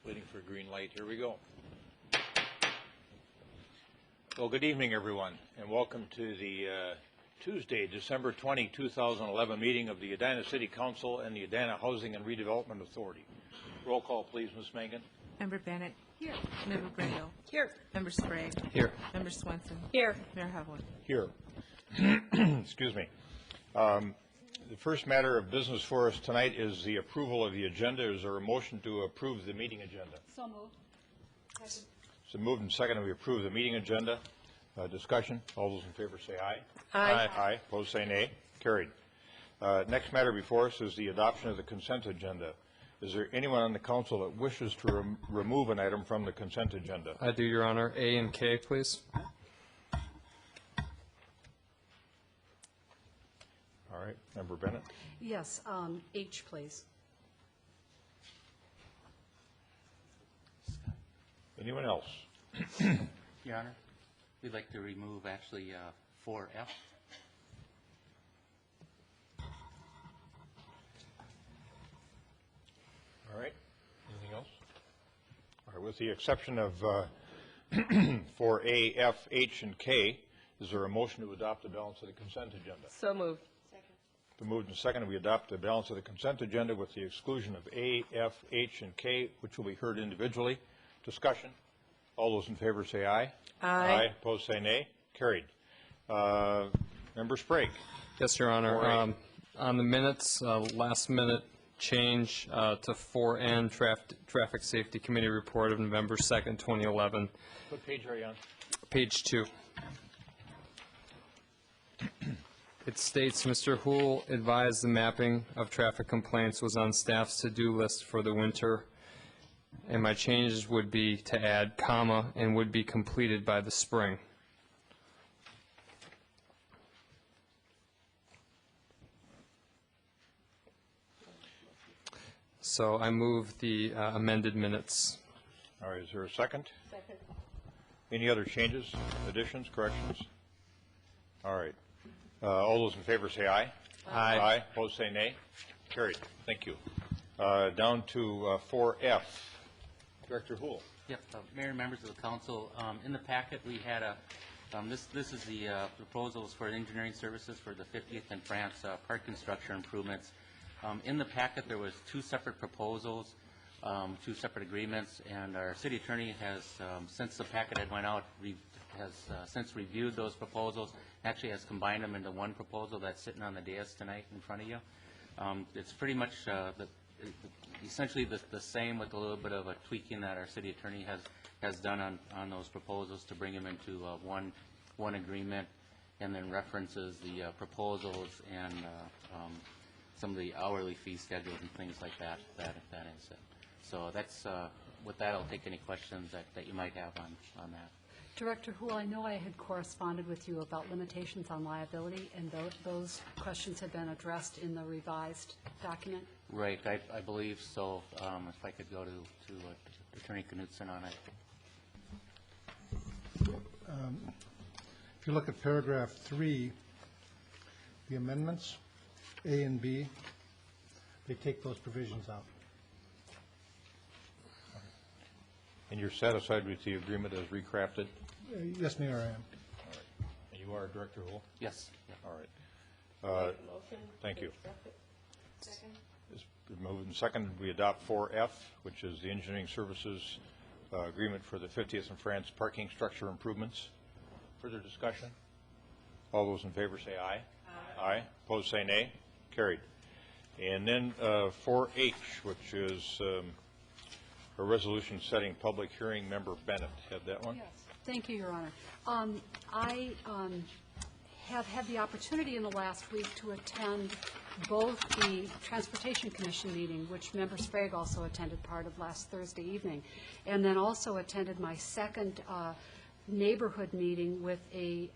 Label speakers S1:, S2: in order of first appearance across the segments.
S1: Waiting for a green light. Here we go. Well, good evening, everyone, and welcome to the Tuesday, December 20, 2011 meeting of the Edina City Council and the Edina Housing and Redevelopment Authority. Roll call, please, Ms. Mangan.
S2: Member Bennett. Here. Member Brindle. Here. Member Sprague.
S3: Here.
S2: Member Swenson.
S4: Here.
S2: Mayor Hovland.
S1: Here. Excuse me. The first matter of business for us tonight is the approval of the agenda. Is there a motion to approve the meeting agenda?
S4: So moved. Second.
S1: So moved and seconded, we approve the meeting agenda. Discussion. All those in favor say aye.
S4: Aye.
S1: Aye. Opposed say nay. Carried. Next matter before us is the adoption of the consent agenda. Is there anyone on the council that wishes to remove an item from the consent agenda?
S3: I do, Your Honor. A and K, please.
S1: All right. Member Bennett.
S4: Yes, H, please.
S1: Anyone else?
S5: Your Honor, we'd like to remove actually 4F.
S1: All right. Anything else? All right. With the exception of 4A, F, H, and K, is there a motion to adopt the balance of the consent agenda?
S4: So moved. Second.
S1: The moved and seconded, we adopt the balance of the consent agenda with the exclusion of A, F, H, and K, which will be heard individually. Discussion. All those in favor say aye.
S4: Aye.
S1: Opposed say nay. Carried. Member Sprague.
S3: Yes, Your Honor. On the minutes, last minute change to 4N, Traffic Safety Committee report of November 2nd, 2011.
S1: What page are you on?
S3: Page 2. It states, Mr. Houle advised the mapping of traffic complaints was on staff's to-do list for the winter, and my changes would be to add comma and would be completed by the spring. So I move the amended minutes.
S1: All right. Is there a second?
S4: Second.
S1: Any other changes, additions, corrections? All right. All those in favor say aye.
S3: Aye.
S1: Aye. Opposed say nay. Carried. Thank you. Down to 4F. Director Houle.
S5: Yep, Mayor and members of the council, in the packet we had a, this is the proposals for engineering services for the 50th and France parking structure improvements. In the packet there was 2 separate proposals, 2 separate agreements, and our city attorney has, since the packet had went out, has since reviewed those proposals, actually has combined them into one proposal that's sitting on the dais tonight in front of you. It's pretty much essentially the same, with a little bit of a tweaking that our city attorney has done on those proposals to bring them into one agreement, and then references the proposals and some of the hourly fee schedules and things like that, if that is it. So that's, with that, I'll take any questions that you might have on that.
S4: Director Houle, I know I had corresponded with you about limitations on liability, and those questions have been addressed in the revised document?
S5: Right, I believe so. If I could go to Attorney Knudsen on it.
S6: If you look at paragraph 3, the amendments, A and B, they take those provisions out.
S1: And you're satisfied with the agreement as recrafted?
S6: Yes, Mayor, I am.
S1: All right. And you are, Director Houle?
S5: Yes. Yeah.
S1: All right. Thank you.
S4: Second.
S1: It's been moved and seconded. We adopt 4F, which is the engineering services agreement for the 50th and France parking structure improvements. Further discussion? All those in favor say aye. Aye. Aye. Opposed say nay. Carried. And then 4H, which is a resolution setting public hearing. Member Bennett, have that one?
S4: Yes. Thank you, Your Honor. I have had the opportunity in the last week to attend both the Transportation Commission meeting, which Member Sprague also attended part of last Thursday evening, and then also attended my second neighborhood meeting with a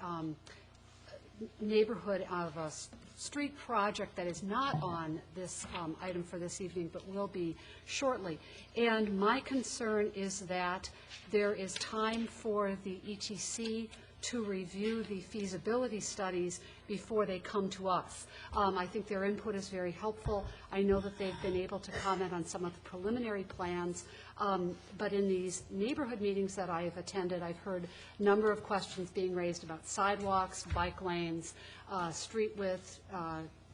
S4: neighborhood of a street project that is not on this item for this evening, but will be shortly. And my concern is that there is time for the ETC to review the feasibility studies before they come to us. I think their input is very helpful. I know that they've been able to comment on some of the preliminary plans, but in these neighborhood meetings that I have attended, I've heard a number of questions being raised about sidewalks, bike lanes, street width,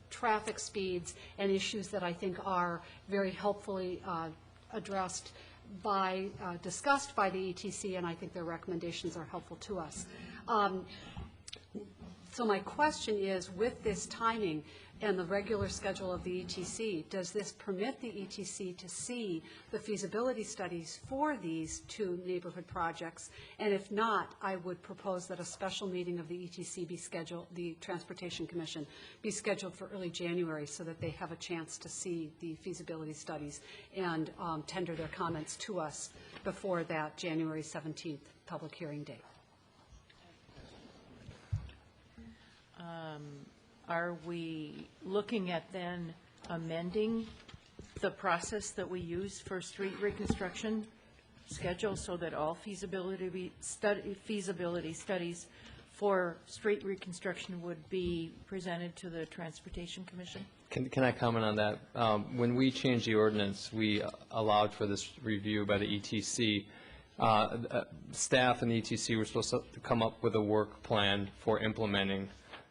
S4: traffic speeds, and issues that I think are very helpfully addressed by, discussed by the ETC, and I think their recommendations are helpful to us. So my question is, with this timing and the regular schedule of the ETC, does this permit the ETC to see the feasibility studies for these two neighborhood projects? And if not, I would propose that a special meeting of the ETC be scheduled, the Transportation Commission, be scheduled for early January so that they have a chance to see the feasibility studies and tender their comments to us before that January 17th public hearing date.
S7: Are we looking at then amending the process that we use for street reconstruction schedule so that all feasibility studies for street reconstruction would be presented to the Transportation Commission?
S3: Can I comment on that? When we changed the ordinance, we allowed for this review by the ETC. Staff and the ETC were supposed to come up with a work plan for implementing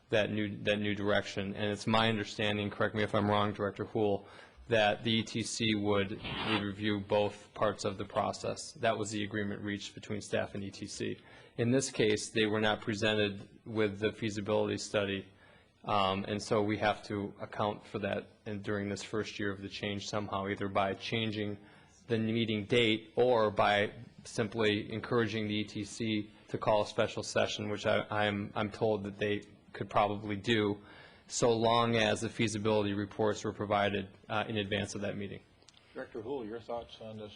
S3: that new direction. And it's my understanding, correct me if I'm wrong, Director Houle, that the ETC would review both parts of the process. That was the agreement reached between staff and ETC. In this case, they were not presented with the feasibility study, and so we have to account for that during this first year of the change somehow, either by changing the meeting date or by simply encouraging the ETC to call a special session, which I'm told that they could probably do, so long as the feasibility reports were provided in advance of that meeting.
S1: Director Houle, your thoughts on this?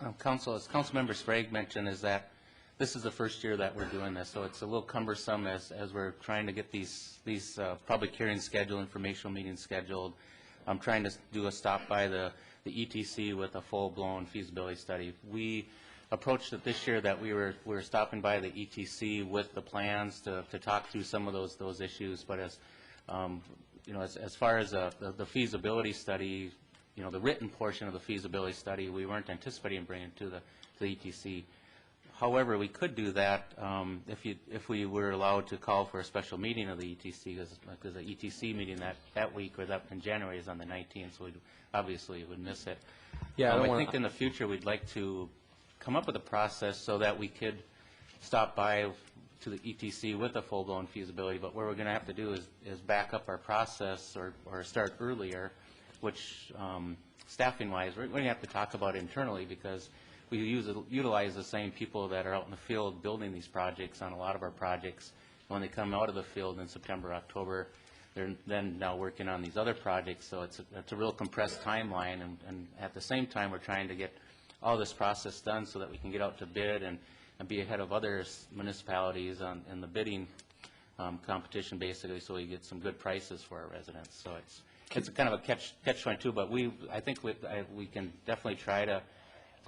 S5: As Councilmember Sprague mentioned, is that this is the first year that we're doing this, so it's a little cumbersome as we're trying to get these public hearings scheduled, informational meetings scheduled. I'm trying to do a stop by the ETC with a full-blown feasibility study. We approached it this year that we were stopping by the ETC with the plans to talk through some of those issues, but as you know, as far as the feasibility study, you know, the written portion of the feasibility study, we weren't anticipating bringing it to the ETC. However, we could do that if we were allowed to call for a special meeting of the ETC, because the ETC meeting that week or that in January is on the 19th, so obviously would miss it.
S3: Yeah,
S5: I think in the future we'd like to come up with a process so that we could stop by to the ETC with a full-blown feasibility, but what we're going to have to do is back up our process or start earlier, which staffing-wise, we're going to have to talk about internally, because we utilize the same people that are out in the field building these projects on a lot of our projects. When they come out of the field in September, October, they're then now working on these other projects, so it's a real compressed timeline, and at the same time we're trying to get all this process done so that we can get out to bid and be ahead of other municipalities in the bidding competition, basically, so we get some good prices for our residents. So it's kind of a catch-22, but I think we can definitely try to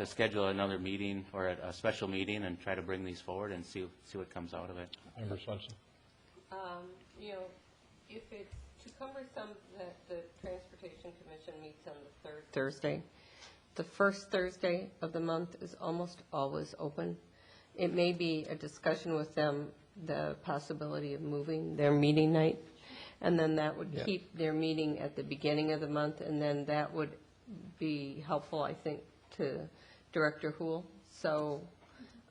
S5: schedule another meeting or a special meeting and try to bring these forward and see what comes out of it.
S1: Member Swenson.
S8: You know, if it's too cumbersome that the Transportation Commission meets on the third Thursday, the first Thursday of the month is almost always open. It may be a discussion with them, the possibility of moving their meeting night, and then that would keep their meeting at the beginning of the month, and then that would be helpful, I think, to Director Houle. So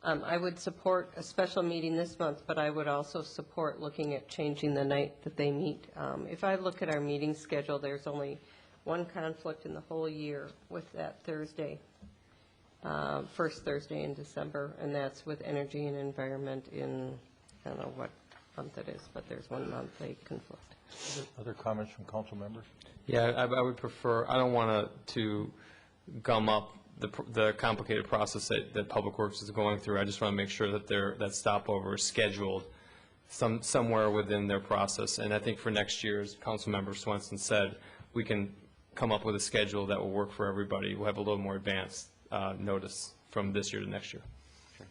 S8: I would support a special meeting this month, but I would also support looking at changing the night that they meet. If I look at our meeting schedule, there's only one conflict in the whole year with that Thursday, first Thursday in December, and that's with Energy and Environment in, I don't know what month it is, but there's one month they conflict.
S1: Other comments from council members?
S3: Yeah, I would prefer, I don't want to gum up the complicated process that Public Works is going through. I just want to make sure that that stopover is scheduled somewhere within their process. And I think for next year, as Councilmember Swenson said, we can come up with a schedule that will work for everybody. We'll have a little more advanced notice from this year to next year.
S5: Sure.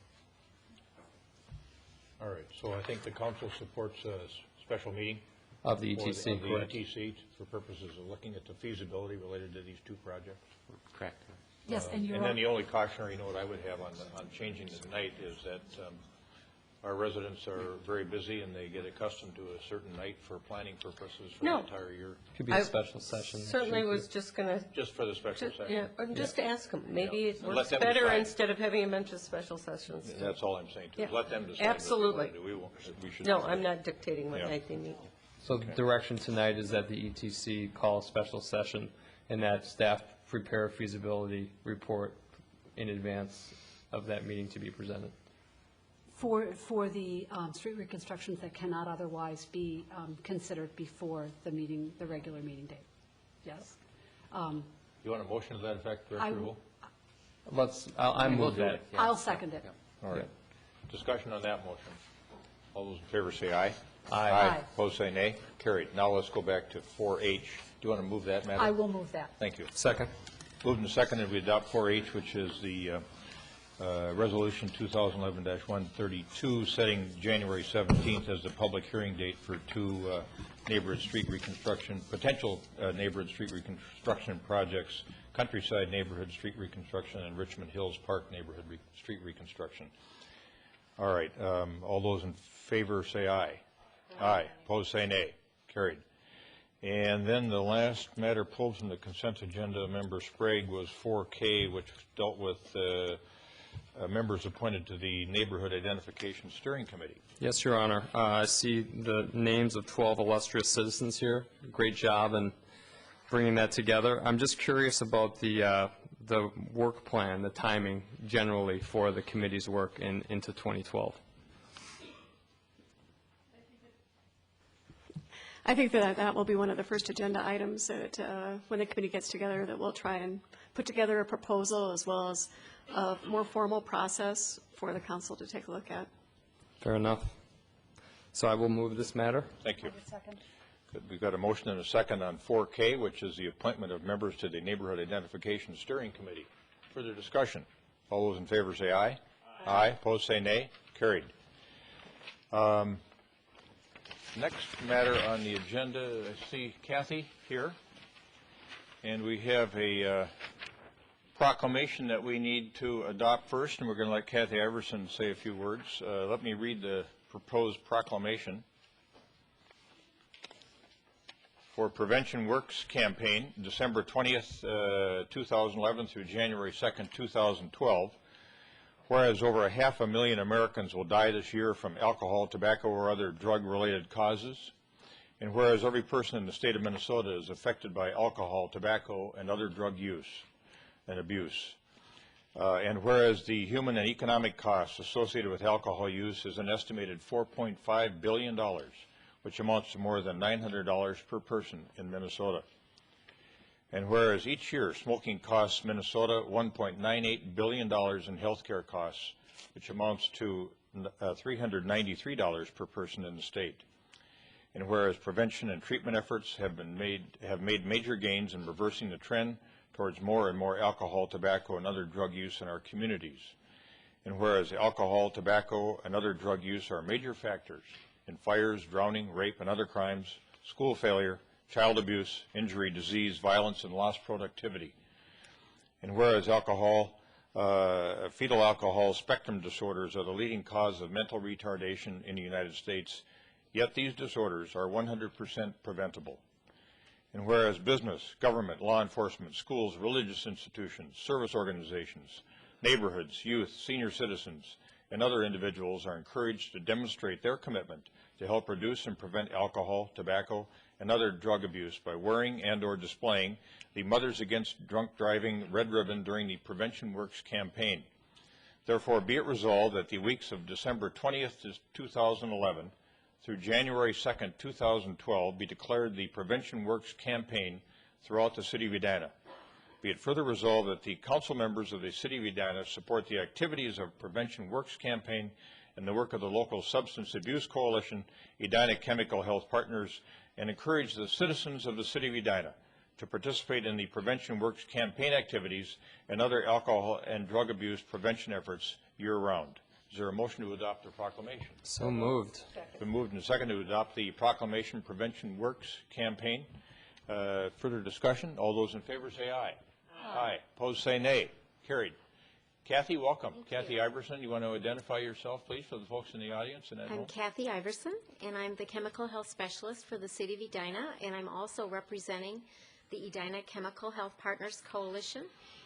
S1: All right, so I think the council supports a special meeting
S3: Of the
S1: for
S3: ETC,
S1: the
S3: correct?
S1: ETC for purposes of looking at the feasibility related to these two projects.
S5: Correct.
S4: Yes, and you're,
S1: And then the only cautionary note I would have on changing the night is that our residents are very busy and they get accustomed to a certain night for planning purposes for the
S8: No.
S1: entire year,
S3: Could be a special session.
S8: Certainly was just going to,
S1: just for the special session.
S8: yeah, or just to ask them. Maybe it
S1: And let
S8: works
S1: them
S8: better
S1: decide.
S8: instead of having a bunch of special sessions.
S1: That's all I'm saying, too.
S8: Yeah.
S1: Let them decide.
S8: Absolutely.
S1: What they want to do. We should.
S8: No, I'm not dictating what
S1: Yeah.
S8: night they meet.
S3: So the direction tonight is that the ETC call a special session and that staff prepare a feasibility report in advance of that meeting to be presented.
S4: for the street reconstructions that cannot otherwise be considered before the meeting, the regular meeting date. Yes.
S1: You want a motion to that effect,
S4: I
S1: Director
S4: will-
S1: Rule?
S3: I move
S5: do
S3: that.
S5: it. Yeah.
S4: I'll second it.
S1: All right. Discussion on that motion. All those in favor say aye.
S4: Aye.
S1: Opposed, say nay. Carried. Now let's go back to 4H. Do you want to move that, Madam?
S4: I will move that.
S1: Thank you.
S3: Second.
S1: Moved and seconded, we adopt 4H, which is the Resolution 2011-132, setting January 17th as the public hearing date for two neighborhood street reconstruction, potential neighborhood street reconstruction projects, Countryside Neighborhood Street Reconstruction and Richmond Hills Park Neighborhood Street Reconstruction. All right, all those in favor say aye. Aye. Opposed, say nay. Carried. And then the last matter pulled from the consent agenda, Member Sprague, was 4K, which dealt with members appointed to the Neighborhood Identification Steering Committee.
S3: Yes, Your Honor. I see the names of 12 illustrious citizens here. Great job in bringing that together. I'm just curious about the work plan, the timing generally for the committee's work into 2012.
S9: I think that will be one of the first agenda items that, when the committee gets together, that we'll try and put together a proposal as well as a more formal process for the council to take a look at.
S3: Fair enough. So I will move this matter.
S1: Thank you. Good. We've got a motion and a second on 4K, which is the appointment of members to the Neighborhood Identification Steering Committee. Further discussion? All those in favor say aye. Aye. Opposed, say nay. Carried. Next matter on the agenda, I see Kathy here, and we have a proclamation that we need to adopt first, and we're going to let Kathy Iverson say a few words. Let me read the proposed proclamation. For Prevention Works campaign, December 20th, 2011 through January 2nd, 2012. Whereas over 500,000 Americans will die this year from alcohol, tobacco, or other drug-related causes. And whereas every person in the state of Minnesota is affected by alcohol, tobacco, and other drug use and abuse. And whereas the human and economic costs associated with alcohol use is an estimated $4.5 billion, which amounts to more than $900 per person in Minnesota. And whereas each year smoking costs Minnesota $1.98 billion in health care costs, which amounts to $393 per person in the state. And whereas prevention and treatment efforts have made major gains in reversing the trend towards more and more alcohol, tobacco, and other drug use in our communities. And whereas alcohol, tobacco, and other drug use are major factors in fires, drowning, rape, and other crimes, school failure, child abuse, injury, disease, violence, and lost productivity. And whereas fetal alcohol spectrum disorders are the leading cause of mental retardation in the United States, yet these disorders are 100% preventable. And whereas business, government, law enforcement, schools, religious institutions, service organizations, neighborhoods, youth, senior citizens, and other individuals are encouraged to demonstrate their commitment to help reduce and prevent alcohol, tobacco, and other drug abuse by wearing and/or displaying the Mothers Against Drunk Driving red ribbon during the Prevention Works campaign. Therefore, be it resolved that the weeks of December 20th, 2011 through January 2nd, 2012 be declared the Prevention Works campaign throughout the City of Edina. Be it further resolved that the council members of the City of Edina support the activities of Prevention Works campaign and the work of the local Substance Abuse Coalition, Edina Chemical Health Partners, and encourage the citizens of the City of Edina to participate in the Prevention Works campaign activities and other alcohol and drug abuse prevention efforts year-round. Is there a motion to adopt the proclamation?
S3: So moved.
S1: It's been moved and seconded to adopt the Proclamation Prevention Works campaign. Further discussion? All those in favor say aye. Aye. Opposed say nay. Carried. Kathy, welcome. Kathy Iverson, you want to identify yourself, please, for the folks in the audience and at
S10: I'm
S1: home?
S10: Kathy Iverson, and I'm the Chemical Health Specialist for the City of Edina, and I'm also representing the Edina Chemical Health Partners Coalition.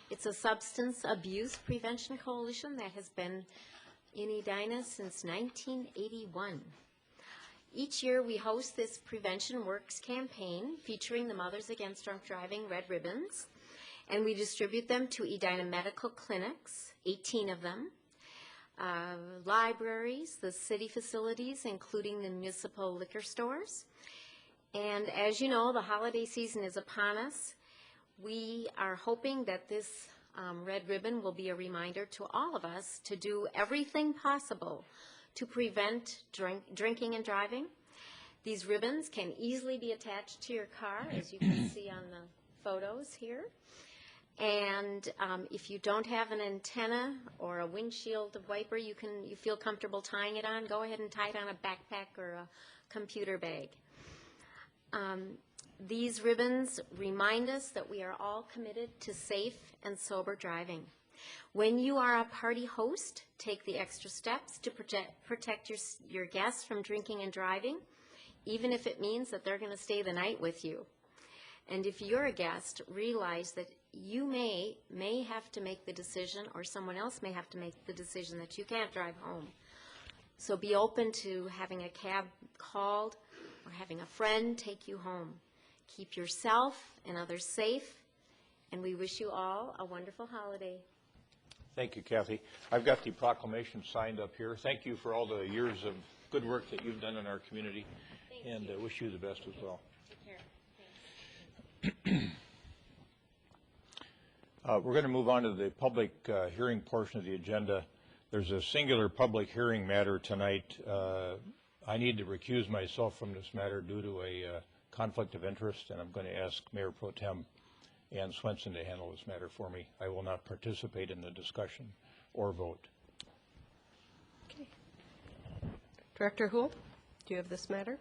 S10: It's a substance abuse prevention coalition that has been in Edina since 1981. Each year, we host this Prevention Works campaign featuring the Mothers Against Drunk Driving Red Ribbons, and we distribute them to Edina medical clinics, 18 of them, libraries, the city facilities, including the municipal liquor stores. And as you know, the holiday season is upon us. We are hoping that this red ribbon will be a reminder to all of us to do everything possible to prevent drinking and driving. These ribbons can easily be attached to your car, as you can see on the photos here. And if you don't have an antenna or a windshield wiper you feel comfortable tying it on, go ahead and tie it on a backpack or a computer bag. These ribbons remind us that we are all committed to safe and sober driving. When you are a party host, take the extra steps to protect your guests from drinking and driving, even if it means that they're going to stay the night with you. And if you're a guest, realize that you may have to make the decision, or someone else may have to make the decision that you can't drive home. So be open to having a cab called or having a friend take you home. Keep yourself and others safe, and we wish you all a wonderful holiday.
S1: Thank you, Kathy. I've got the proclamation signed up here. Thank you for all the years of good work that you've done in our community, and wish you the best as well.
S10: Take care.
S1: We're going to move on to the public hearing portion of the agenda. There's a singular public hearing matter tonight. I need to recuse myself from this matter due to a conflict of interest, and I'm going to ask Mayor Pro Tem Ann Swenson to handle this matter for me. I will not participate in the discussion or vote.
S8: Okay. Director Houle, do you have this matter?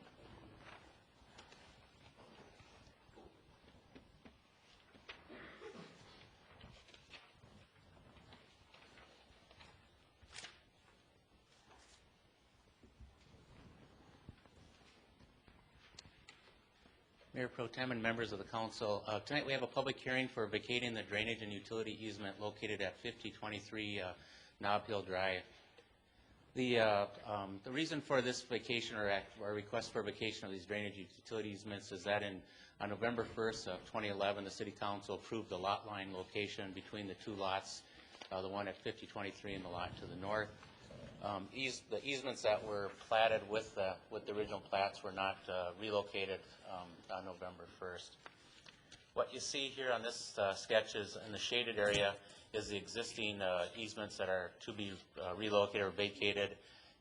S5: Mayor Pro Tem and members of the council, tonight we have a public hearing for vacating the drainage and utility easement located at 5023 Nob Hill Drive. The reason for this vacation or request for vacation of these drainage and utility easements is that on November 1st of 2011, the City Council approved the lot line location between the two lots, the one at 5023 and the lot to the north. The easements that were platted with the original plats were not relocated on November 1st. What you see here on this sketch is in the shaded area is the existing easements that are to be relocated or vacated,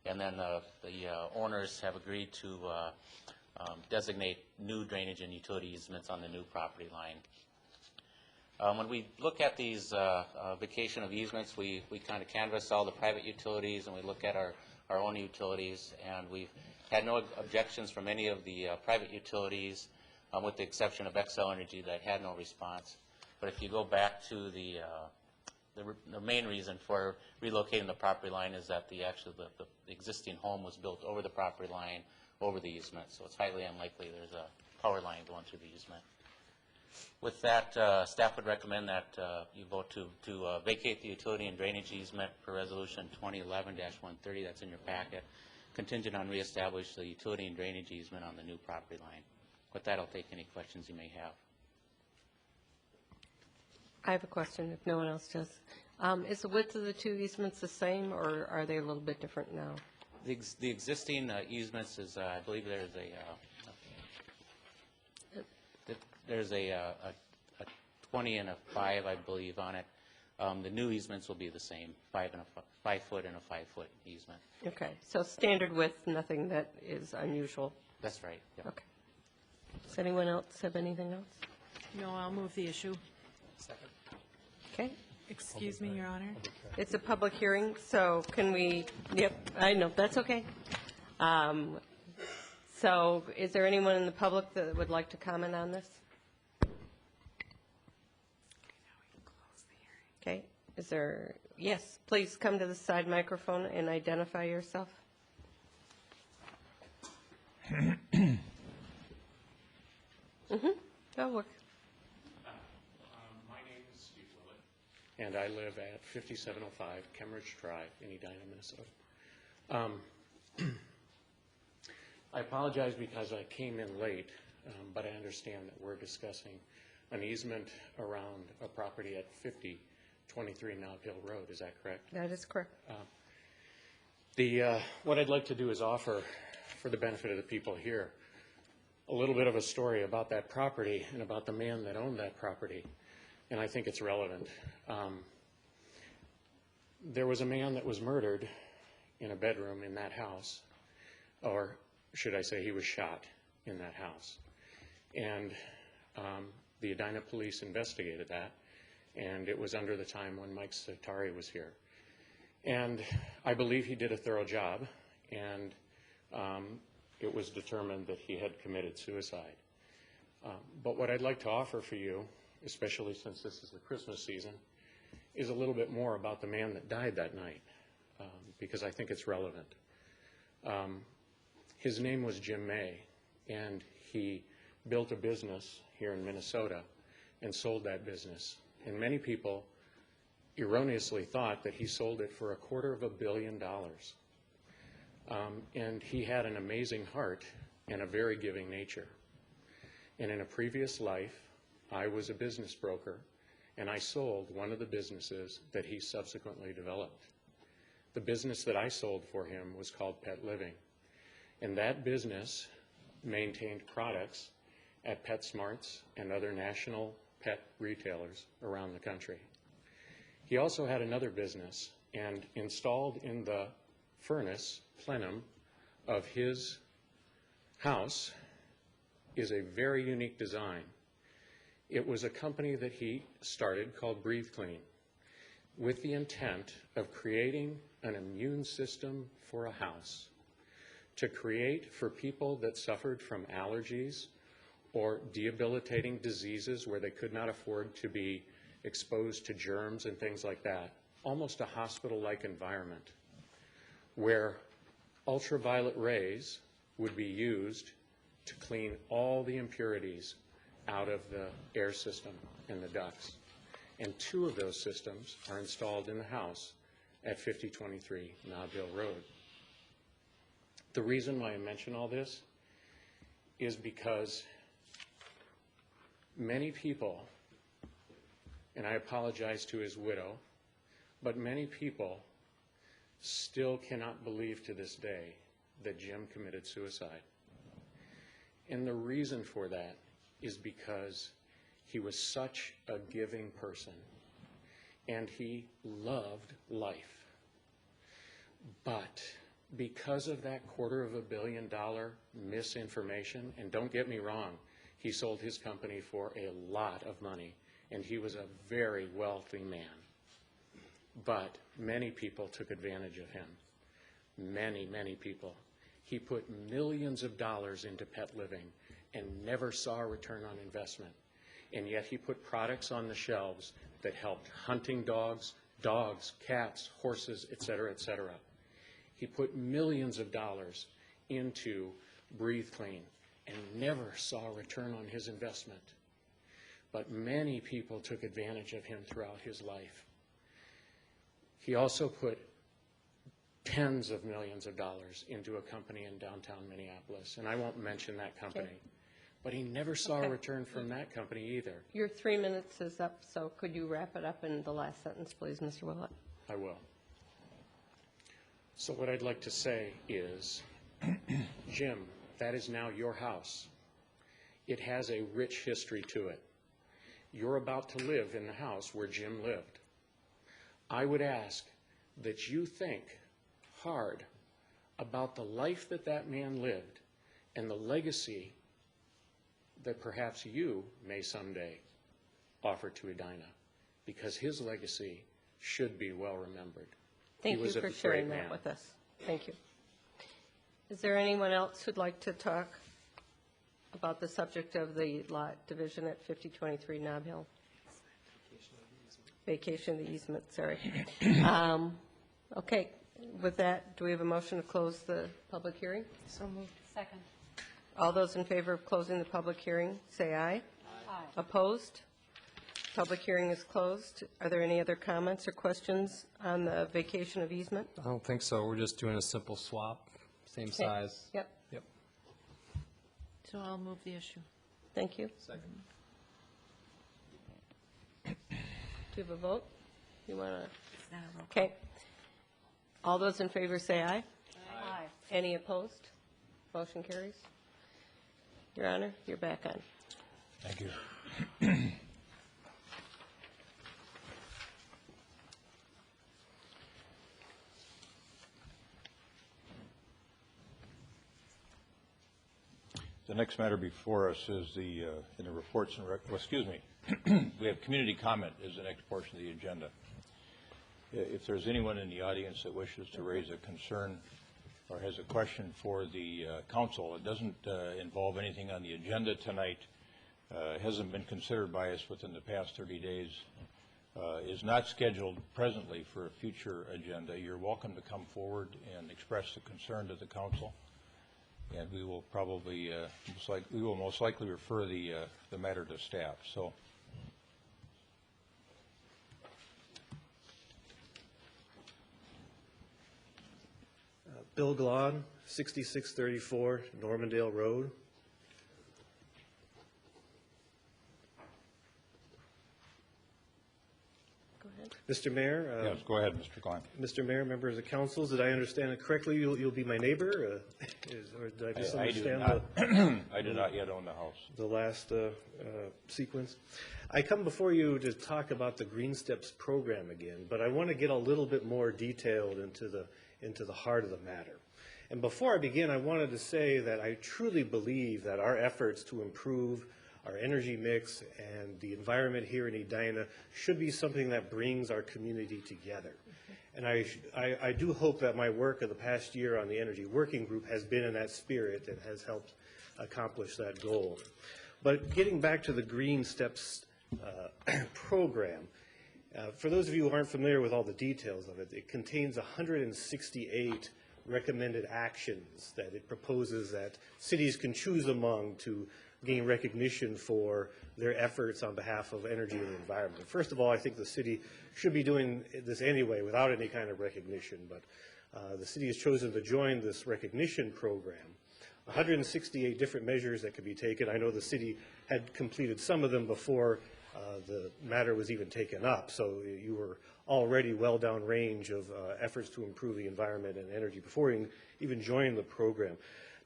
S5: and then the owners have agreed to designate new drainage and utility easements on the new property line. When we look at these vacation of easements, we kind of canvass all the private utilities and we look at our own utilities, and we've had no objections from any of the private utilities, with the exception of XL Energy that had no response. But if you go back to the main reason for relocating the property line is that the existing home was built over the property line, over the easement, so it's highly unlikely there's a power line going through the easement. With that, staff would recommend that you vote to vacate the utility and drainage easement per resolution 2011-130. That's in your packet, contingent on reestablish the utility and drainage easement on the new property line. With that, I'll take any questions you may have.
S8: I have a question, if no one else does. Is the width of the two easements the same, or are they a little bit different now?
S5: The existing easements is, I believe there's a 20 and a 5, I believe, on it. The new easements will be the same, 5 foot and a 5 foot easement.
S8: Okay, so standard width, nothing that is unusual.
S5: That's right. Yep.
S8: Okay. Does anyone else have anything else?
S7: No, I'll move the issue.
S5: Second.
S8: Okay,
S2: Excuse me, Your Honor.
S8: It's a public hearing, so can we, yep, I know, that's okay. So is there anyone in the public that would like to comment on this? Okay, is there, yes, please come to the side microphone and identify yourself. That'll work.
S11: My name is Steve Willett, and I live at 5705 Kemmeridge Drive in Edina, Minnesota. I apologize because I came in late, but I understand that we're discussing an easement around a property at 5023 Knob Hill Road. Is that correct?
S8: That is correct.
S11: What I'd like to do is offer, for the benefit of the people here, a little bit of a story about that property and about the man that owned that property, and I think it's relevant. There was a man that was murdered in a bedroom in that house, or should I say he was shot in that house. And the Edina police investigated that, and it was under the time when Mike Satari was here. And I believe he did a thorough job, and it was determined that he had committed suicide. But what I'd like to offer for you, especially since this is the Christmas season, is a little bit more about the man that died that night, because I think it's relevant. His name was Jim May, and he built a business here in Minnesota and sold that business. And many people erroneously thought that he sold it for $250 million. And he had an amazing heart and a very giving nature. And in a previous life, I was a business broker, and I sold one of the businesses that he subsequently developed. The business that I sold for him was called Pet Living. And that business maintained products at PetSmarts and other national pet retailers around the country. He also had another business, and installed in the furnace plenum of his house is a very unique design. It was a company that he started called Breathe Clean, with the intent of creating an immune system for a house, to create for people that suffered from allergies or debilitating diseases where they could not afford to be exposed to germs and things like that, almost a hospital-like environment where ultraviolet rays would be used to clean all the impurities out of the air system and the ducts. And 2 of those systems are installed in the house at 5023 Knob Hill Road. The reason why I mention all this is because many people, and I apologize to his widow, but many people still cannot believe to this day that Jim committed suicide. And the reason for that is because he was such a giving person, and he loved life. But because of that $250 million misinformation, and don't get me wrong, he sold his company for a lot of money, and he was a very wealthy man. But many people took advantage of him. Many, many people. He put millions of dollars into Pet Living and never saw a return on investment. And yet he put products on the shelves that helped hunting dogs, cats, horses, et cetera, et cetera. He put millions of dollars into Breathe Clean and never saw a return on his investment. But many people took advantage of him throughout his life. He also put tens of millions of dollars into a company in downtown Minneapolis, and I won't mention that company. Okay. But he never saw a return from that company either.
S8: Your 3 minutes is up, so could you wrap it up in the last sentence, please, Mr. Willett?
S11: I will. So what I'd like to say is, Jim, that is now your house. It has a rich history to it. You're about to live in the house where Jim lived. I would ask that you think hard about the life that that man lived and the legacy that perhaps you may someday offer to Edina. because his legacy should be well remembered.
S8: Thank you
S11: was a
S8: for
S11: great
S8: sharing
S11: man.
S8: that with us. Thank you. Is there anyone else who'd like to talk about the subject of the lot division at 5023 Nob Hill? Vacation of the easement, sorry. Okay, with that, do we have a motion to close the public hearing?
S7: So moved.
S4: Second.
S8: All those in favor of closing the public hearing, say aye.
S4: Aye.
S8: Opposed? Public hearing is closed. Are there any other comments or questions on the vacation of easement?
S3: I don't think so. We're just doing a simple swap, same
S8: Okay.
S3: size.
S8: Yep,
S3: Yep.
S7: So I'll move the issue.
S8: thank you.
S3: Second.
S8: Do you have a vote? You want to?
S7: It's not a roll.
S8: Okay. All those in favor say aye.
S4: Aye.
S8: Any opposed? Motion carries. Your Honor, you're back on.
S1: Thank you. The next matter before us is the, in the reports and, excuse me, we have community comment is the next portion of the agenda. If there's anyone in the audience that wishes to raise a concern or has a question for the council, it doesn't involve anything on the agenda tonight, hasn't been considered by us within the past 30 days, is not scheduled presently for a future agenda, you're welcome to come forward and express the concern to the council. And we will probably, most likely refer the matter to staff. So,
S12: Bill Glon, 6634 Normandale Road.
S8: Go ahead.
S12: Mr. Mayor.
S1: yes, go ahead, Mr. Klein.
S12: Mr. Mayor, members of council, did I understand it correctly? You'll be my neighbor? Or did I misunderstand
S1: I do not yet own the house.
S12: the last sequence? I come before you to talk about the Green Steps program again, but I want to get a little bit more detailed into the heart of the matter. And before I begin, I wanted to say that I truly believe that our efforts to improve our energy mix and the environment here in Edina should be something that brings our community together. And I do hope that my work of the past year on the Energy Working Group has been in that spirit and has helped accomplish that goal. But getting back to the Green Steps program, for those of you who aren't familiar with all the details of it, it contains 168 recommended actions that it proposes that cities can choose among to gain recognition for their efforts on behalf of energy and the environment. First of all, I think the city should be doing this anyway without any kind of recognition, but the city has chosen to join this recognition program. 168 different measures that could be taken. I know the city had completed some of them before the matter was even taken up, so you were already well down range of efforts to improve the environment and energy before you even joined the program.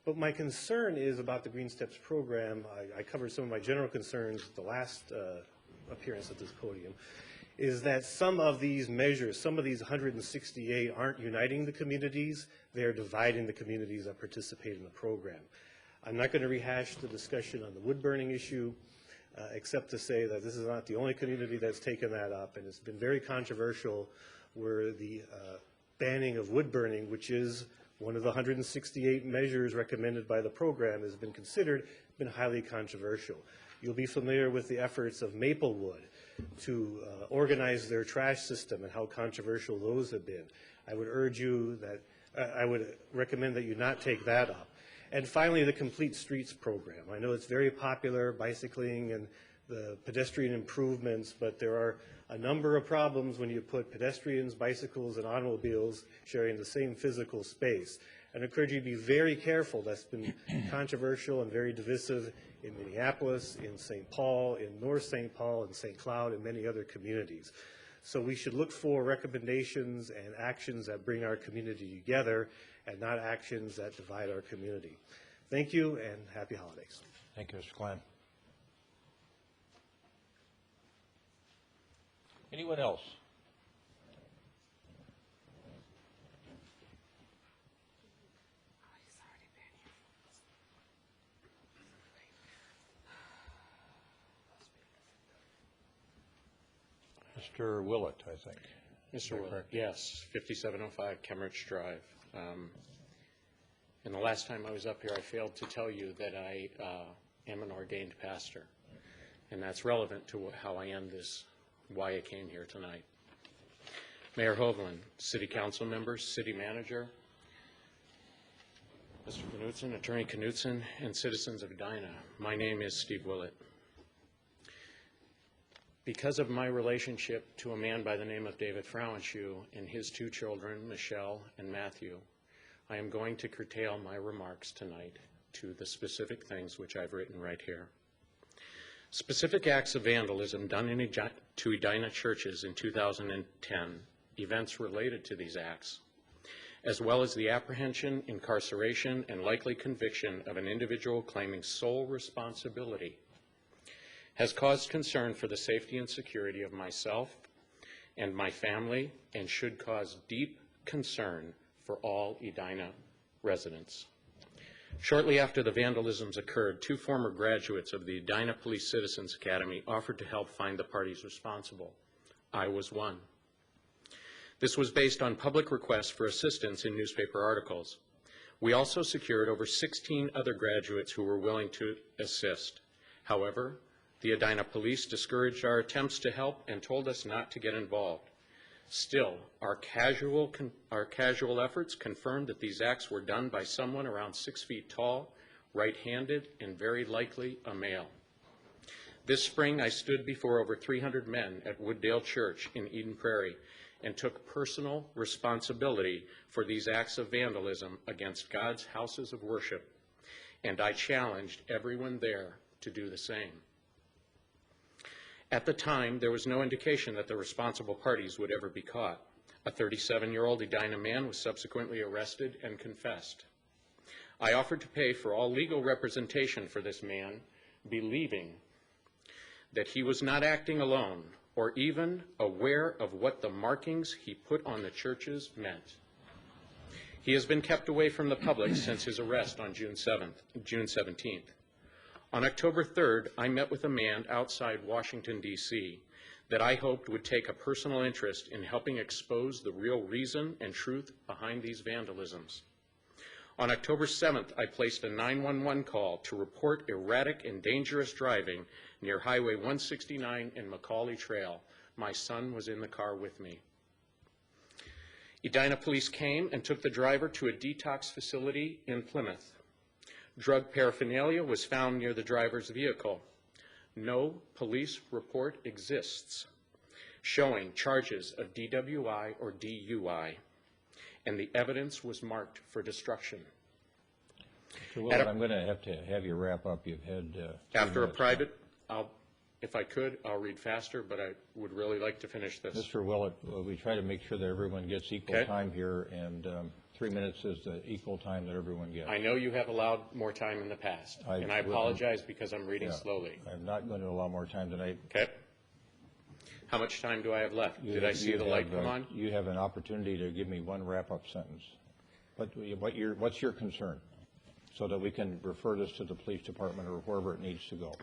S12: But my concern is about the Green Steps program. I covered some of my general concerns at the last appearance at this podium, is that some of these measures, some of these 168 aren't uniting the communities, they're dividing the communities that participate in the program. I'm not going to rehash the discussion on the wood burning issue, except to say that this is not the only community that's taken that up, and it's been very controversial where the banning of wood burning, which is one of the 168 measures recommended by the program, has been considered, been highly controversial. You'll be familiar with the efforts of Maplewood to organize their trash system and how controversial those have been. I would urge you that, I would recommend that you not take that up. And finally, the Complete Streets program. I know it's very popular, bicycling and the pedestrian improvements, but there are a number of problems when you put pedestrians, bicycles, and automobiles sharing the same physical space. And I encourage you to be very careful. That's been controversial and very divisive in Minneapolis, in St. Paul, in North St. Paul, in St. Cloud, and many other communities. So we should look for recommendations and actions that bring our community together and not actions that divide our community. Thank you, and happy holidays.
S1: Thank you, Mr. Klein. Anyone else? Mr. Willett, I think.
S11: Mr. Willett, yes, 5705 Kemmeridge Drive. And the last time I was up here, I failed to tell you that I am an ordained pastor, and that's relevant to how I end this, why I came here tonight. Mayor Hovland, City Council members, City Manager, Mr. Knutson, Attorney Knutson, and citizens of Edina, my name is Steve Willett. Because of my relationship to a man by the name of David Frauenschuh and his two children, Michelle and Matthew, I am going to curtail my remarks tonight to the specific things which I've written right here. Specific acts of vandalism done to Edina churches in 2010, events related to these acts, as well as the apprehension, incarceration, and likely conviction of an individual claiming sole responsibility, has caused concern for the safety and security of myself and my family, and should cause deep concern for all Edina residents. Shortly after the vandalisms occurred, two former graduates of the Edina Police Citizens Academy offered to help find the parties responsible. I was one. This was based on public requests for assistance in newspaper articles. We also secured over 16 other graduates who were willing to assist. However, the Edina Police discouraged our attempts to help and told us not to get involved. Still, our casual efforts confirmed that these acts were done by someone around 6 feet tall, right-handed, and very likely a male. This spring, I stood before over 300 men at Wooddale Church in Eden Prairie and took personal responsibility for these acts of vandalism against God's houses of worship, and I challenged everyone there to do the same. At the time, there was no indication that the responsible parties would ever be caught. A 37-year-old Edina man was subsequently arrested and confessed. I offered to pay for all legal representation for this man, believing that he was not acting alone or even aware of what the markings he put on the churches meant. He has been kept away from the public since his arrest on June 17th. On October 3rd, I met with a man outside Washington, D.C., that I hoped would take a personal interest in helping expose the real reason and truth behind these vandalisms. On October 7th, I placed a 911 call to report erratic and dangerous driving near Highway 169 and Macaulay Trail. My son was in the car with me. Edina police came and took the driver to a detox facility in Plymouth. Drug paraphernalia was found near the driver's vehicle. No police report exists showing charges of DWI or DUI, and the evidence was marked for destruction.
S1: Mr. Willett, I'm going to have you wrap up. You've had
S11: after a private, if I could, I'll read faster, but I would really like to finish this.
S1: Mr. Willett, we try to make sure that everyone gets equal time here, and 3 minutes is the equal time that everyone gets.
S11: I know you have allowed more time in the past, and I apologize because I'm reading slowly.
S1: I'm not going to allow more time tonight.
S11: Okay. How much time do I have left? Did I see the light come on?
S1: You have an opportunity to give me one wrap-up sentence. What's your concern, so that we can refer this to the police department or wherever it needs to go?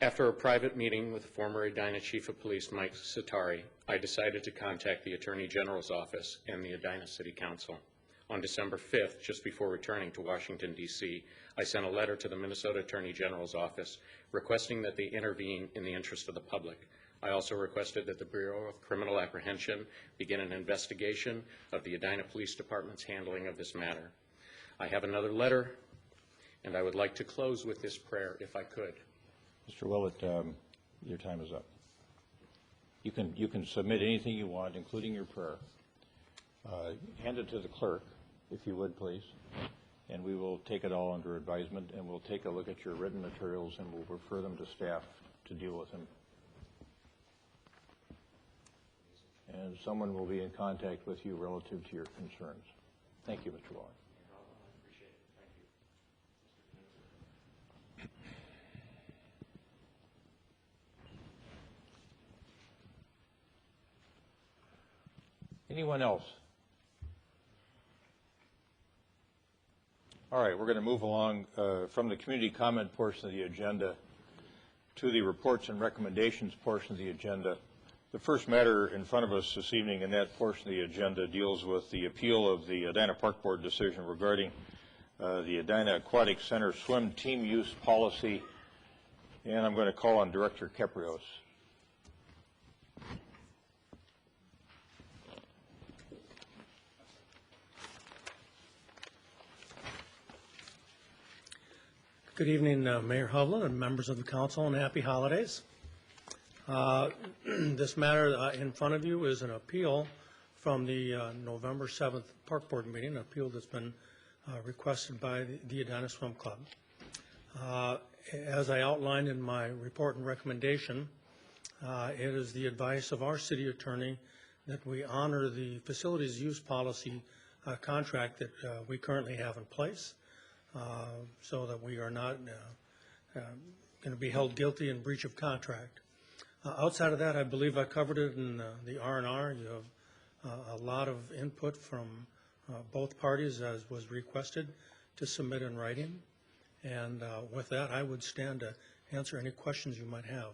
S11: After a private meeting with former Edina Chief of Police Mike Satari, I decided to contact the Attorney General's office and the Edina City Council. On December 5th, just before returning to Washington, D.C., I sent a letter to the Minnesota Attorney General's office requesting that they intervene in the interest of the public. I also requested that the Bureau of Criminal Apprehension begin an investigation of the Edina Police Department's handling of this matter. I have another letter, and I would like to close with this prayer, if I could.
S1: Mr. Willett, your time is up. You can submit anything you want, including your prayer. Hand it to the clerk, if you would, please, and we will take it all under advisement, and we'll take a look at your written materials, and we'll refer them to staff to deal with them. And someone will be in contact with you relative to your concerns. Thank you, Mr. Willett. Anyone else? All right, we're going to move along from the community comment portion of the agenda to the reports and recommendations portion of the agenda. The first matter in front of us this evening in that portion of the agenda deals with the appeal of the Edina Park Board decision regarding the Edina Aquatic Center swim team use policy, and I'm going to call on Director Keprios.
S13: Good evening, Mayor Hovland and members of the council, and happy holidays. This matter in front of you is an appeal from the November 7th Park Board meeting, an appeal that's been requested by the Edina Swim Club. As I outlined in my report and recommendation, it is the advice of our city attorney that we honor the facilities use policy contract that we currently have in place, so that we are not going to be held guilty in breach of contract. Outside of that, I believe I covered it in the R&R. You have a lot of input from both parties, as was requested, to submit in writing. And with that, I would stand to answer any questions you might have.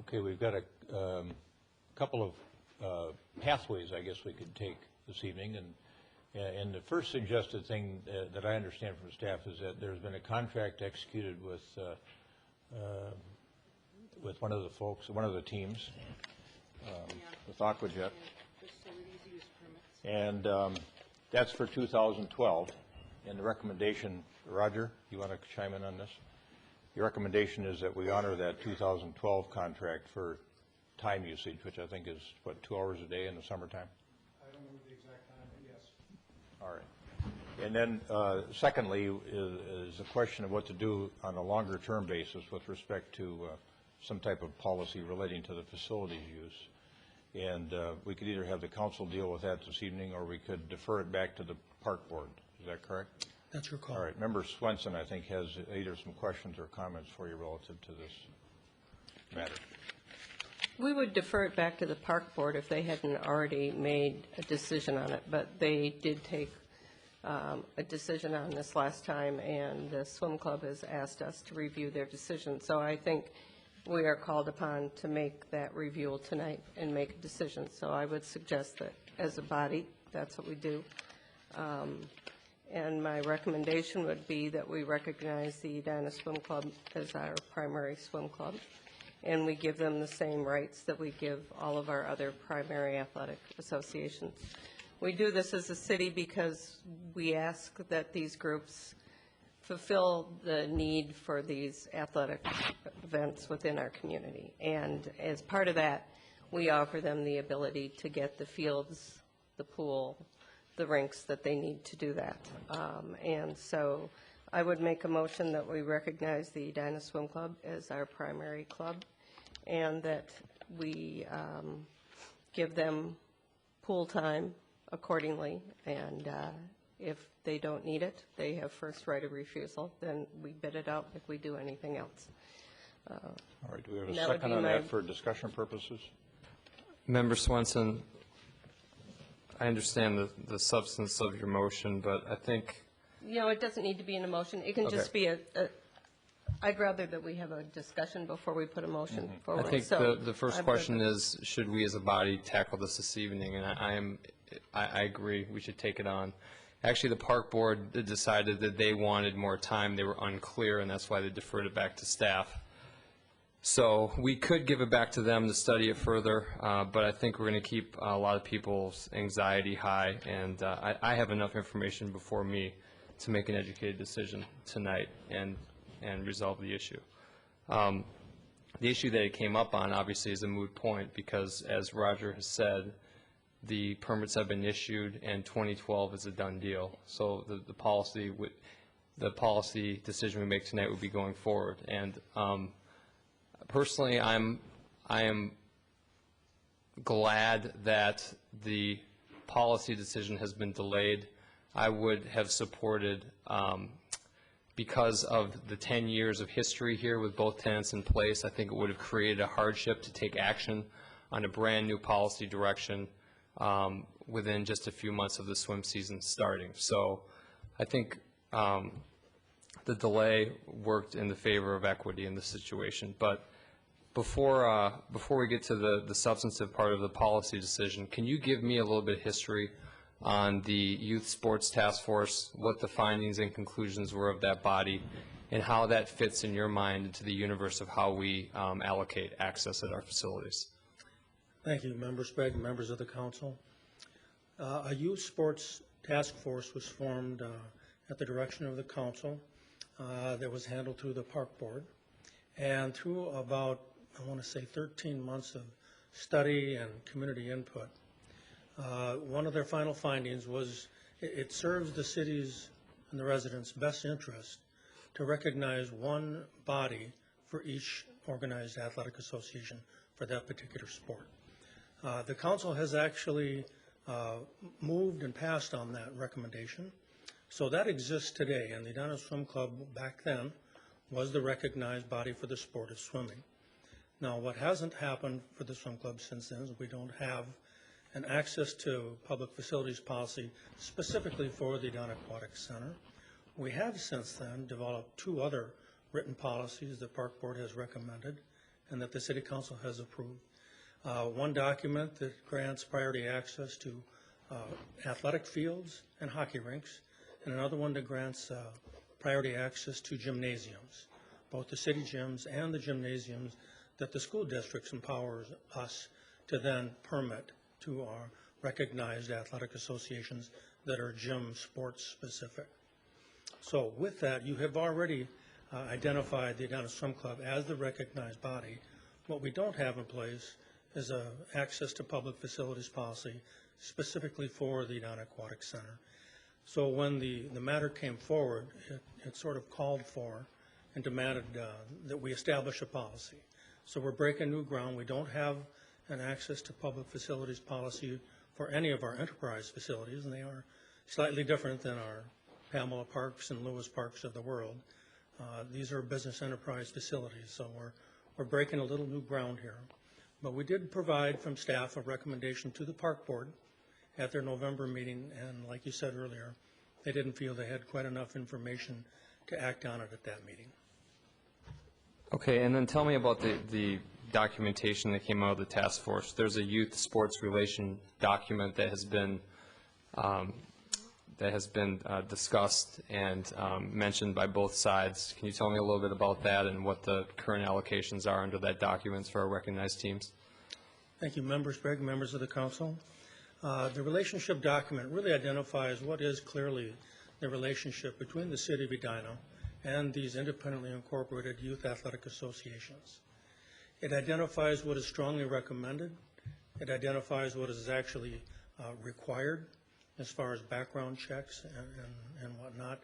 S1: Okay, we've got a couple of pathways, I guess, we could take this evening. And the first suggested thing that I understand from staff is that there's been a contract executed with one of the folks, one of the teams, with Aquajet. And that's for 2012. And the recommendation, Roger, you want to chime in on this? Your recommendation is that we honor that 2012 contract for time usage, which I think is, what, 2 hours a day in the summertime?
S6: I don't remember the exact time, but yes.
S1: All right. And then secondly is a question of what to do on a longer term basis with respect to some type of policy relating to the facilities use. And we could either have the council deal with that this evening, or we could defer it back to the park board. Is that correct?
S13: That's your call.
S1: All right. Member Swenson, I think, has either some questions or comments for you relative to this matter.
S8: We would defer it back to the park board if they hadn't already made a decision on it, but they did take a decision on this last time, and the swim club has asked us to review their decision. So I think we are called upon to make that review tonight and make a decision. So I would suggest that as a body, that's what we do. And my recommendation would be that we recognize the Edina Swim Club as our primary swim club, and we give them the same rights that we give all of our other primary athletic associations. We do this as a city because we ask that these groups fulfill the need for these athletic events within our community. And as part of that, we offer them the ability to get the fields, the pool, the rinks that they need to do that. And so I would make a motion that we recognize the Edina Swim Club as our primary club, and that we give them pool time accordingly, and if they don't need it, they have first right of refusal, then we bid it out like we do anything else.
S1: All right, do we have a second on that for discussion purposes?
S3: Member Swenson, I understand the substance of your motion, but I think...
S8: You know, it doesn't need to be in a motion. It can just be I'd rather that we have a discussion before we put a motion forward.
S3: I think the first question is, should we as a body tackle this evening? And I agree, we should take it on. Actually, the park board decided that they wanted more time. They were unclear, and that's why they deferred it back to staff. So we could give it back to them to study it further, but I think we're going to keep a lot of people's anxiety high, and I have enough information before me to make an educated decision tonight and resolve the issue. The issue that it came up on obviously is a moot point because, as Roger has said, the permits have been issued and 2012 is a done deal. So the policy decision we make tonight would be going forward. And personally, I am glad that the policy decision has been delayed. I would have supported, because of the 10 years of history here with both tenants in place, I think it would have created a hardship to take action on a brand new policy direction within just a few months of the swim season starting. So I think the delay worked in the favor of equity in this situation. But Before we get to the substantive part of the policy decision, can you give me a little bit of history on the Youth Sports Task Force, what the findings and conclusions were of that body, and how that fits in your mind into the universe of how we allocate access at our facilities?
S13: Thank you, Member Sprague, and members of the council. A youth sports task force was formed at the direction of the council that was handled through the park board. And through about, I want to say, 13 months of study and community input, one of their final findings was it serves the city's and the residents' best interest to recognize one body for each organized athletic association for that particular sport. The council has actually moved and passed on that recommendation. So that exists today, and the Edina Swim Club back then was the recognized body for the sport of swimming. Now, what hasn't happened for the swim club since then is we don't have an access to public facilities policy specifically for the Edina Aquatic Center. We have since then developed two other written policies the park board has recommended and that the city council has approved. One document that grants priority access to athletic fields and hockey rinks, and another one that grants priority access to gymnasiums, both the city gyms and the gymnasiums that the school districts empowers us to then permit to our recognized athletic associations that are gym sports specific. So with that, you have already identified the Edina Swim Club as the recognized body. What we don't have in place is a access to public facilities policy specifically for the Edina Aquatic Center. So when the matter came forward, it sort of called for and demanded that we establish a policy. So we're breaking new ground. We don't have an access to public facilities policy for any of our enterprise facilities, and they are slightly different than our Pamela Parks and Lewis Parks of the world. These are business enterprise facilities, so we're breaking a little new ground here. But we did provide from staff a recommendation to the park board at their November meeting, and like you said earlier, they didn't feel they had quite enough information to act on it at that meeting.
S3: Okay, and then tell me about the documentation that came out of the task force. There's a youth sports relation document that has been discussed and mentioned by both sides. Can you tell me a little bit about that and what the current allocations are under that document for our recognized teams?
S13: Thank you, Member Sprague, members of the council. The relationship document really identifies what is clearly the relationship between the city of Edina and these independently incorporated youth athletic associations. It identifies what is strongly recommended. It identifies what is actually required as far as background checks and whatnot,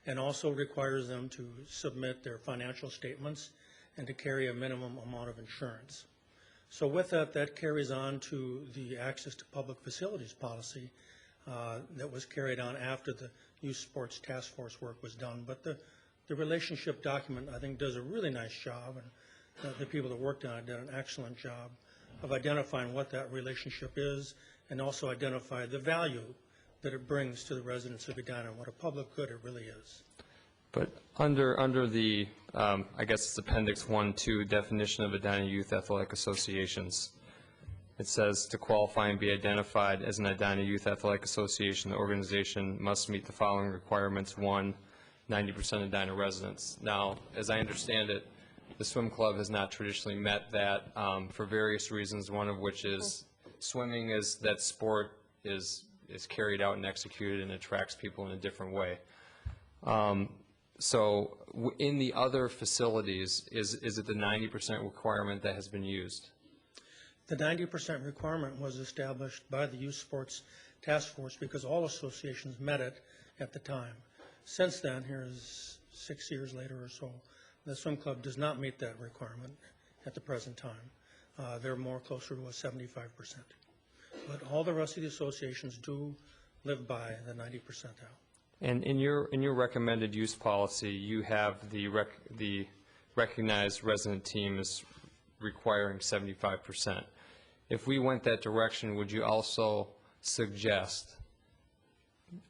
S13: and also requires them to submit their financial statements and to carry a minimum amount of insurance. So with that, that carries on to the access to public facilities policy that was carried on after the Youth Sports Task Force work was done. But the relationship document, I think, does a really nice job, and the people that worked on it did an excellent job of identifying what that relationship is and also identify the value that it brings to the residents of Edina and what a public good it really is.
S3: But under the, I guess it's Appendix 1-2 definition of Edina Youth Athletic Associations, it says to qualify and be identified as an Edina Youth Athletic Association, the organization must meet the following requirements. 1, 90% Edina residents. Now, as I understand it, the swim club has not traditionally met that for various reasons, one of which is swimming is that sport is carried out and executed and attracts people in a different way. So in the other facilities, is it the 90% requirement that has been used?
S13: The 90% requirement was established by the Youth Sports Task Force because all associations met it at the time. Since then, here's 6 years later or so, the swim club does not meet that requirement at the present time. They're more closer to a 75%. But all the rest of the associations do live by the 90 percentile.
S3: And in your recommended use policy, you have the recognized resident team is requiring 75%. If we went that direction, would you also suggest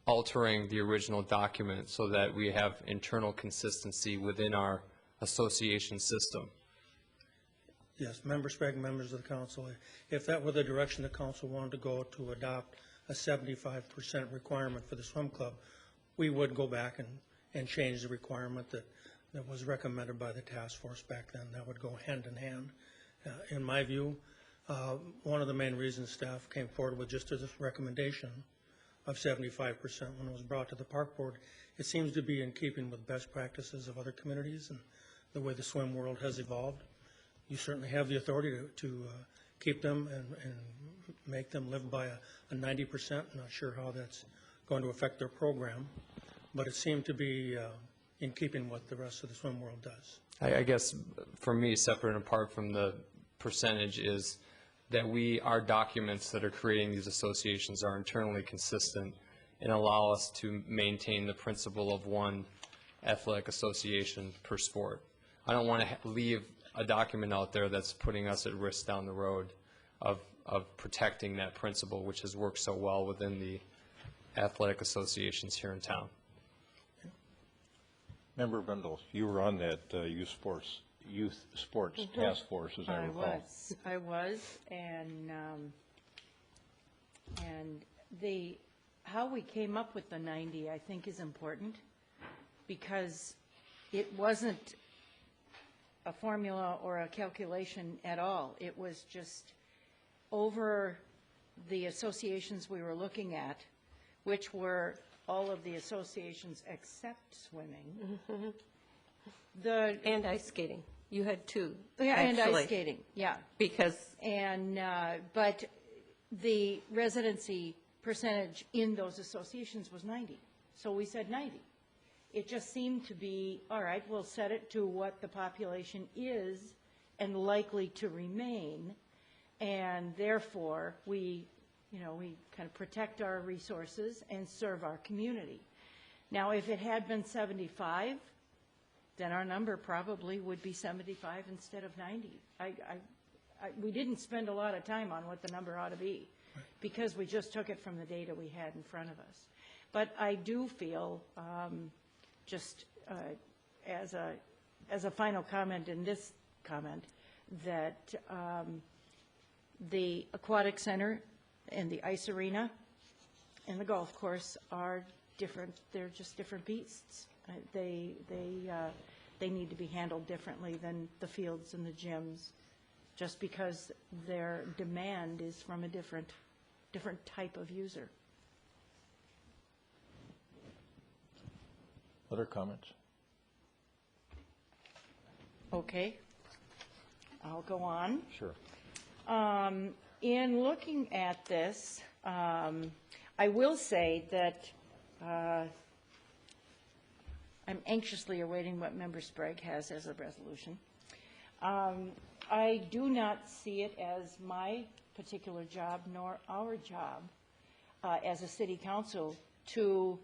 S3: altering the original document so that we have internal consistency within our association system?
S13: Yes, Member Sprague, members of the council, if that were the direction the council wanted to go to adopt a 75% requirement for the swim club, we would go back and change the requirement that was recommended by the task force back then. That would go hand in hand. In my view, one of the main reasons staff came forward with just this recommendation of 75% when it was brought to the park board, it seems to be in keeping with best practices of other communities and the way the swim world has evolved. You certainly have the authority to keep them and make them live by a 90%. I'm not sure how that's going to affect their program, but it seemed to be in keeping what the rest of the swim world does.
S3: I guess for me, separate and apart from the percentage, is that our documents that are creating these associations are internally consistent and allow us to maintain the principle of one athletic association per sport. I don't want to leave a document out there that's putting us at risk down the road of protecting that principle, which has worked so well within the athletic associations here in town.
S1: Member Brindle, you were on that youth sports task force, as I recall.
S7: I was, and how we came up with the 90, I think, is important, because it wasn't a formula or a calculation at all. It was just over the associations we were looking at, which were all of the associations except swimming.
S8: And ice skating. You had two.
S7: Yeah, and
S8: actually,
S7: ice skating, yeah.
S8: Because
S7: But the residency percentage in those associations was 90. So we said 90. It just seemed to be, all right, we'll set it to what the population is and likely to remain, and therefore we kind of protect our resources and serve our community. Now, if it had been 75, then our number probably would be 75 instead of 90. We didn't spend a lot of time on what the number ought to be, because we just took it from the data we had in front of us. But I do feel, just as a final comment in this comment, that the aquatic center and the ice arena and the golf course are different. They're just different beasts. They need to be handled differently than the fields and the gyms, just because their demand is from a different type of user.
S1: Other comments?
S7: Okay, I'll go on.
S1: Sure.
S7: In looking at this, I will say that I'm anxiously awaiting what Member Sprague has as a resolution. I do not see it as my particular job nor our job as a city council to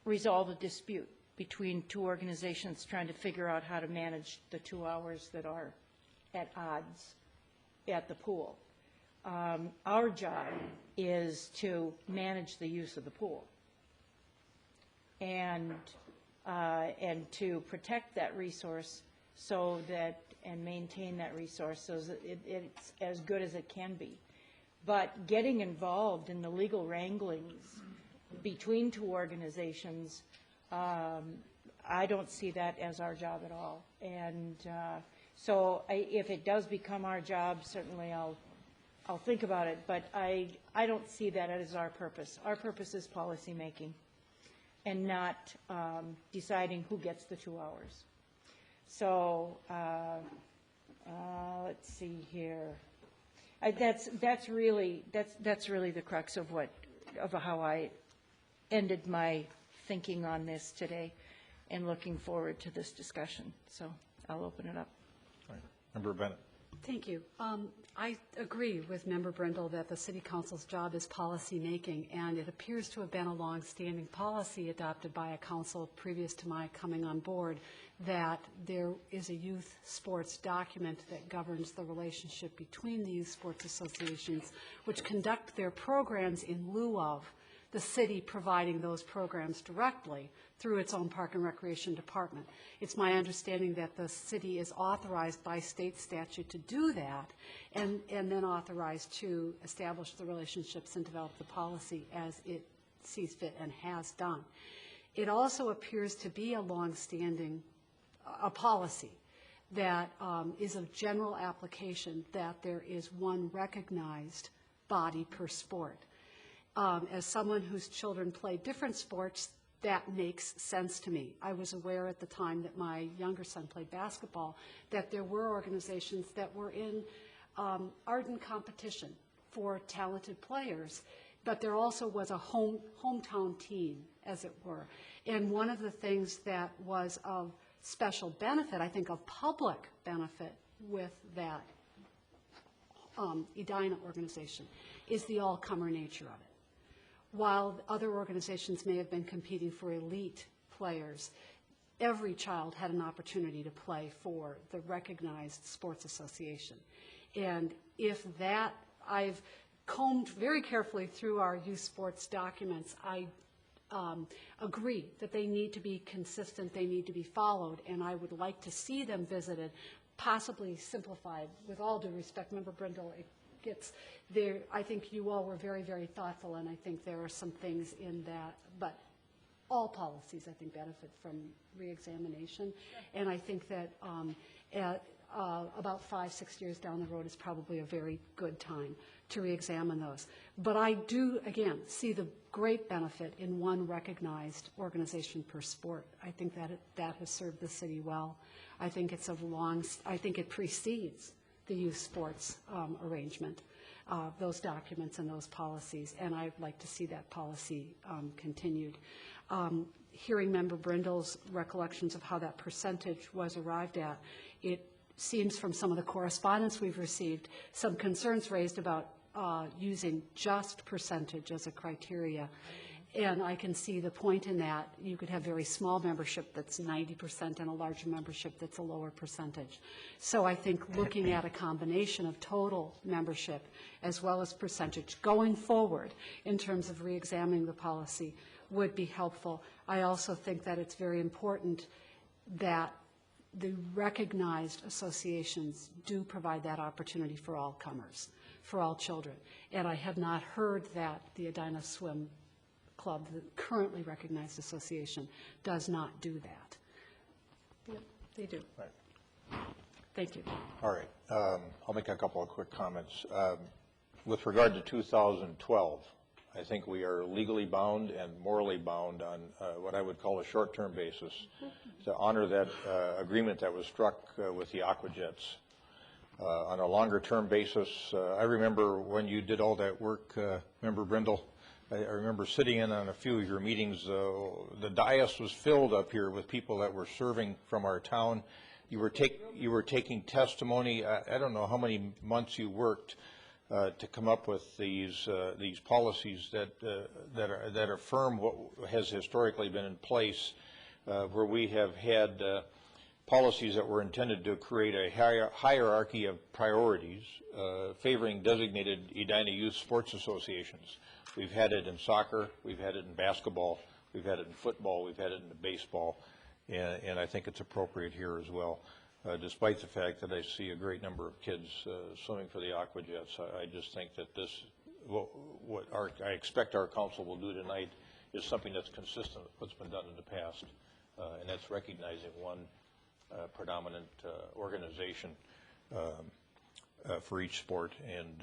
S7: resolve a dispute between two organizations trying to figure out how to manage the 2 hours that are at odds at the pool. Our job is to manage the use of the pool and to protect that resource so that, and maintain that resource so that it's as good as it can be. But getting involved in the legal wranglings between two organizations, I don't see that as our job at all. And so if it does become our job, certainly I'll think about it, but I don't see that as our purpose. Our purpose is policy making and not deciding who gets the 2 hours. So let's see here. That's really the crux of how I ended my thinking on this today, and looking forward to this discussion. So I'll open it up.
S1: All right. Member Bennett.
S4: Thank you. I agree with Member Brindle that the City Council's job is policy making, and it appears to have been a long-standing policy adopted by a council previous to my coming on board that there is a youth sports document that governs the relationship between the youth sports associations, which conduct their programs in lieu of the city providing those programs directly through its own Park and Recreation Department. It's my understanding that the city is authorized by state statute to do that, and then authorized to establish the relationships and develop the policy as it sees fit and has done. It also appears to be a longstanding policy that is of general application, that there is one recognized body per sport. As someone whose children play different sports, that makes sense to me. I was aware at the time that my younger son played basketball that there were organizations that were in ardent competition for talented players, but there also was a hometown team, as it were. And one of the things that was of special benefit, I think of public benefit with that Edina organization, is the all-comer nature of it. While other organizations may have been competing for elite players, every child had an opportunity to play for the recognized sports association. And if that, I've combed very carefully through our youth sports documents, I agree that they need to be consistent, they need to be followed, and I would like to see them visited, possibly simplified. With all due respect, Member Brindle, it gets there. I think you all were very, very thoughtful, and I think there are some things in that, but all policies, I think, benefit from reexamination, and I think that about 5-6 years down the road is probably a very good time to reexamine those. But I do, again, see the great benefit in one recognized organization per sport. I think that that has served the city well. I think it's I think it precedes the youth sports arrangement, those documents and those policies, and I'd like to see that policy continued. Hearing Member Brindle's recollections of how that percentage was arrived at, it seems from some of the correspondence we've received, some concerns raised about using just percentage as a criteria. And I can see the point in that. You could have very small membership that's 90% and a larger membership that's a lower percentage. So I think looking at a combination of total membership as well as percentage going forward in terms of reexamining the policy would be helpful. I also think that it's very important that the recognized associations do provide that opportunity for all comers, for all children. And I have not heard that the Edina Swim Club, the currently recognized association, does not do that. Yep, they do.
S1: Right.
S4: Thank you.
S1: All right. I'll make a couple of quick comments. With regard to 2012, I think we are legally bound and morally bound on what I would call a short-term basis to honor that agreement that was struck with the Aquajets. On a longer-term basis, I remember when you did all that work, Member Brindle, I remember sitting in on a few of your meetings. The dais was filled up here with people that were serving from our town. You were taking testimony. I don't know how many months you worked to come up with these policies that affirm what has historically been in place, where we have had policies that were intended to create a hierarchy of priorities favoring designated Edina Youth Sports Associations. We've had it in soccer, we've had it in basketball, we've had it in football, we've had it in baseball, and I think it's appropriate here as well. Despite the fact that I see a great number of kids swimming for the Aquajets, I just think that this, what I expect our council will do tonight is something that's consistent with what's been done in the past, and that's recognizing one predominant organization for each sport, and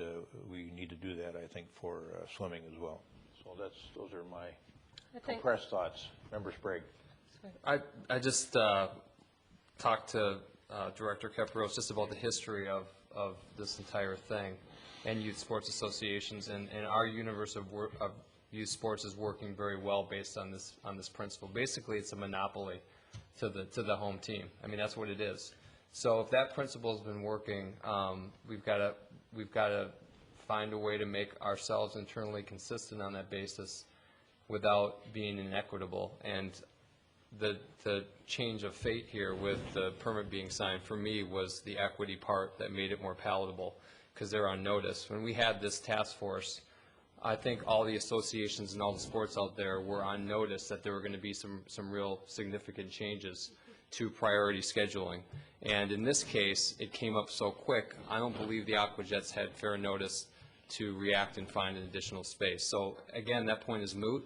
S1: we need to do that, I think, for swimming as well. So those are my compressed thoughts. Member Sprague.
S3: I just talked to Director Caparros just about the history of this entire thing and youth sports associations, and our universe of youth sports is working very well based on this principle. Basically, it's a monopoly to the home team. I mean, that's what it is. So if that principle has been working, we've got to find a way to make ourselves internally consistent on that basis without being inequitable. And the change of fate here with the permit being signed for me was the equity part that made it more palatable, because they're on notice. When we had this task force I think all the associations and all the sports out there were on notice that there were going to be some real significant changes to priority scheduling. And in this case, it came up so quick, I don't believe the Aquajets had fair notice to react and find an additional space. So again, that point is moot,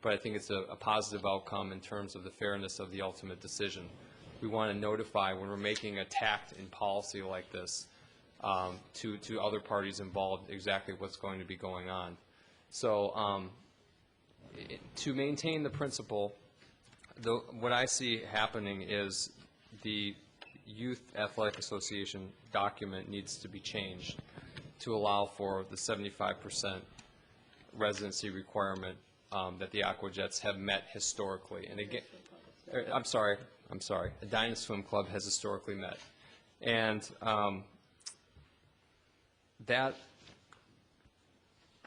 S3: but I think it's a positive outcome in terms of the fairness of the ultimate decision. We want to notify when we're making a tact in policy like this to other parties involved exactly what's going to be going on. So to maintain the principle, what I see happening is the Youth Athletic Association document needs to be changed to allow for the 75% residency requirement that the Aquajets have met historically. And again, I'm sorry, Edina Swim Club has historically met. And that,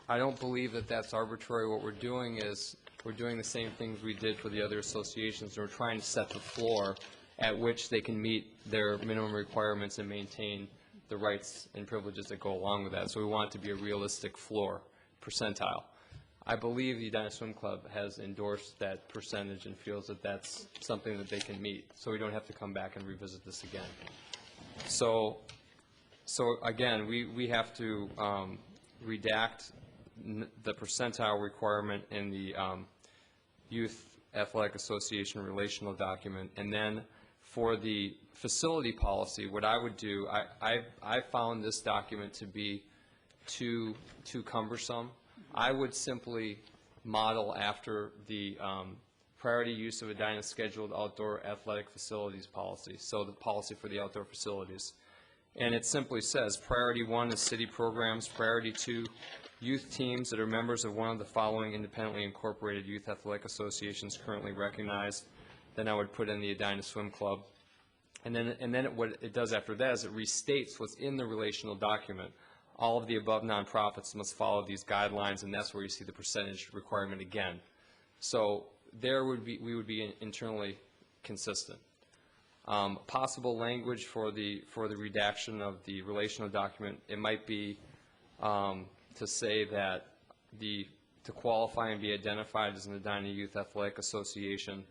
S3: I don't believe that that's arbitrary. What we're doing is we're doing the same things we did for the other associations, and we're trying to set the floor at which they can meet their minimum requirements and maintain the rights and privileges that go along with that. So we want it to be a realistic floor percentile. I believe the Edina Swim Club has endorsed that percentage and feels that that's something that they can meet, so we don't have to come back and revisit this again. So again, we have to redact the percentile requirement in the Youth Athletic Association relational document, and then for the facility policy, what I would do, I found this document to be too cumbersome. I would simply model after the priority use of Edina scheduled outdoor athletic facilities policy, so the policy for the outdoor facilities. And it simply says, priority 1 is city programs, priority 2, youth teams that are members of one of the following independently incorporated youth athletic associations currently recognized. Then I would put in the Edina Swim Club. And then what it does after that is it restates what's in the relational document. All of the above nonprofits must follow these guidelines, and that's where you see the percentage requirement again. So there we would be internally consistent. Possible language for the redaction of the relational document, it might be to say that to qualify and be identified as an Edina Youth Athletic Association,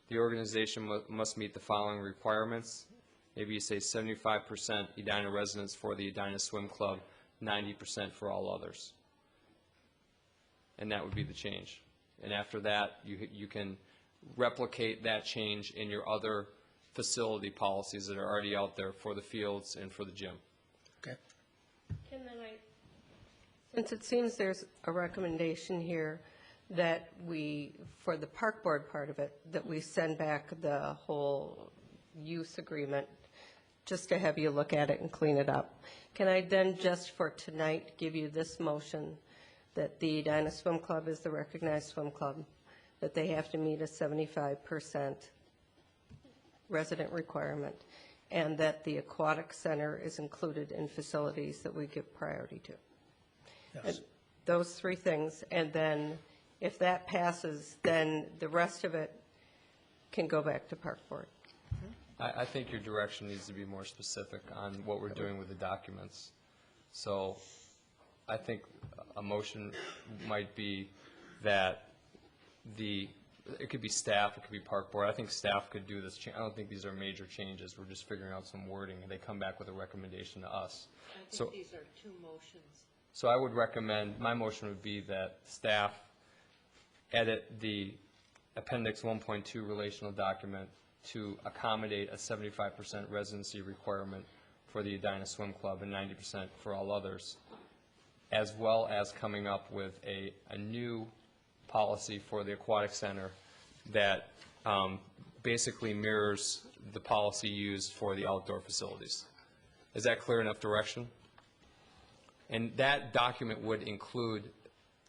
S3: the organization must meet the following requirements. Maybe you say 75% Edina residents for the Edina Swim Club, 90% for all others. And that would be the change. And after that, you can replicate that change in your other facility policies that are already out there for the fields and for the gym.
S13: Okay.
S8: Since it seems there's a recommendation here that we, for the park board part of it, that we send back the whole use agreement just to have you look at it and clean it up. Can I then just for tonight give you this motion that the Edina Swim Club is the recognized swim club, that they have to meet a 75% resident requirement, and that the aquatic center is included in facilities that we give priority to?
S13: Yes.
S8: Those three things, and then if that passes, then the rest of it can go back to park board.
S3: I think your direction needs to be more specific on what we're doing with the documents. So I think a motion might be that it could be staff, it could be park board. I think staff could do this. I don't think these are major changes. We're just figuring out some wording, and they come back with a recommendation to us.
S7: I think these are two motions.
S3: So I would recommend, my motion would be that staff edit the Appendix 1.2 relational document to accommodate a 75% residency requirement for the Edina Swim Club and 90% for all others, as well as coming up with a new policy for the aquatic center that basically mirrors the policy used for the outdoor facilities. Is that clear enough direction? And that document would include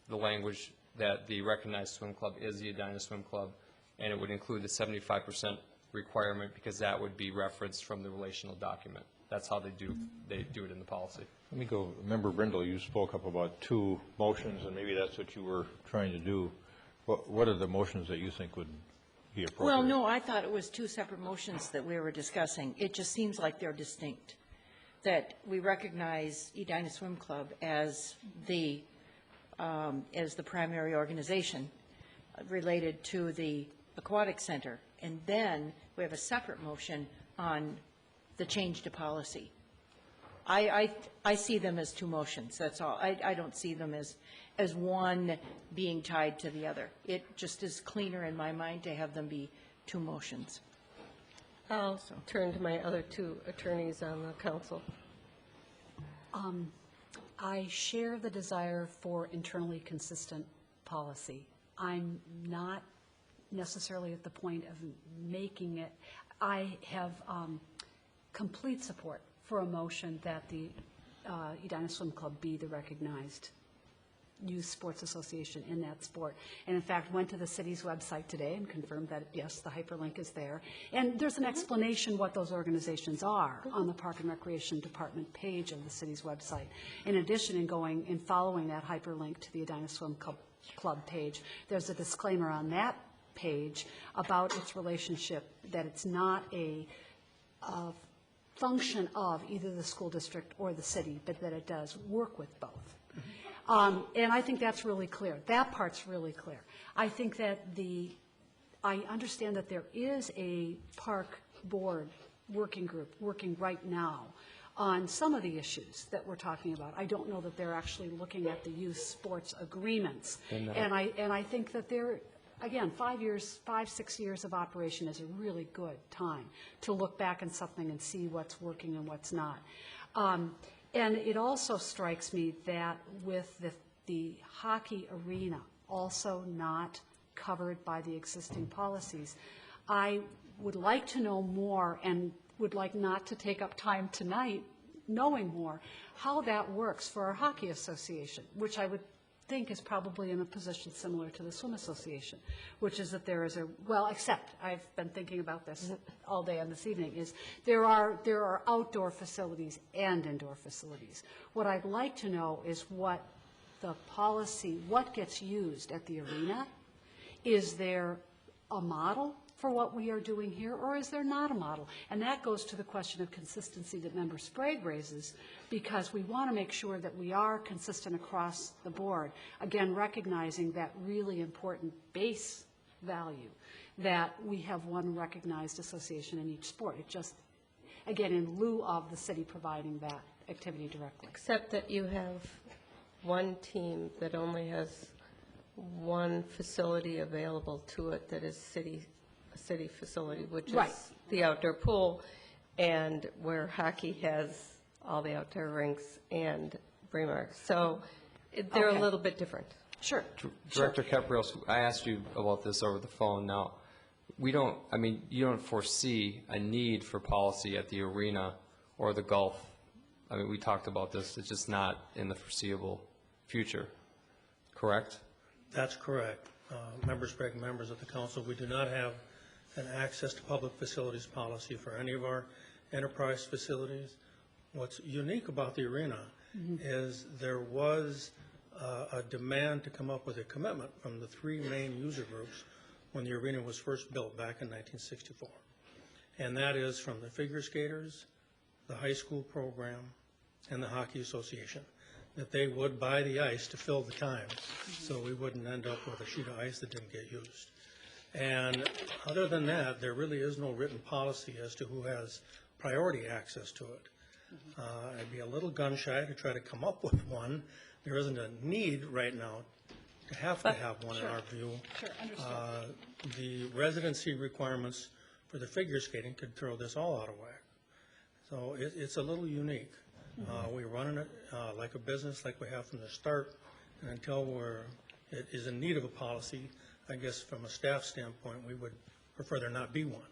S3: the language that the recognized swim club is the Edina Swim Club, and it would include the 75% requirement because that would be referenced from the relational document. That's how they do it in the policy.
S1: Let me go. Member Brindle, you spoke up about two motions, and maybe that's what you were trying to do. What are the motions that you think would be appropriate?
S7: Well, no, I thought it was two separate motions that we were discussing. It just seems like they're distinct, that we recognize Edina Swim Club as the as the primary organization related to the aquatic center. And then we have a separate motion on the change to policy. I see them as two motions, that's all. I don't see them as one being tied to the other. It just is cleaner in my mind to have them be two motions.
S8: I'll turn to my other two attorneys on the council.
S4: I share the desire for internally consistent policy. I'm not necessarily at the point of making it. I have complete support for a motion that the Edina Swim Club be the recognized youth sports association in that sport. And in fact, went to the city's website today and confirmed that, yes, the hyperlink is there. And there's an explanation what those organizations are on the Park and Recreation Department page of the city's website. In addition, in following that hyperlink to the Edina Swim Club page, there's a disclaimer on that page about its relationship, that it's not a function of either the school district or the city, but that it does work with both. And I think that's really clear. That part's really clear. I think that I understand that there is a park board working group working right now on some of the issues that we're talking about. I don't know that they're actually looking at the youth sports agreements. And I think that they're, again, 5-6 years of operation is a really good time to look back on something and see what's working and what's not. And it also strikes me that with the hockey arena also not covered by the existing policies, I would like to know more and would like not to take up time tonight knowing more how that works for our hockey association, which I would think is probably in a position similar to the swim association, which is that there is except I've been thinking about this all day and this evening, is there are outdoor facilities and indoor facilities. What I'd like to know is what the policy, what gets used at the arena. Is there a model for what we are doing here, or is there not a model? And that goes to the question of consistency that Member Sprague raises, because we want to make sure that we are consistent across the board, again, recognizing that really important base value that we have one recognized association in each sport. It just, again, in lieu of the city providing that activity directly.
S8: Except that you have one team that only has one facility available to it that is a city facility, which
S4: Right.
S8: is the outdoor pool, and where hockey has all the outdoor rinks and Bremer. So they're
S4: Okay.
S8: a little bit different.
S4: Sure.
S3: Director Caprios, I asked you about this over the phone. Now, you don't foresee a need for policy at the arena or the golf. I mean, we talked about this. It's just not in the foreseeable future, correct?
S13: That's correct. Member Sprague, members of the council, we do not have an access to public facilities policy for any of our enterprise facilities. What's unique about the arena is there was a demand to come up with a commitment from the three main user groups when the arena was first built back in 1964. And that is from the figure skaters, the high school program, and the hockey association, that they would buy the ice to fill the time so we wouldn't end up with a sheet of ice that didn't get used. And other than that, there really is no written policy as to who has priority access to it. I'd be a little gun shy to try to come up with one. There isn't a need right now to have one in our view.
S4: Sure, understood.
S13: The residency requirements for the figure skating could throw this all out of whack. So it's a little unique. We're running it like a business, like we have from the start, and until it is in need of a policy, I guess from a staff standpoint, we would prefer there not be one.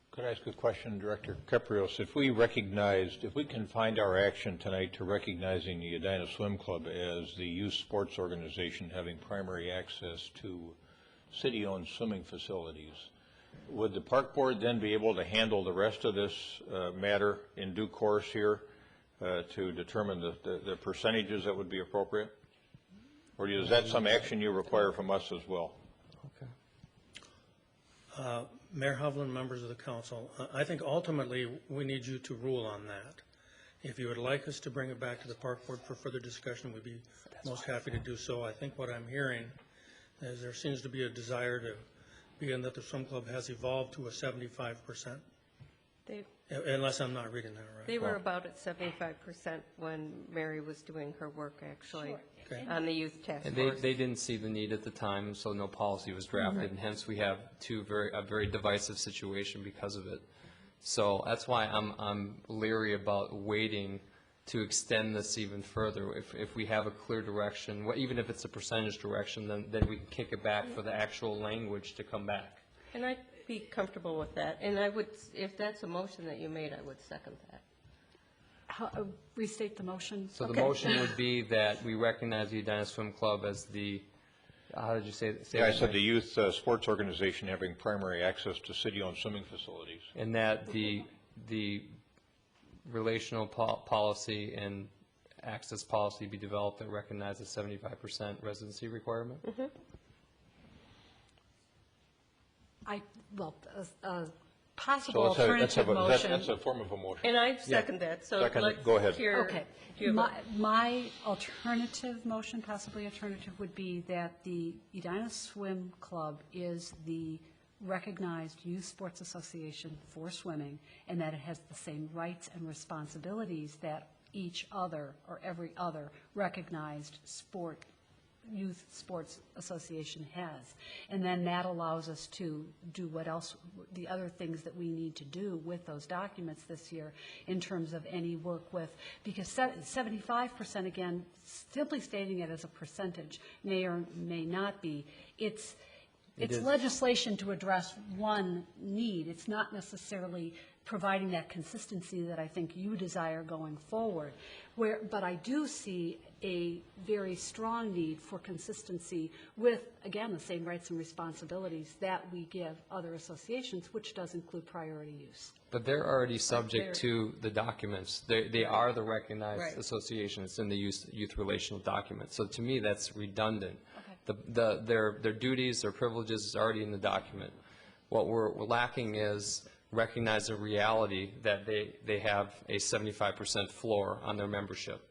S1: Could I ask a question, Director Caprios? If we can find our action tonight to recognizing the Edina Swim Club as the youth sports organization having primary access to city-owned swimming facilities, would the park board then be able to handle the rest of this matter in due course here to determine the percentages that would be appropriate? Or is that some action you require from us as well?
S13: Okay. Mayor Hovland, members of the council, I think ultimately we need you to rule on that. If you would like us to bring it back to the Park Board for further discussion, we'd be most happy to do so. I think what I'm hearing is there seems to be a desire to, being that the swim club has evolved to a 75%, unless I'm not reading that right.
S8: They were about at 75% when Mary was doing her work, actually,
S13: Okay.
S8: on the youth task
S3: And
S8: force.
S3: they didn't see the need at the time, so no policy was drafted, and hence we have a very divisive situation because of it. So that's why I'm leery about waiting to extend this even further. If we have a clear direction, even if it's a percentage direction, then we can kick it back for the actual language to come back.
S8: And I'd be comfortable with that. And I would, if that's a motion that you made, I would second that.
S4: Restate the motion.
S3: So the motion would be that we recognize the Edina Swim Club as the, how did you say that?
S1: Yeah, I said the youth sports organization having primary access to city-owned swimming facilities.
S3: And that the relational policy and access policy be developed that recognizes 75% residency requirement?
S4: Possible alternative motion.
S1: That's a form of a motion.
S8: And I second that, so
S1: Second,
S8: let's
S1: go ahead.
S8: hear.
S4: Okay.
S8: Do you have
S4: My alternative motion, possibly alternative, would be that the Edina Swim Club is the recognized youth sports association for swimming, and that it has the same rights and responsibilities that each other or every other recognized youth sports association has. And then that allows us to do the other things that we need to do with those documents this year in terms of any work with, because 75%, again, simply stating it as a percentage may or may not be, it's legislation to address one need. It's not necessarily providing that consistency that I think you desire going forward. But I do see a very strong need for consistency with, again, the same rights and responsibilities that we give other associations, which does include priority use.
S3: But they're already subject to the documents. They are the recognized association. It's in the youth relational document. So to me, that's redundant. Their duties, their privileges is already in the document. What we're lacking is recognize the reality that they have a 75% floor on their membership.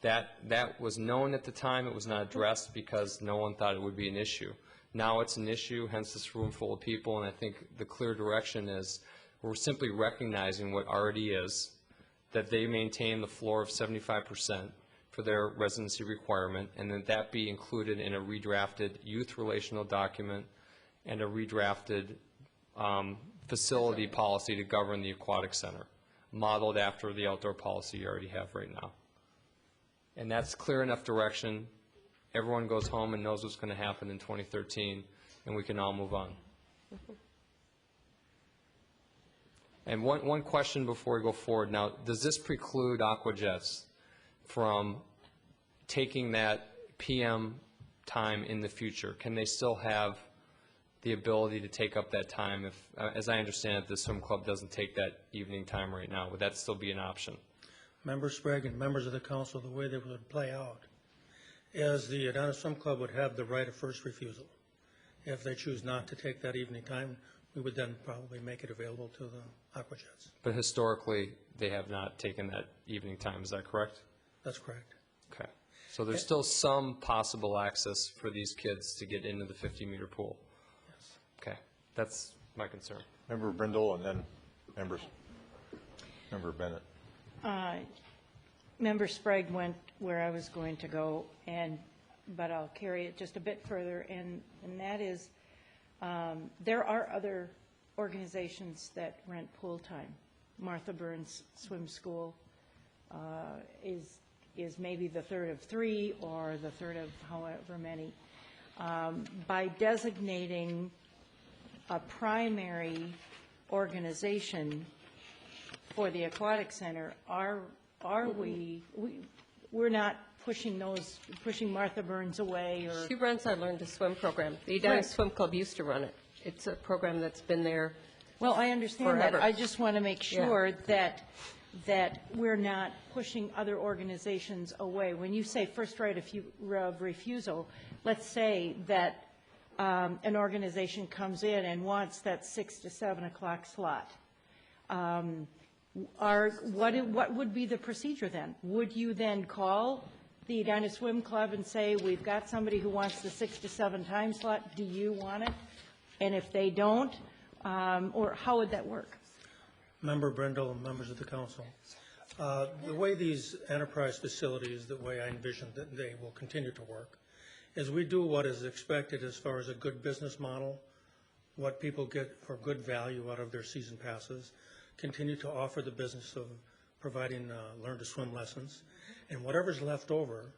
S3: That was known at the time. It was not addressed because no one thought it would be an issue. Now it's an issue, hence this room full of people, and I think the clear direction is we're simply recognizing what already is, that they maintain the floor of 75% for their residency requirement, and that be included in a redrafted youth relational document and a redrafted facility policy to govern the aquatic center, modeled after the outdoor policy you already have right now. And that's clear enough direction. Everyone goes home and knows what's going to happen in 2013, and we can all move on. And one question before we go forward. Now, does this preclude AquaJets from taking that PM time in the future? Can they still have the ability to take up that time if, as I understand it, the swim club doesn't take that evening time right now? Would that still be an option?
S13: Member Sprague and members of the council, the way they would play out is the Edina Swim Club would have the right of first refusal. If they choose not to take that evening time, we would then probably make it available to the AquaJets.
S3: But historically, they have not taken that evening time. Is that correct?
S13: That's correct.
S3: Okay. So there's still some possible access for these kids to get into the 50-meter pool.
S13: Yes.
S3: Okay. That's my concern.
S1: Member Brindle and then Member Bennett.
S7: Member Sprague went where I was going to go, but I'll carry it just a bit further, and that is there are other organizations that rent pool time. Martha Burns Swim School is maybe the third of three or the third of however many. By designating a primary organization for the aquatic center, we're not pushing Martha Burns away, or
S8: She runs our Learn to Swim program. The Edina Swim Club used to run it. It's a program that's been there.
S7: Well, I understand
S8: forever.
S7: that. I just want to make sure that we're not pushing other organizations away. When you say first right of refusal, let's say that an organization comes in and wants that 6 to 7 o'clock slot. what would be the procedure then? Would you then call the Edina Swim Club and say, we've got somebody who wants the 6 to 7 time slot, do you want it? And if they don't, or how would that work?
S13: Member Brindle and members of the council, the way these enterprise facilities, the way I envision that they will continue to work, is we do what is expected as far as a good business model, what people get for good value out of their season passes, continue to offer the business of providing learn-to-swim lessons, and whatever's left over,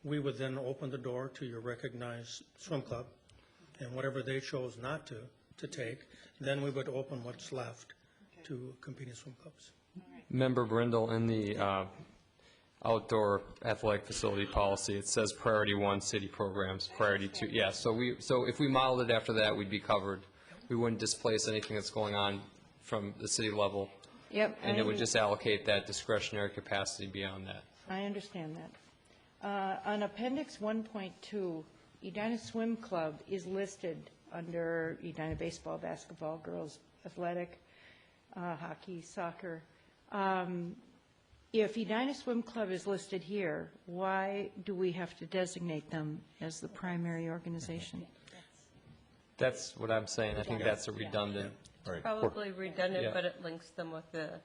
S13: we would then open the door to your recognized swim club, and whatever they chose not to take, then we would open what's left to competing swim clubs.
S3: Member Brindle, in the outdoor athletic facility policy, it says priority 1 city programs, priority 2, yeah, so if we modeled it after that, we'd be covered. We wouldn't displace anything that's going on from the city level.
S7: Yep.
S3: And it would just allocate that discretionary capacity beyond that.
S7: I understand that. On Appendix 1.2, Edina Swim Club is listed under Edina baseball, basketball, girls athletic, hockey, soccer. If Edina Swim Club is listed here, why do we have to designate them as the primary organization?
S3: That's what I'm saying. I think that's a redundant.
S1: Right.
S8: Probably redundant,
S3: Yeah.
S8: but it links them with the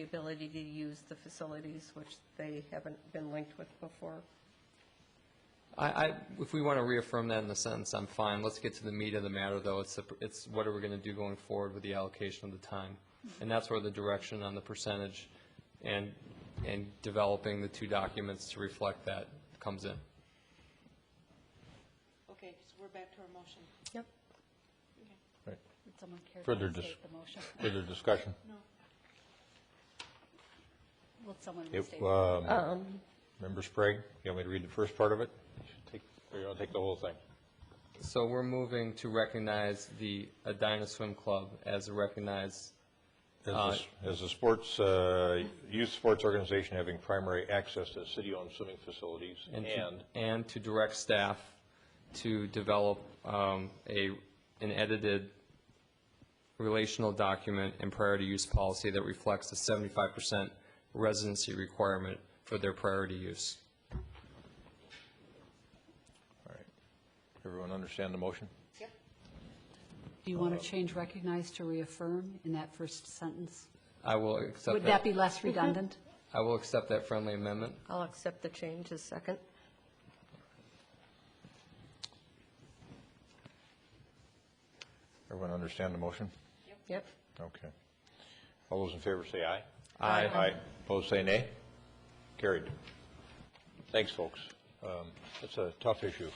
S8: ability to use the facilities, which they haven't been linked with before.
S3: If we want to reaffirm that in the sentence, I'm fine. Let's get to the meat of the matter, though. It's what are we going to do going forward with the allocation of the time. And that's where the direction on the percentage and developing the 2 documents to reflect that comes in.
S7: Okay, so we're back to our motion.
S8: Yep.
S1: Right.
S4: Would someone care
S1: Further
S4: to restate the motion?
S1: Further discussion?
S4: No. Will someone
S1: Yep,
S4: restate the motion?
S1: Member Sprague, you want me to read the first part of it? Or you want to take the whole thing?
S3: So we're moving to recognize the Edina Swim Club as a recognized
S1: As a sports, youth sports organization having primary access to city-owned swimming facilities
S3: and to direct staff to develop an edited relational document and priority use policy that reflects the 75% residency requirement for their priority use.
S1: All right. Everyone understand the motion?
S4: Yep. Do you want to change recognize to reaffirm in that first sentence?
S3: I will accept that.
S4: Would that be less redundant?
S3: I will accept that friendly amendment.
S8: I'll accept the change as second.
S1: Everyone understand the motion?
S8: Yep.
S1: Okay. All those in favor say aye.
S3: Aye.
S1: Aye. Opposed say nay. Carried. Thanks, folks. It's a tough issue.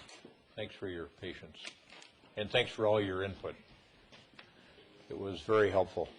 S1: Thanks for your patience. And thanks for all your input. It was very helpful.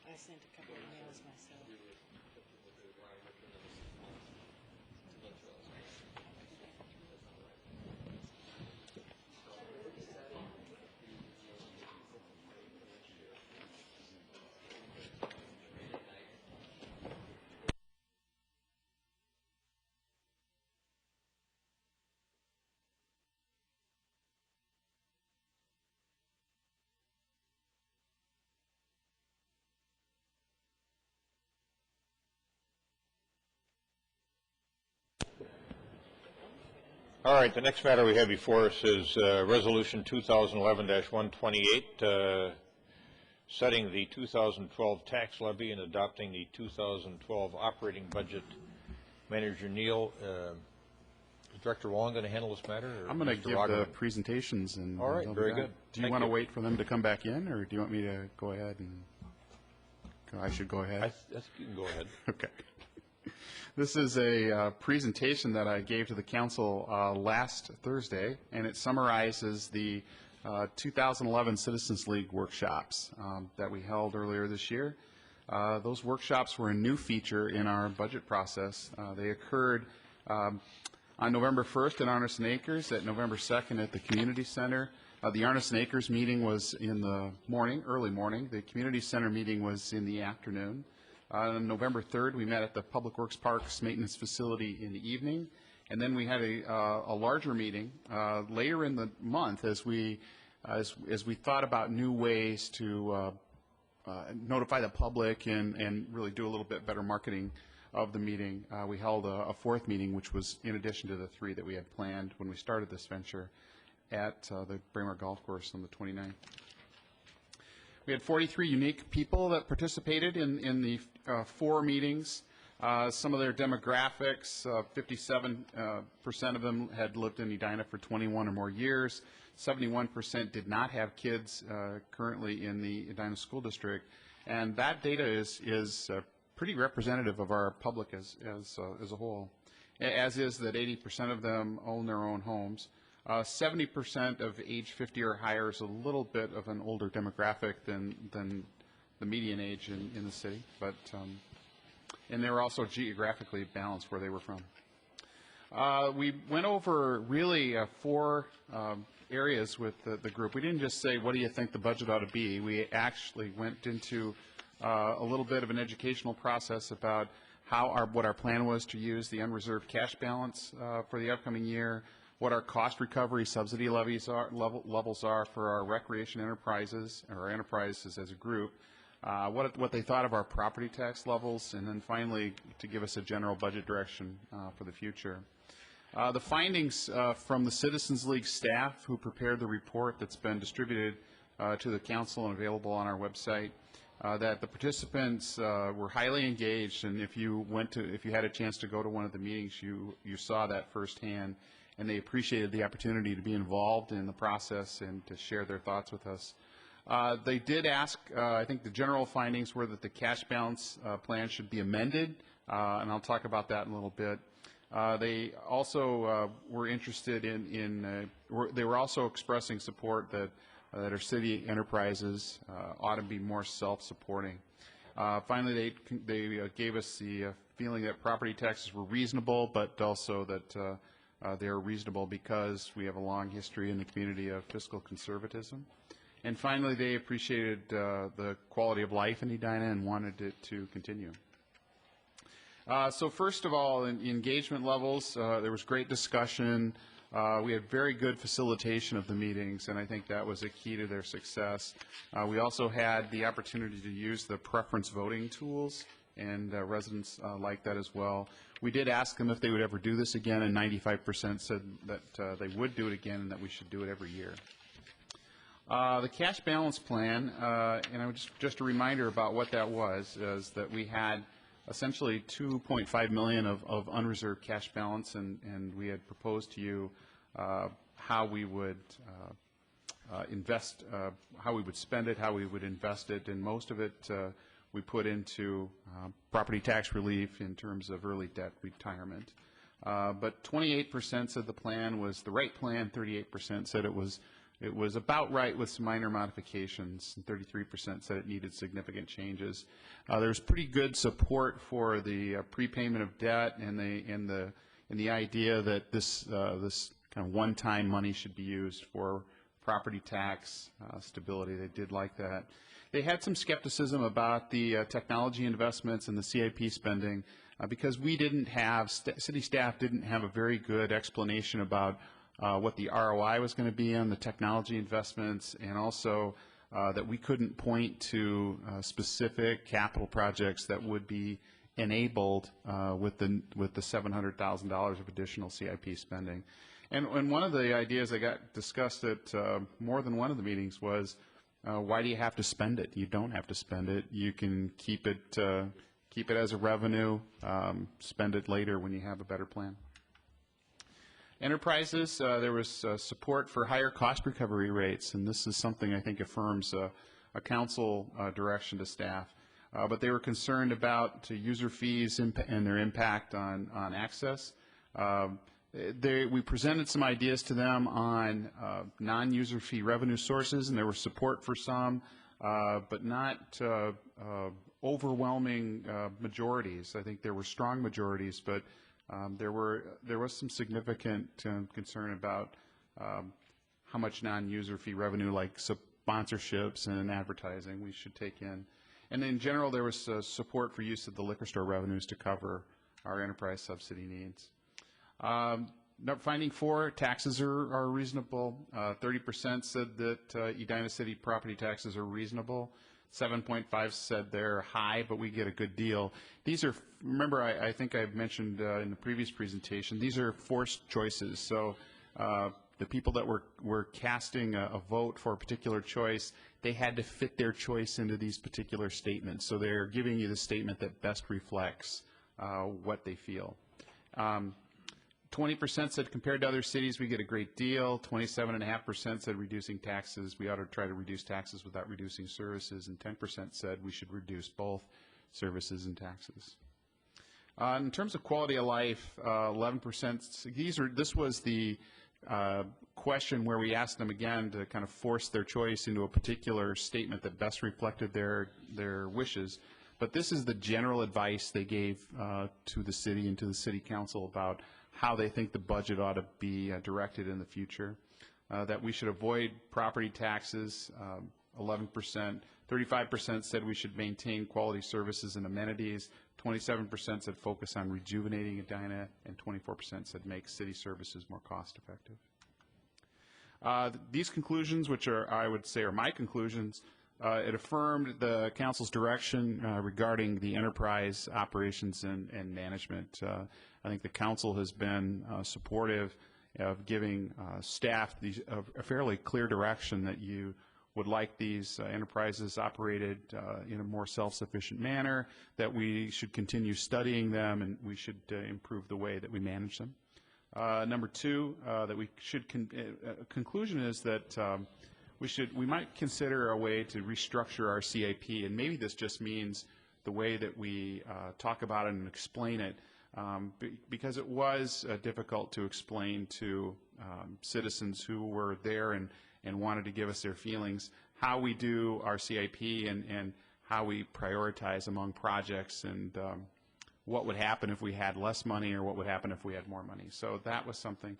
S7: I sent a couple of emails myself.
S1: All right, the next matter we have before us is Resolution 2011-128, setting the 2012 tax levy and adopting the 2012 operating budget. Manager Neal, is Director Wong going to handle this matter? Or
S14: I'm going to
S1: Mr.
S14: give
S1: Rogers?
S14: the presentations. And
S1: all right,
S14: they'll
S1: very
S14: be done.
S1: good.
S14: Do you want to wait for them to come back in, or do you want me to go ahead and I should go ahead?
S1: I think you can go ahead.
S14: Okay. This is a presentation that I gave to the council last Thursday, and it summarizes the 2011 Citizens League workshops that we held earlier this year. Those workshops were a new feature in our budget process. They occurred on November 1st at Arneson Acres, at November 2nd at the Community Center. The Arneson Acres meeting was in the morning, early morning. The Community Center meeting was in the afternoon. On November 3rd, we met at the Public Works Parks Maintenance Facility in the evening. And then we had a larger meeting later in the month as we thought about new ways to notify the public and really do a little bit better marketing of the meeting. We held a fourth meeting, which was in addition to the three that we had planned when we started this venture at the Braemar Golf Course on the 29th. We had 43 unique people that participated in the 4 meetings. Some of their demographics, 57% of them had lived in Edina for 21 or more years. 71% did not have kids currently in the Edina School District. And that data is pretty representative of our public as a whole, as is that 80% of them own their own homes. 70% of age 50 or higher is a little bit of an older demographic than the median age in the city, but and they were also geographically balanced where they were from. We went over really 4 areas with the group. We didn't just say, what do you think the budget ought to be? We actually went into a little bit of an educational process about what our plan was to use the unreserved cash balance for the upcoming year, what our cost recovery subsidy levels are for our recreation enterprises, or our enterprises as a group, what they thought of our property tax levels, and then finally to give us a general budget direction for the future. The findings from the Citizens League staff who prepared the report that's been distributed to the council and available on our website, that the participants were highly engaged, and if you had a chance to go to one of the meetings, you saw that firsthand, and they appreciated the opportunity to be involved in the process and to share their thoughts with us. They did ask, I think the general findings were that the cash balance plan should be amended, and I'll talk about that in a little bit. They also were interested they were also expressing support that our city enterprises ought to be more self-supporting. Finally, they gave us the feeling that property taxes were reasonable, but also that they are reasonable because we have a long history in the community of fiscal conservatism. And finally, they appreciated the quality of life in Edina and wanted it to continue. So first of all, in engagement levels, there was great discussion. We had very good facilitation of the meetings, and I think that was a key to their success. We also had the opportunity to use the preference voting tools, and residents liked that as well. We did ask them if they would ever do this again, and 95% said that they would do it again and that we should do it every year. The cash balance plan, and just a reminder about what that was, is that we had essentially $2.5 million of unreserved cash balance, and we had proposed to you how we would invest, how we would spend it, how we would invest it, and most of it we put into property tax relief in terms of early debt retirement. But 28% said the plan was the right plan, 38% said it was about right with some minor modifications, and 33% said it needed significant changes. There's pretty good support for the prepayment of debt and the idea that this kind of one-time money should be used for property tax stability. They did like that. They had some skepticism about the technology investments and the CIP spending because we didn't have, city staff didn't have a very good explanation about what the ROI was going to be on the technology investments, and also that we couldn't point to specific capital projects that would be enabled with the $700,000 of additional CIP spending. And one of the ideas that got discussed at more than one of the meetings was, why do you have to spend it? You don't have to spend it. You can keep it as a revenue, spend it later when you have a better plan. Enterprises, there was support for higher cost recovery rates, and this is something I think affirms a council direction to staff. But they were concerned about user fees and their impact on access. we presented some ideas to them on non-user fee revenue sources, and there was support for some, but not overwhelming majorities. I think there were strong majorities, but there was some significant concern about how much non-user fee revenue, like sponsorships and advertising, we should take in. And in general, there was support for use of the liquor store revenues to cover our enterprise subsidy needs. Finding 4, taxes are reasonable. 30% said that Edina City property taxes are reasonable. 7.5 said they're high, but we get a good deal. These are, remember, I think I mentioned in the previous presentation, these are forced choices. So the people that were casting a vote for a particular choice, they had to fit their choice into these particular statements. So they're giving you the statement that best reflects what they feel. 20% said compared to other cities, we get a great deal. 27.5% said reducing taxes, we ought to try to reduce taxes without reducing services. And 10% said we should reduce both services and taxes. In terms of quality of life, 11%, this was the question where we asked them again to kind of force their choice into a particular statement that best reflected their wishes. But this is the general advice they gave to the city and to the city council about how they think the budget ought to be directed in the future. That we should avoid property taxes, 11%. 35% said we should maintain quality services and amenities. 27% said focus on rejuvenating Edina, and 24% said make city services more cost effective. These conclusions, which are, I would say, are my conclusions, it affirmed the council's direction regarding the enterprise operations and management. I think the council has been supportive of giving staff a fairly clear direction that you would like these enterprises operated in a more self-sufficient manner, that we should continue studying them, and we should improve the way that we manage them. Number 2, that we should conclusion is that we might consider a way to restructure our CIP, and maybe this just means the way that we talk about it and explain it, because it was difficult to explain to citizens who were there and wanted to give us their feelings how we do our CIP and how we prioritize among projects, and what would happen if we had less money or what would happen if we had more money. So that was something.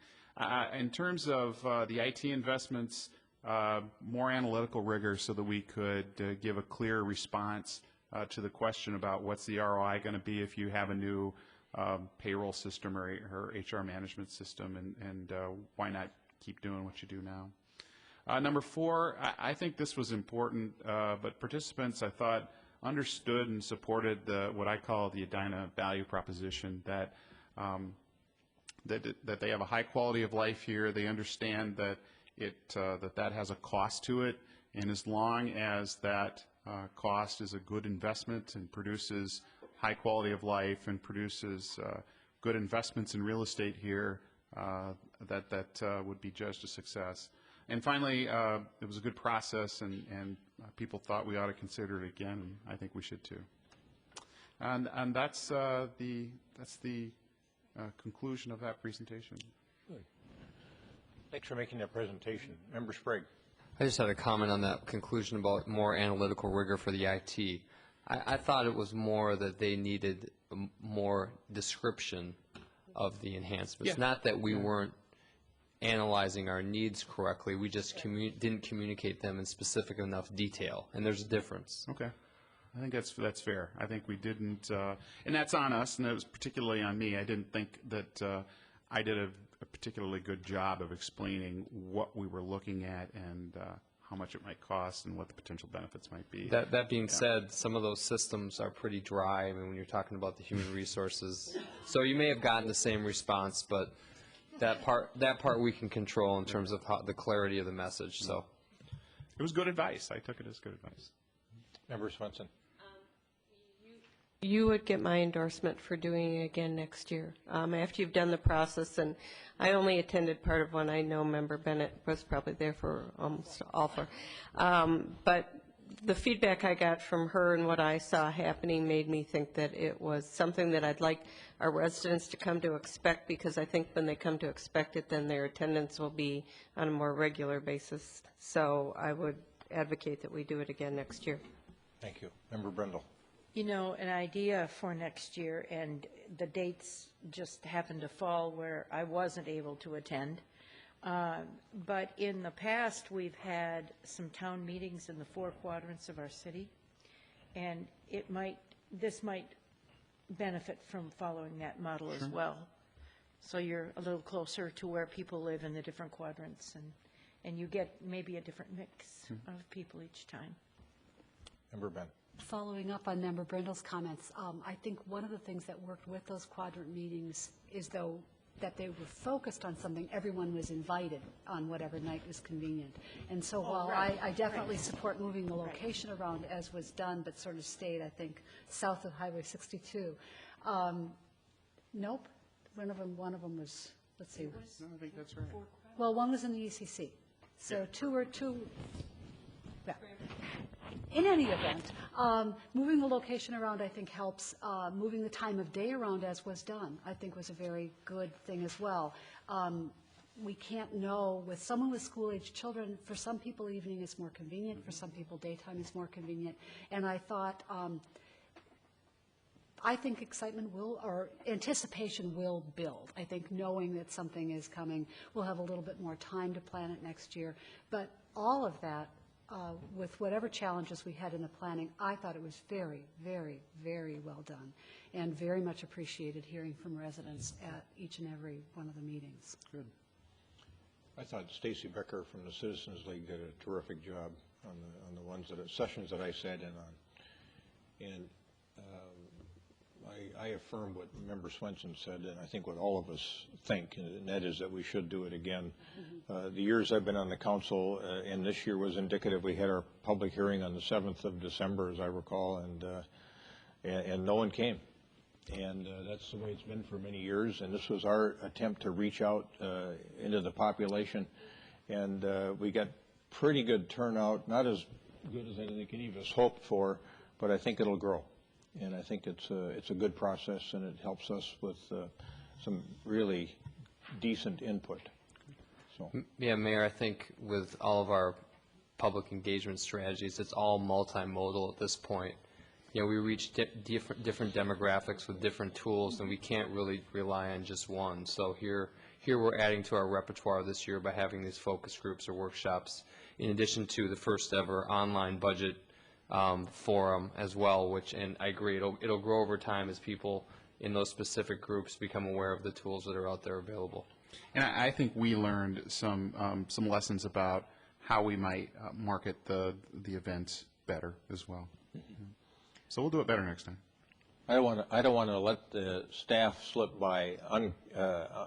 S14: In terms of the IT investments, more analytical rigor so that we could give a clear response to the question about what's the ROI going to be if you have a new payroll system or HR management system, and why not keep doing what you do now. Number 4, I think this was important, but participants, I thought, understood and supported what I call the Edina value proposition, that that they have a high quality of life here. They understand that that has a cost to it, and as long as that cost is a good investment and produces high quality of life and produces good investments in real estate here, that would be judged a success. And finally, it was a good process, and people thought we ought to consider it again, and I think we should too. And that's the conclusion of that presentation.
S1: Good. Thanks for making that presentation. Member Sprague.
S3: I just had a comment on that conclusion about more analytical rigor for the IT. I thought it was more that they needed more description of the enhancements. Yeah. Not that we weren't analyzing our needs correctly, we just didn't communicate them in specific enough detail, and there's a difference.
S14: Okay. I think that's fair. I think we didn't, and that's on us, and it was particularly on me. I didn't think that I did a particularly good job of explaining what we were looking at and how much it might cost and what the potential benefits might be.
S3: That being said, some of those systems are pretty dry. I mean, when you're talking about the human resources, so you may have gotten the same response, but that part we can control in terms of the clarity of the message. So
S14: it was good advice. I took it as good advice.
S1: Member Swenson.
S8: You would get my endorsement for doing it again next year after you've done the process. And I only attended part of one. I know Member Bennett was probably there for almost all four. But the feedback I got from her and what I saw happening made me think that it was something that I'd like our residents to come to expect, because I think when they come to expect it, then their attendance will be on a more regular basis. So I would advocate that we do it again next year.
S1: Thank you. Member Brindle.
S7: You know, an idea for next year, and the dates just happened to fall where I wasn't able to attend. But in the past, we've had some town meetings in the 4 quadrants of our city, and this might benefit from following that model as well. So you're a little closer to where people live in the different quadrants, and you get maybe a different mix of people each time.
S1: Member Ben.
S4: Following up on Member Brindle's comments, I think one of the things that worked with those quadrant meetings is that they were focused on something. Everyone was invited on whatever night was convenient. And so while I definitely support moving the location around as was done, but sort of stayed, I think, south of Highway 62. Nope. One of them was, let's see.
S14: No, I think that's right.
S4: Well, one was in the ECC. So two. Yeah. In any event, moving the location around, I think, helps. Moving the time of day around, as was done, I think was a very good thing as well. We can't know, with someone with school-age children, for some people evening is more convenient, for some people daytime is more convenient. And I thought, I think excitement will, or anticipation will build. I think knowing that something is coming, we'll have a little bit more time to plan it next year. But all of that, with whatever challenges we had in the planning, I thought it was very, very, very well done, and very much appreciated hearing from residents at each and every one of the meetings.
S1: Good. I thought Stacy Becker from the Citizens League did a terrific job on the sessions that I sat in on, and I affirm what Member Swenson said, and I think what all of us think, and that is that we should do it again. The years I've been on the council, and this year was indicative, we had our public hearing on the 7th of December, as I recall, and no one came. And that's the way it's been for many years, and this was our attempt to reach out into the population, and we got pretty good turnout, not as good as I think any of us hoped for, but I think it'll grow. And I think it's a good process, and it helps us with some really decent input. So.
S3: Yeah, Mayor, I think with all of our public engagement strategies, it's all multimodal at this point. You know, we reach different demographics with different tools, and we can't really rely on just one. So here we're adding to our repertoire this year by having these focus groups or workshops, in addition to the first ever online budget forum as well, and I agree, it'll grow over time as people in those specific groups become aware of the tools that are out there available.
S14: And I think we learned some lessons about how we might market the event better as well. So we'll do it better next time.
S1: I don't want to let the staff slip by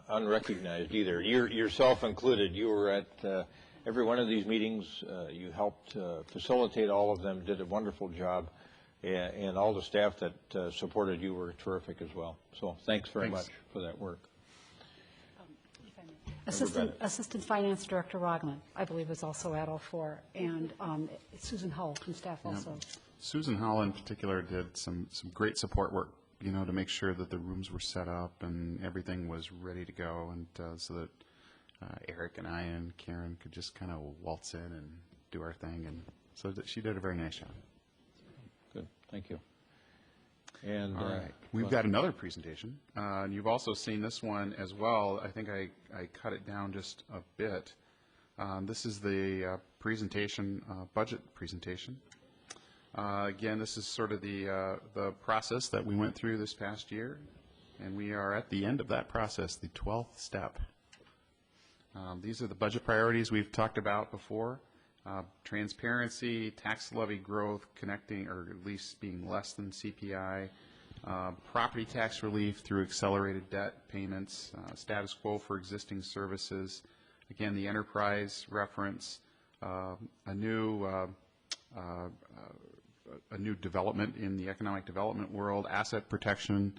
S1: unrecognized either. Yourself included. You were at every one of these meetings. You helped facilitate all of them, did a wonderful job, and all the staff that supported you were terrific as well. So thanks very much for that work.
S4: Assistant Finance Director Rogman, I believe, is also at all 4, and Susan Hull from staff also.
S14: Yep. Susan Hull in particular did some great support work, you know, to make sure that the rooms were set up and everything was ready to go, and so that Eric and I and Karen could just kind of waltz in and do our thing, and so that she did a very nice job.
S1: Good, thank you. And
S14: all right, we've got another presentation, and you've also seen this one as well. I think I cut it down just a bit. This is the presentation, budget presentation. Again, this is sort of the process that we went through this past year, and we are at the end of that process, the 12th step. These are the budget priorities we've talked about before. Transparency, tax levy growth, connecting or at least being less than CPI, property tax relief through accelerated debt payments, status quo for existing services, again, the enterprise reference, a new development in the economic development world, asset protection,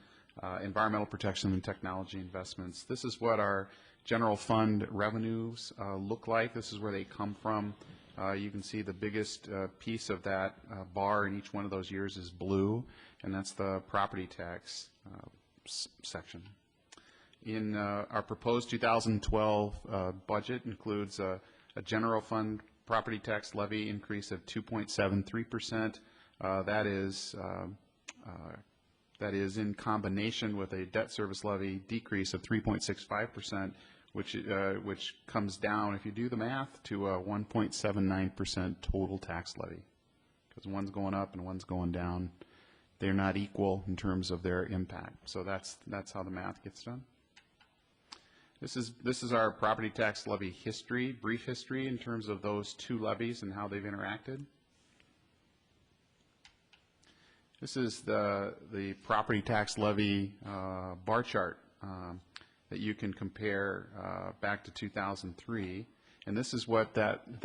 S14: environmental protection, and technology investments. This is what our general fund revenues look like. This is where they come from. You can see the biggest piece of that bar in each one of those years is blue, and that's the property tax section. In our proposed 2012 budget includes a general fund property tax levy increase of 2.73%. That is in combination with a debt service levy decrease of 3.65%, which comes down, if you do the math, to a 1.79% total tax levy. Because one's going up and one's going down. They're not equal in terms of their impact. So that's how the math gets done. This is our property tax levy history, brief history in terms of those two levies and how they've interacted. This is the property tax levy bar chart that you can compare back to 2003. And this is what that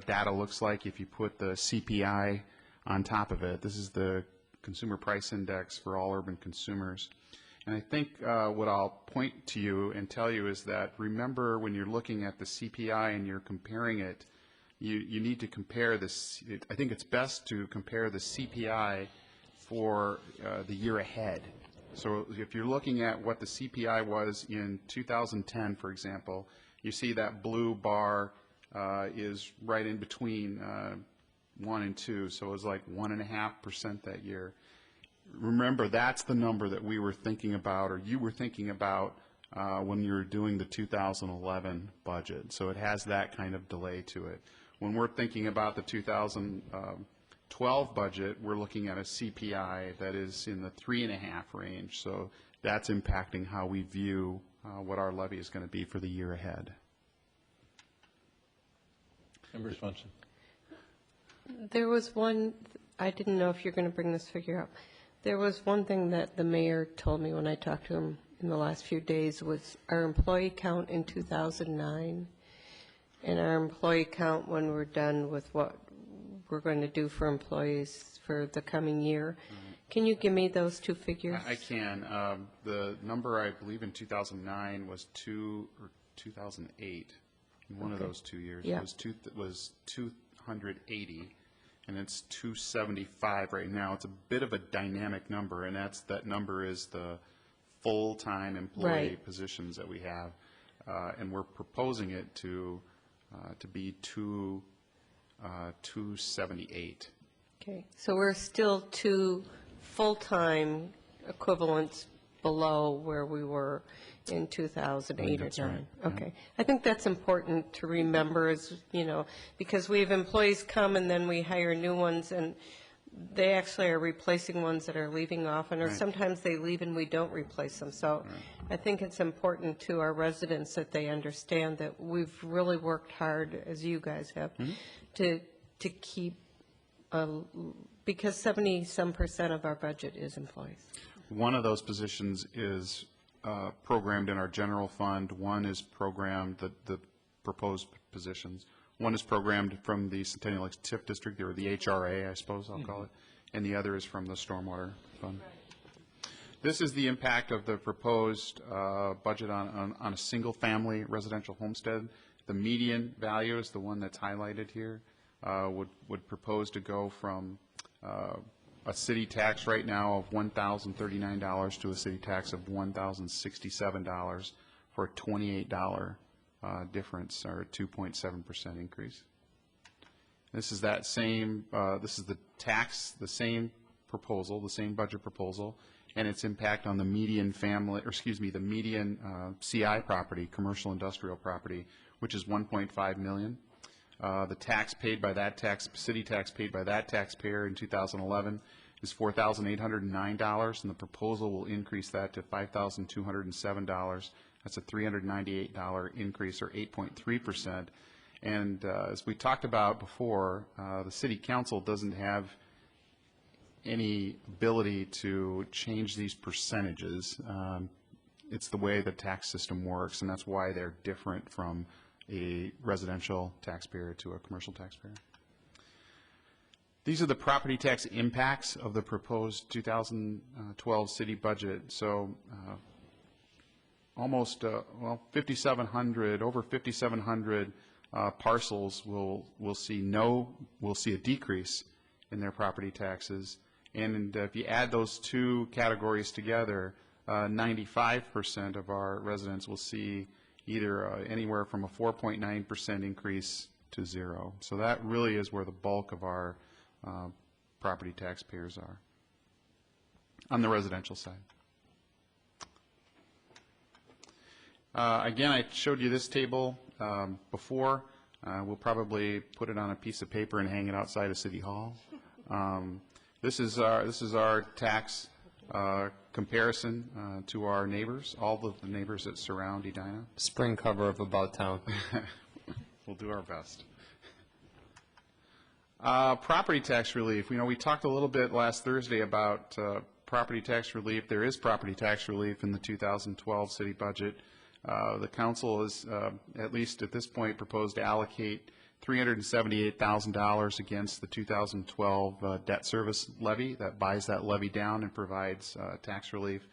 S14: data looks like if you put the CPI on top of it. This is the Consumer Price Index for all urban consumers. And I think what I'll point to you and tell you is that remember when you're looking at the CPI and you're comparing it, you need to compare this. I think it's best to compare the CPI for the year ahead. So if you're looking at what the CPI was in 2010, for example, you see that blue bar is right in between 1 and 2, so it was like 1.5% that year. Remember, that's the number that we were thinking about, or you were thinking about when you were doing the 2011 budget. So it has that kind of delay to it. When we're thinking about the 2012 budget, we're looking at a CPI that is in the 3.5 range. So that's impacting how we view what our levy is going to be for the year ahead.
S1: Member Swenson.
S8: There was one, I didn't know if you're going to bring this figure up. There was one thing that the mayor told me when I talked to him in the last few days was our employee count in 2009 and our employee count when we're done with what we're going to do for employees for the coming year. Can you give me those two figures?
S14: I can. The number I believe in 2009 was 2008. In one of those 2 years,
S8: yeah.
S14: It was 280, and it's 275 right now. It's a bit of a dynamic number, and that number is the full-time employee positions that we have, and we're proposing it to be 278.
S8: Okay, so we're still 2 full-time equivalents below where we were in 2008 or 9.
S14: Right.
S8: Okay. I think that's important to remember, as you know, because we have employees come and then we hire new ones, and they actually are replacing ones that are leaving often, or sometimes they leave and we don't replace them. So I think it's important to our residents that they understand that we've really worked hard, as you guys have, to keep, because 70-some% of our budget is employees.
S14: One of those positions is programmed in our general fund. One is programmed, the proposed positions. One is programmed from the Centennial TIF District, or the HRA, I suppose I'll call it, and the other is from the Stormwater Fund. This is the impact of the proposed budget on a single-family residential homestead. The median value is the one that's highlighted here. Would propose to go from a city tax right now of $1,039 to a city tax of $1,067 for a $28 difference, or a 2.7% increase. This is that same, this is the same proposal, the same budget proposal, and its impact on the median family, or excuse me, the median CI property, commercial industrial property, which is $1.5 million. The tax paid by that city tax paid by that taxpayer in 2011 is $4,809, and the proposal will increase that to $5,207. That's a $398 increase, or 8.3%. And as we talked about before, the City Council doesn't have any ability to change these percentages. It's the way the tax system works, and that's why they're different from a residential taxpayer to a commercial taxpayer. These are the property tax impacts of the proposed 2012 city budget. So almost, well, 5,700, over 5,700 parcels will see a decrease in their property taxes. And if you add those two categories together, 95% of our residents will see either anywhere from a 4.9% increase to 0. So that really is where the bulk of our property taxpayers are on the residential side. Again, I showed you this table before. We'll probably put it on a piece of paper and hang it outside of City Hall. This is our tax comparison to our neighbors, all of the neighbors that surround Edina.
S3: Spring cover of About Town.
S14: We'll do our best. Property tax relief. We talked a little bit last Thursday about property tax relief. There is property tax relief in the 2012 city budget. The council has, at least at this point, proposed to allocate $378,000 against the 2012 debt service levy that buys that levy down and provides tax relief.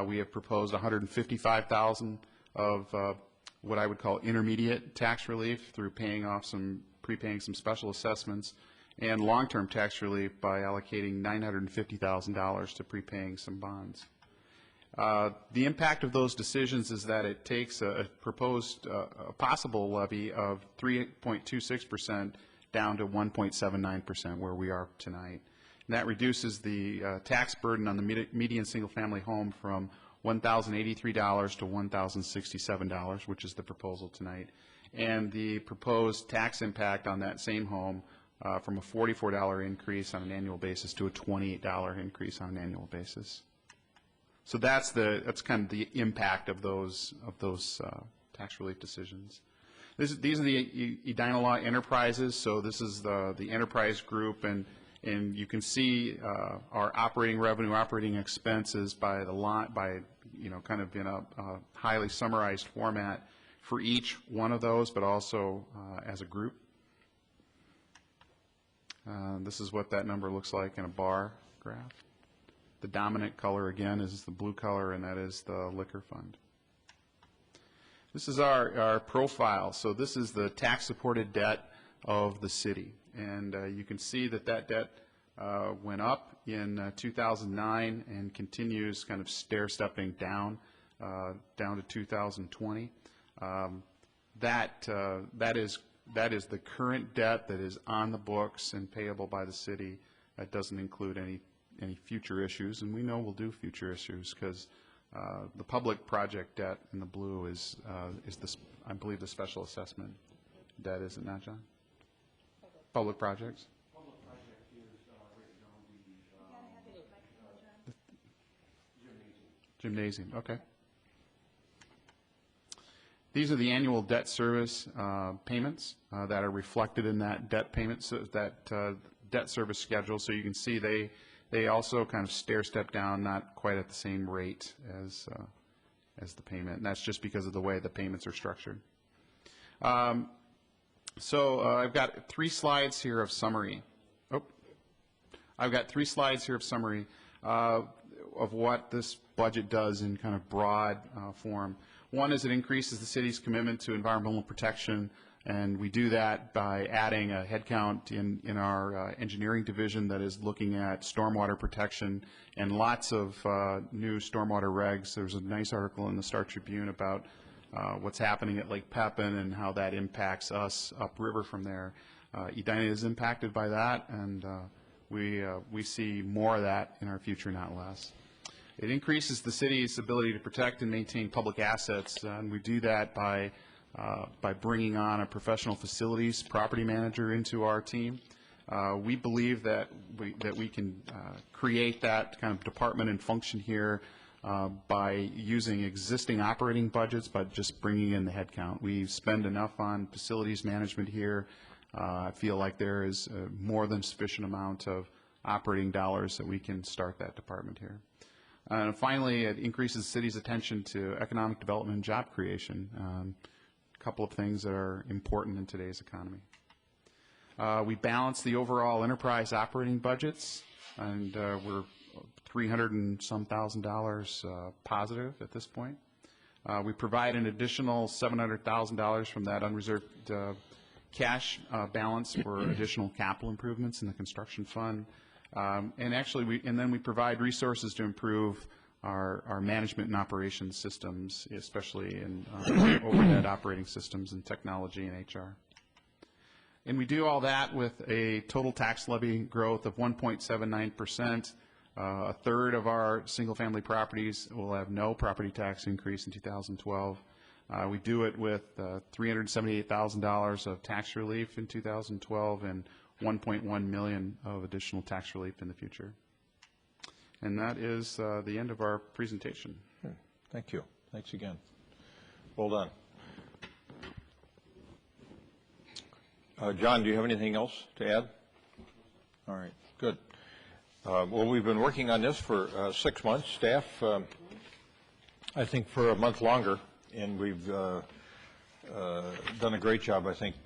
S14: We have proposed $155,000 of what I would call intermediate tax relief through prepaying some special assessments, and long-term tax relief by allocating $950,000 to prepaying some bonds. The impact of those decisions is that it takes a proposed, a possible levy of 3.26% down to 1.79%, where we are tonight. And that reduces the tax burden on the median single-family home from $1,083 to $1,067, which is the proposal tonight. And the proposed tax impact on that same home from a $44 increase on an annual basis to a $28 increase on an annual basis. So that's kind of the impact of those tax relief decisions. These are the Edina Law enterprises. So this is the enterprise group, and you can see our operating revenue, operating expenses by the lot, kind of in a highly summarized format for each one of those, but also as a group. This is what that number looks like in a bar graph. The dominant color, again, is the blue color, and that is the liquor fund. This is our profile. So this is the tax-supported debt of the city. And you can see that debt went up in 2009 and continues kind of stair-stepping down to 2020. That is the current debt that is on the books and payable by the city. That doesn't include any future issues, and we know we'll do future issues because the public project debt in the blue is this, I believe, the special assessment debt, is it not, John? Public projects. Public project is right now the gymnasium. Okay. These are the annual debt service payments that are reflected in that debt payment, so that debt service schedule. So you can see they also kind of stair-step down, not quite at the same rate as the payment, and that's just because of the way the payments are structured. So I've got 3 slides here of summary. I've got 3 slides here of summary of what this budget does in kind of broad form. One is it increases the city's commitment to environmental protection, and we do that by adding a headcount in our engineering division that is looking at stormwater protection and lots of new stormwater regs. There's a nice article in the Star Tribune about what's happening at Lake Pepin and how that impacts us upriver from there. Edina is impacted by that, and we see more of that in our future, not less. It increases the city's ability to protect and maintain public assets, and we do that by bringing on a professional facilities property manager into our team. We believe that we can create that kind of department and function here by using existing operating budgets, but just bringing in the headcount. We spend enough on facilities management here. I feel like there is a more than sufficient amount of operating dollars that we can start that department here. And finally, it increases the city's attention to economic development and job creation, a couple of things that are important in today's economy. We balance the overall enterprise operating budgets, and we're $300,000 and some positive at this point. We provide an additional $700,000 from that unreserved cash balance for additional capital improvements in the construction fund. And actually, then we provide resources to improve our management and operations systems, especially in overhead operating systems and technology and HR. And we do all that with a total tax levy growth of 1.79%. A third of our single-family properties will have no property tax increase in 2012. We do it with $378,000 of tax relief in 2012 and $1.1 million of additional tax relief in the future. And that is the end of our presentation.
S1: Thank you. Thanks again. Well done. John, do you have anything else to add? All right, good. Well, we've been working on this for 6 months. Staff, I think, for a month longer, and we've done a great job. I think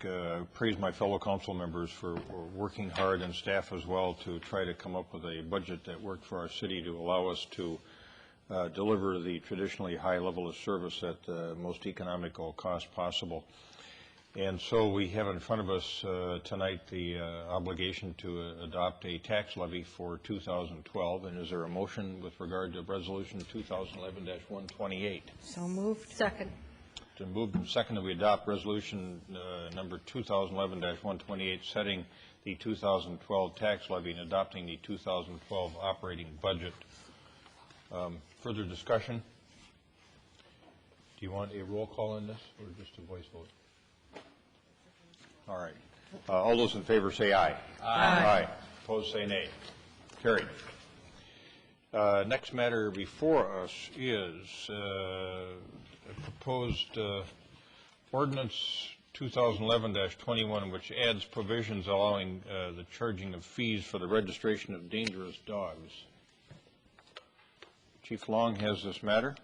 S1: praise my fellow council members for working hard, and staff as well, to try to come up with a budget that worked for our city to allow us to deliver the traditionally high level of service at the most economical cost possible. And so we have in front of us tonight the obligation to adopt a tax levy for 2012. And is there a motion with regard to Resolution 2011-128?
S2: So moved.
S4: Second.
S1: It's been moved and seconded that we adopt Resolution number 2011-128, setting the 2012 tax levy and adopting the 2012 operating budget. Further discussion? Do you want a roll call on this or just a voice vote? All right. All those in favor say aye. Aye. Opposed say nay. Carried. Next matter before us is a proposed ordinance 2011-21, which adds provisions allowing the charging of fees for the registration of dangerous dogs. Chief Long has this matter.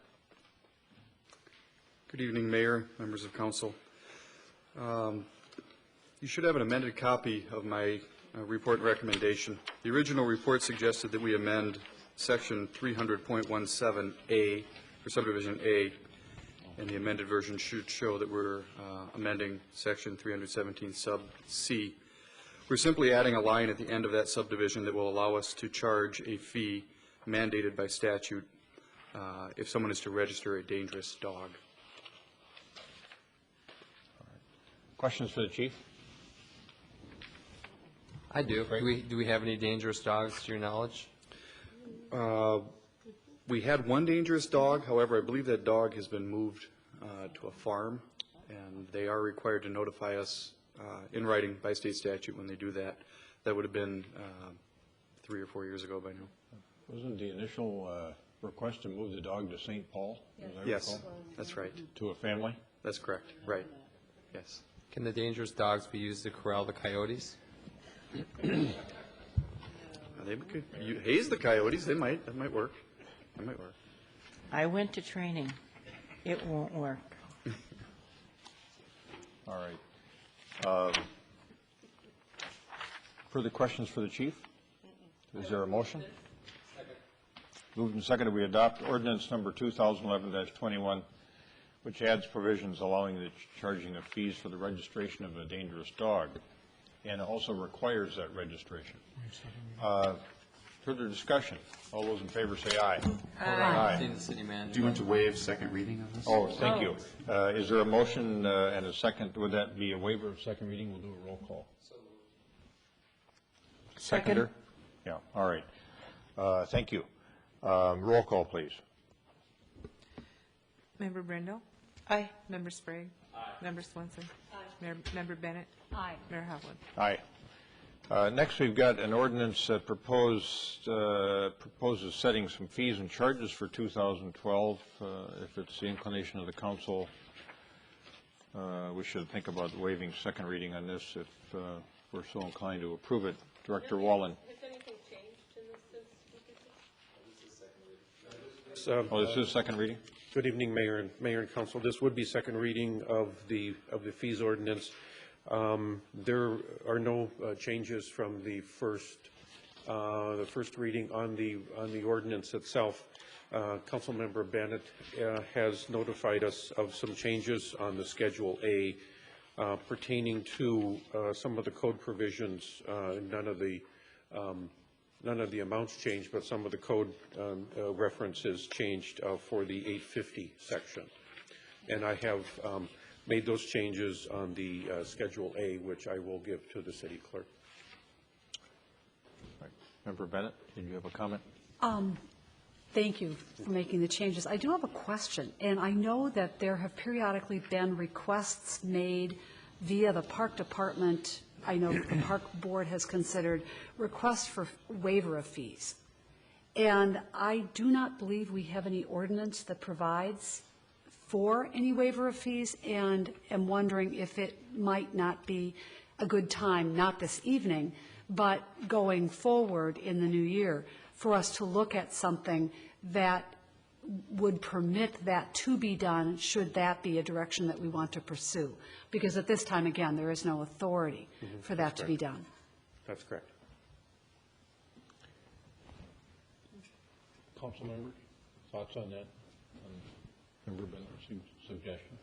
S15: Good evening, Mayor, members of council. You should have an amended copy of my report recommendation. The original report suggested that we amend section 300.17A for subdivision A, and the amended version should show that we're amending section 317 sub C. We're simply adding a line at the end of that subdivision that will allow us to charge a fee mandated by statute if someone is to register a dangerous dog.
S1: Questions for the chief?
S3: I do. Do we have any dangerous dogs to your knowledge?
S15: We had one dangerous dog. However, I believe that dog has been moved to a farm, and they are required to notify us in writing by state statute when they do that. That would have been 3 or 4 years ago by now.
S1: Wasn't the initial request to move the dog to St. Paul?
S15: Yes, that's right.
S1: To a family?
S15: That's correct. Right. Yes.
S3: Can the dangerous dogs be used to corral the coyotes?
S15: They could haze the coyotes. They might. That might work. That might work.
S2: I went to training. It won't work.
S1: All right. Further questions for the chief? Is there a motion? Moved and seconded, we adopt ordinance number 2011-21, which adds provisions allowing the charging of fees for the registration of a dangerous dog, and also requires that registration. Further discussion? All those in favor say aye.
S3: Aye. The city manager.
S14: Do you want to waive second reading on this?
S1: Oh, thank you. Is there a motion and a second? Would that be a waiver of second reading? We'll do a roll call. Seconder? Yeah, all right. Thank you. Roll call, please.
S2: Member Brindle? Aye. Member Sprague? Aye. Member Swenson? Aye. Member Bennett?
S4: Aye.
S2: Mayor Hovland?
S1: Aye. Next, we've got an ordinance that proposes setting some fees and charges for 2012. If it's the inclination of the council, we should think about waiving second reading on this if we're so inclined to approve it. Director Wallen.
S8: Has anything changed in this since we did this?
S1: Oh, this is second reading?
S16: Good evening, Mayor and Council. This would be second reading of the fees ordinance. There are no changes from the first the first reading on the ordinance itself, Councilmember Bennett has notified us of some changes on the Schedule A pertaining to some of the code provisions. None of the amounts changed, but some of the code references changed for the 850 section. And I have made those changes on the Schedule A, which I will give to the city clerk.
S1: Right. Member Bennett, did you have a comment?
S4: Thank you for making the changes. I do have a question, and I know that there have periodically been requests made via the Park Department. I know the Park Board has considered requests for waiver of fees. And I do not believe we have any ordinance that provides for any waiver of fees, and am wondering if it might not be a good time, not this evening, but going forward in the new year, for us to look at something that would permit that to be done, should that be a direction that we want to pursue. Because at this time, again, there is no authority for that to be done.
S16: That's correct.
S1: Council members, thoughts on that? Member Bennett's suggestion?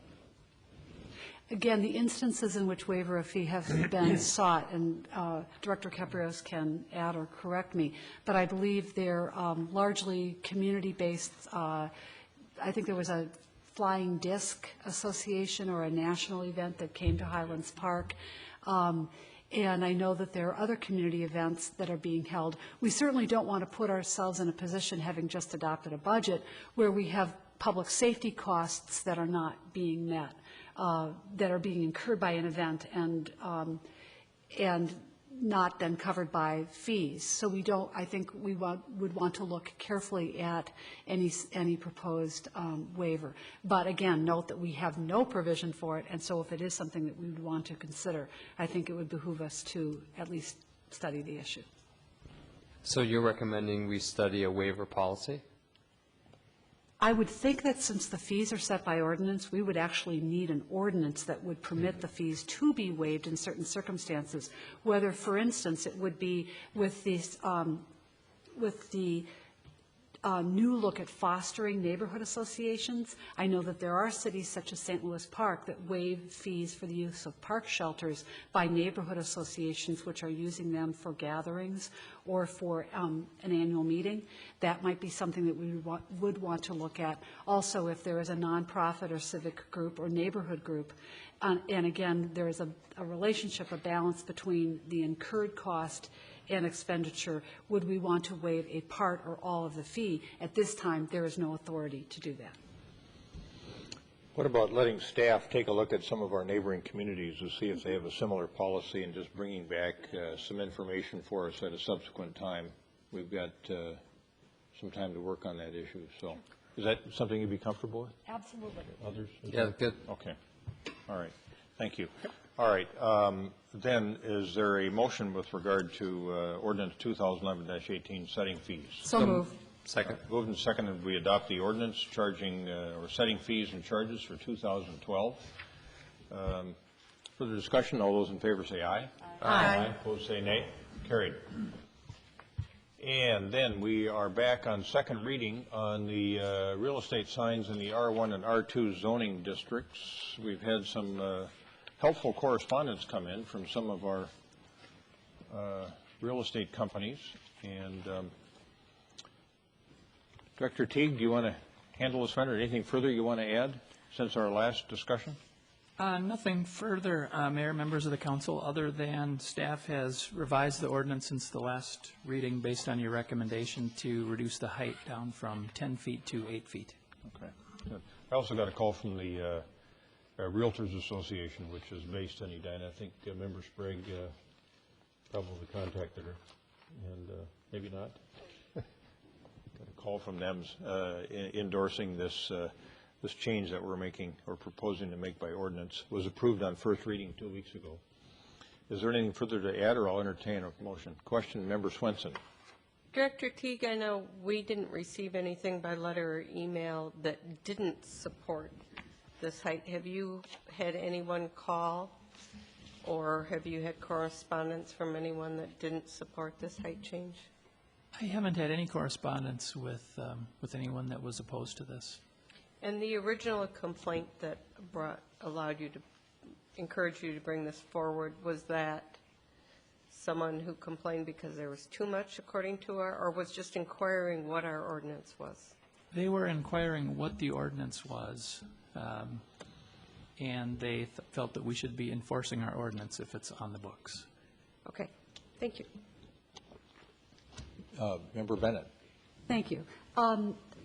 S4: Again, the instances in which waiver of fee have been sought, and Director Caprios can add or correct me, but I believe they're largely community-based. I think there was a Flying Disc Association or a national event that came to Highlands Park. And I know that there are other community events that are being held. We certainly don't want to put ourselves in a position, having just adopted a budget, where we have public safety costs that are not being met, that are being incurred by an event and not then covered by fees. So we don't, I think we would want to look carefully at any proposed waiver. But again, note that we have no provision for it, and so if it is something that we would want to consider, I think it would behoove us to at least study the issue.
S3: So you're recommending we study a waiver policy?
S4: I would think that since the fees are set by ordinance, we would actually need an ordinance that would permit the fees to be waived in certain circumstances, whether, for instance, it would be with these, with the new look at fostering neighborhood associations. I know that there are cities such as St. Louis Park that waive fees for the use of park shelters by neighborhood associations which are using them for gatherings or for an annual meeting. That might be something that we would want to look at. Also, if there is a nonprofit or civic group or neighborhood group, and again, there is a relationship, a balance between the incurred cost and expenditure, would we want to waive a part or all of the fee? At this time, there is no authority to do that.
S1: What about letting staff take a look at some of our neighboring communities to see if they have a similar policy and just bringing back some information for us at a subsequent time? We've got some time to work on that issue. So is that something you'd be comfortable with?
S4: Absolutely.
S1: Others?
S3: Yeah, good.
S1: Okay. All right. Thank you. All right. Then is there a motion with regard to ordinance 2011-18 setting fees?
S4: So move.
S3: Second.
S1: Moved and seconded, we adopt the ordinance charging or setting fees and charges for 2012. Further discussion? All those in favor say aye.
S2: Aye.
S1: Opposed say nay. Carried. And then we are back on second reading on the real estate signs in the R1 and R2 zoning districts. We've had some helpful correspondence come in from some of our real estate companies. And Director Teague, do you want to handle this matter? Anything further you want to add since our last discussion?
S17: Nothing further, Mayor, members of the council, other than staff has revised the ordinance since the last reading based on your recommendation to reduce the height down from 10 feet to 8 feet.
S1: Okay. Good. I also got a call from the Realtors Association, which is based in Edina. I think Member Sprague probably contacted her, and maybe not. Got a call from them endorsing this this change that we're making or proposing to make by ordinance. Was approved on first reading 2 weeks ago. Is there anything further to add, or I'll entertain a motion? Question, Member Swenson.
S8: Director Teague, I know we didn't receive anything by letter or email that didn't support this height. Have you had anyone call, or have you had correspondence from anyone that didn't support this height change?
S17: I haven't had any correspondence with anyone that was opposed to this.
S8: And the original complaint that allowed you to, encouraged you to bring this forward, was that someone who complained because there was too much according to or was just inquiring what our ordinance was?
S17: They were inquiring what the ordinance was, and they felt that we should be enforcing our ordinance if it's on the books.
S8: Okay, thank you.
S1: Member Bennett.
S4: Thank you.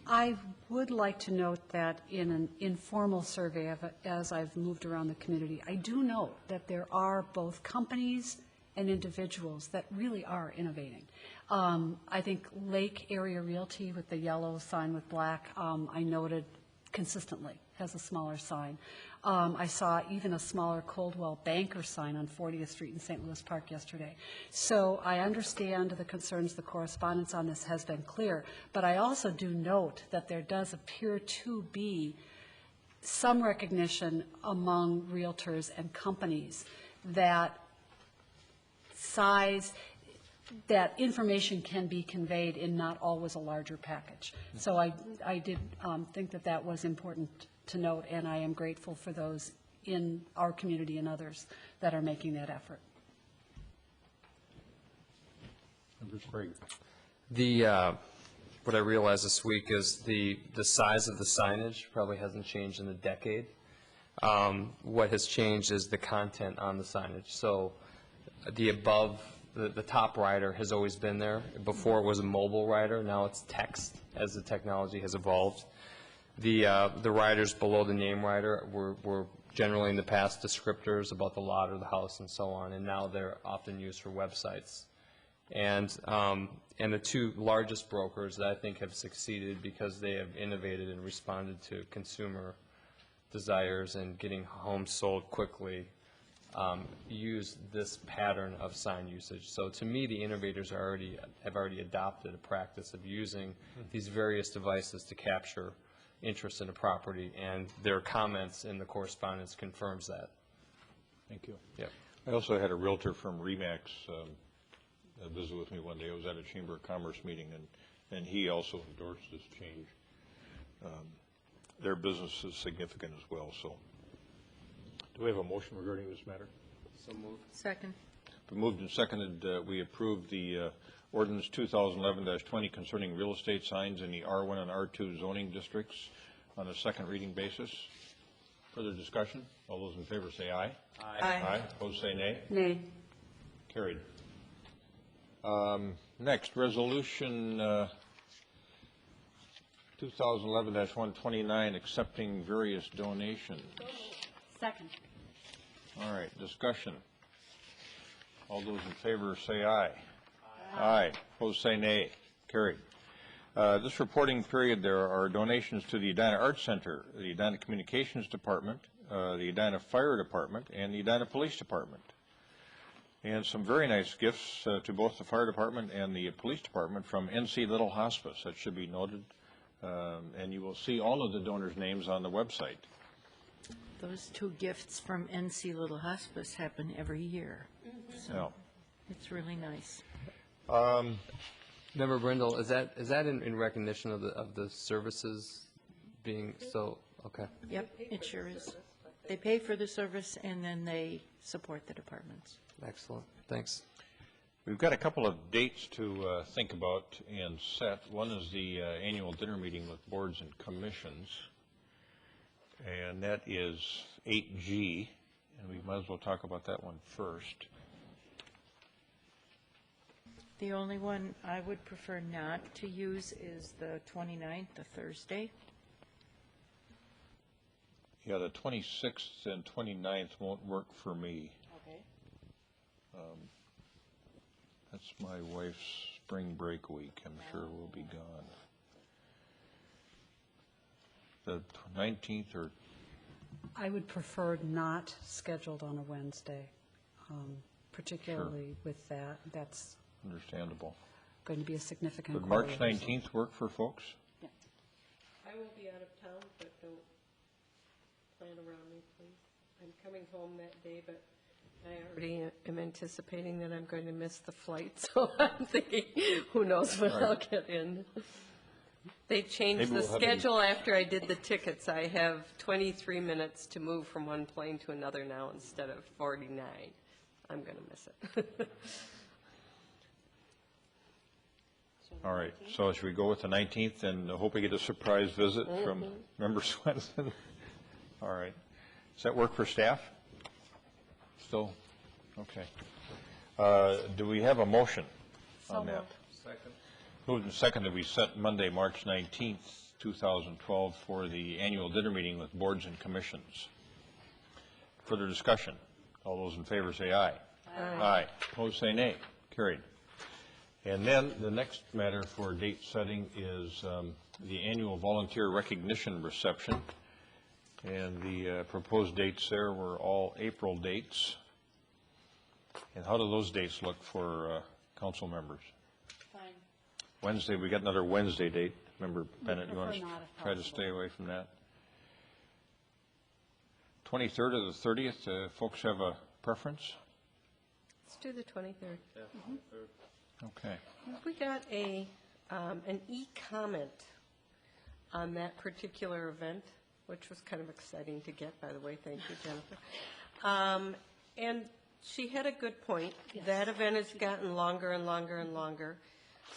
S4: I would like to note that in an informal survey, as I've moved around the community, I do note that there are both companies and individuals that really are innovating. I think Lake Area Realty with the yellow sign with black, I noted consistently has a smaller sign. I saw even a smaller Coldwell Banker sign on 40th Street in St. Louis Park yesterday. So I understand the concerns, the correspondence on this has been clear, but I also do note that there does appear to be some recognition among realtors and companies that size, that information can be conveyed in not always a larger package. So I did think that that was important to note, and I am grateful for those in our community and others that are making that effort.
S3: What I realized this week is the size of the signage probably hasn't changed in a decade. What has changed is the content on the signage. So the top rider has always been there. Before it was a mobile rider, now it's text as the technology has evolved. The riders below the name rider were generally in the past descriptors about the lot or the house and so on, and now they're often used for websites. And the two largest brokers that I think have succeeded because they have innovated and responded to consumer desires and getting homes sold quickly use this pattern of sign usage. So to me, the innovators have already adopted a practice of using these various devices to capture interest in a property, and their comments in the correspondence confirms that.
S1: Thank you.
S3: Yeah.
S1: I also had a realtor from RE/MAX visit with me one day. I was at a Chamber of Commerce meeting, and he also endorsed this change. Their business is significant as well. So, do we have a motion regarding this matter?
S3: So moved.
S7: Second.
S1: Been moved and seconded. We approve the ordinance 2011-20 concerning real estate signs in the R1 and R2 zoning districts on a second reading basis. Further discussion? All those in favor say aye.
S7: Aye.
S1: Aye. Opposed say nay.
S4: Nay.
S1: Carried. Next, resolution 2011-129, accepting various donations.
S4: Second.
S1: All right, discussion. All those in favor say aye. Aye. Opposed say nay. Carried. This reporting period, there are donations to the Edina Arts Center, the Edina Communications Department, the Edina Fire Department, and the Edina Police Department. And some very nice gifts to both the Fire Department and the Police Department from NC Little Hospice. That should be noted. And you will see all of the donors' names on the website.
S7: Those two gifts from NC Little Hospice happen every year. So it's really nice.
S3: Member Brindle, is that in recognition of the services being so okay?
S7: Yep, it sure is. They pay for the service and then they support the departments.
S3: Excellent. Thanks.
S1: We've got a couple of dates to think about and set. One is the annual dinner meeting with boards and commissions, and that is 8G, and we might as well talk about that one first.
S7: The only one I would prefer not to use is the 29th, the Thursday.
S1: Yeah, the 26th and 29th won't work for me.
S7: Okay.
S1: That's my wife's spring break week. I'm sure we'll be gone. The 19th or...
S4: I would prefer not scheduled on a Wednesday, particularly with that. That's
S1: Understandable.
S4: going to be a significant...
S1: Would March 19th work for folks?
S8: Yeah. I will be out of town, but don't plan around me, please. I'm coming home that day, but I already am anticipating that I'm going to miss the flight, so I'm thinking, who knows when I'll get in. They changed the schedule after I did the tickets. I have 23 minutes to move from one plane to another now instead of 49. I'm going to miss it.
S1: All right, so should we go with the 19th and hope we get a surprise visit from Member Swenson? All right. Does that work for staff? Still? Okay. Do we have a motion on that?
S11: Second.
S1: Moved and seconded, we set Monday, March 19th, 2012 for the annual dinner meeting with boards and commissions. Further discussion? All those in favor say aye.
S8: Aye.
S1: Aye. Opposed say nay. Carried. And then the next matter for date setting is the annual volunteer recognition reception. And the proposed dates there were all April dates. And how do those dates look for council members?
S4: Fine.
S1: Wednesday, we got another Wednesday date. Member Bennett, you want to try to stay away from that? 23rd or the 30th, folks have a preference?
S8: Let's do the 23rd.
S1: Okay.
S8: We got an e-comment on that particular event, which was kind of exciting to get, by the way. Thank you, Jennifer. And she had a good point. Yes. That event has gotten longer and longer and longer.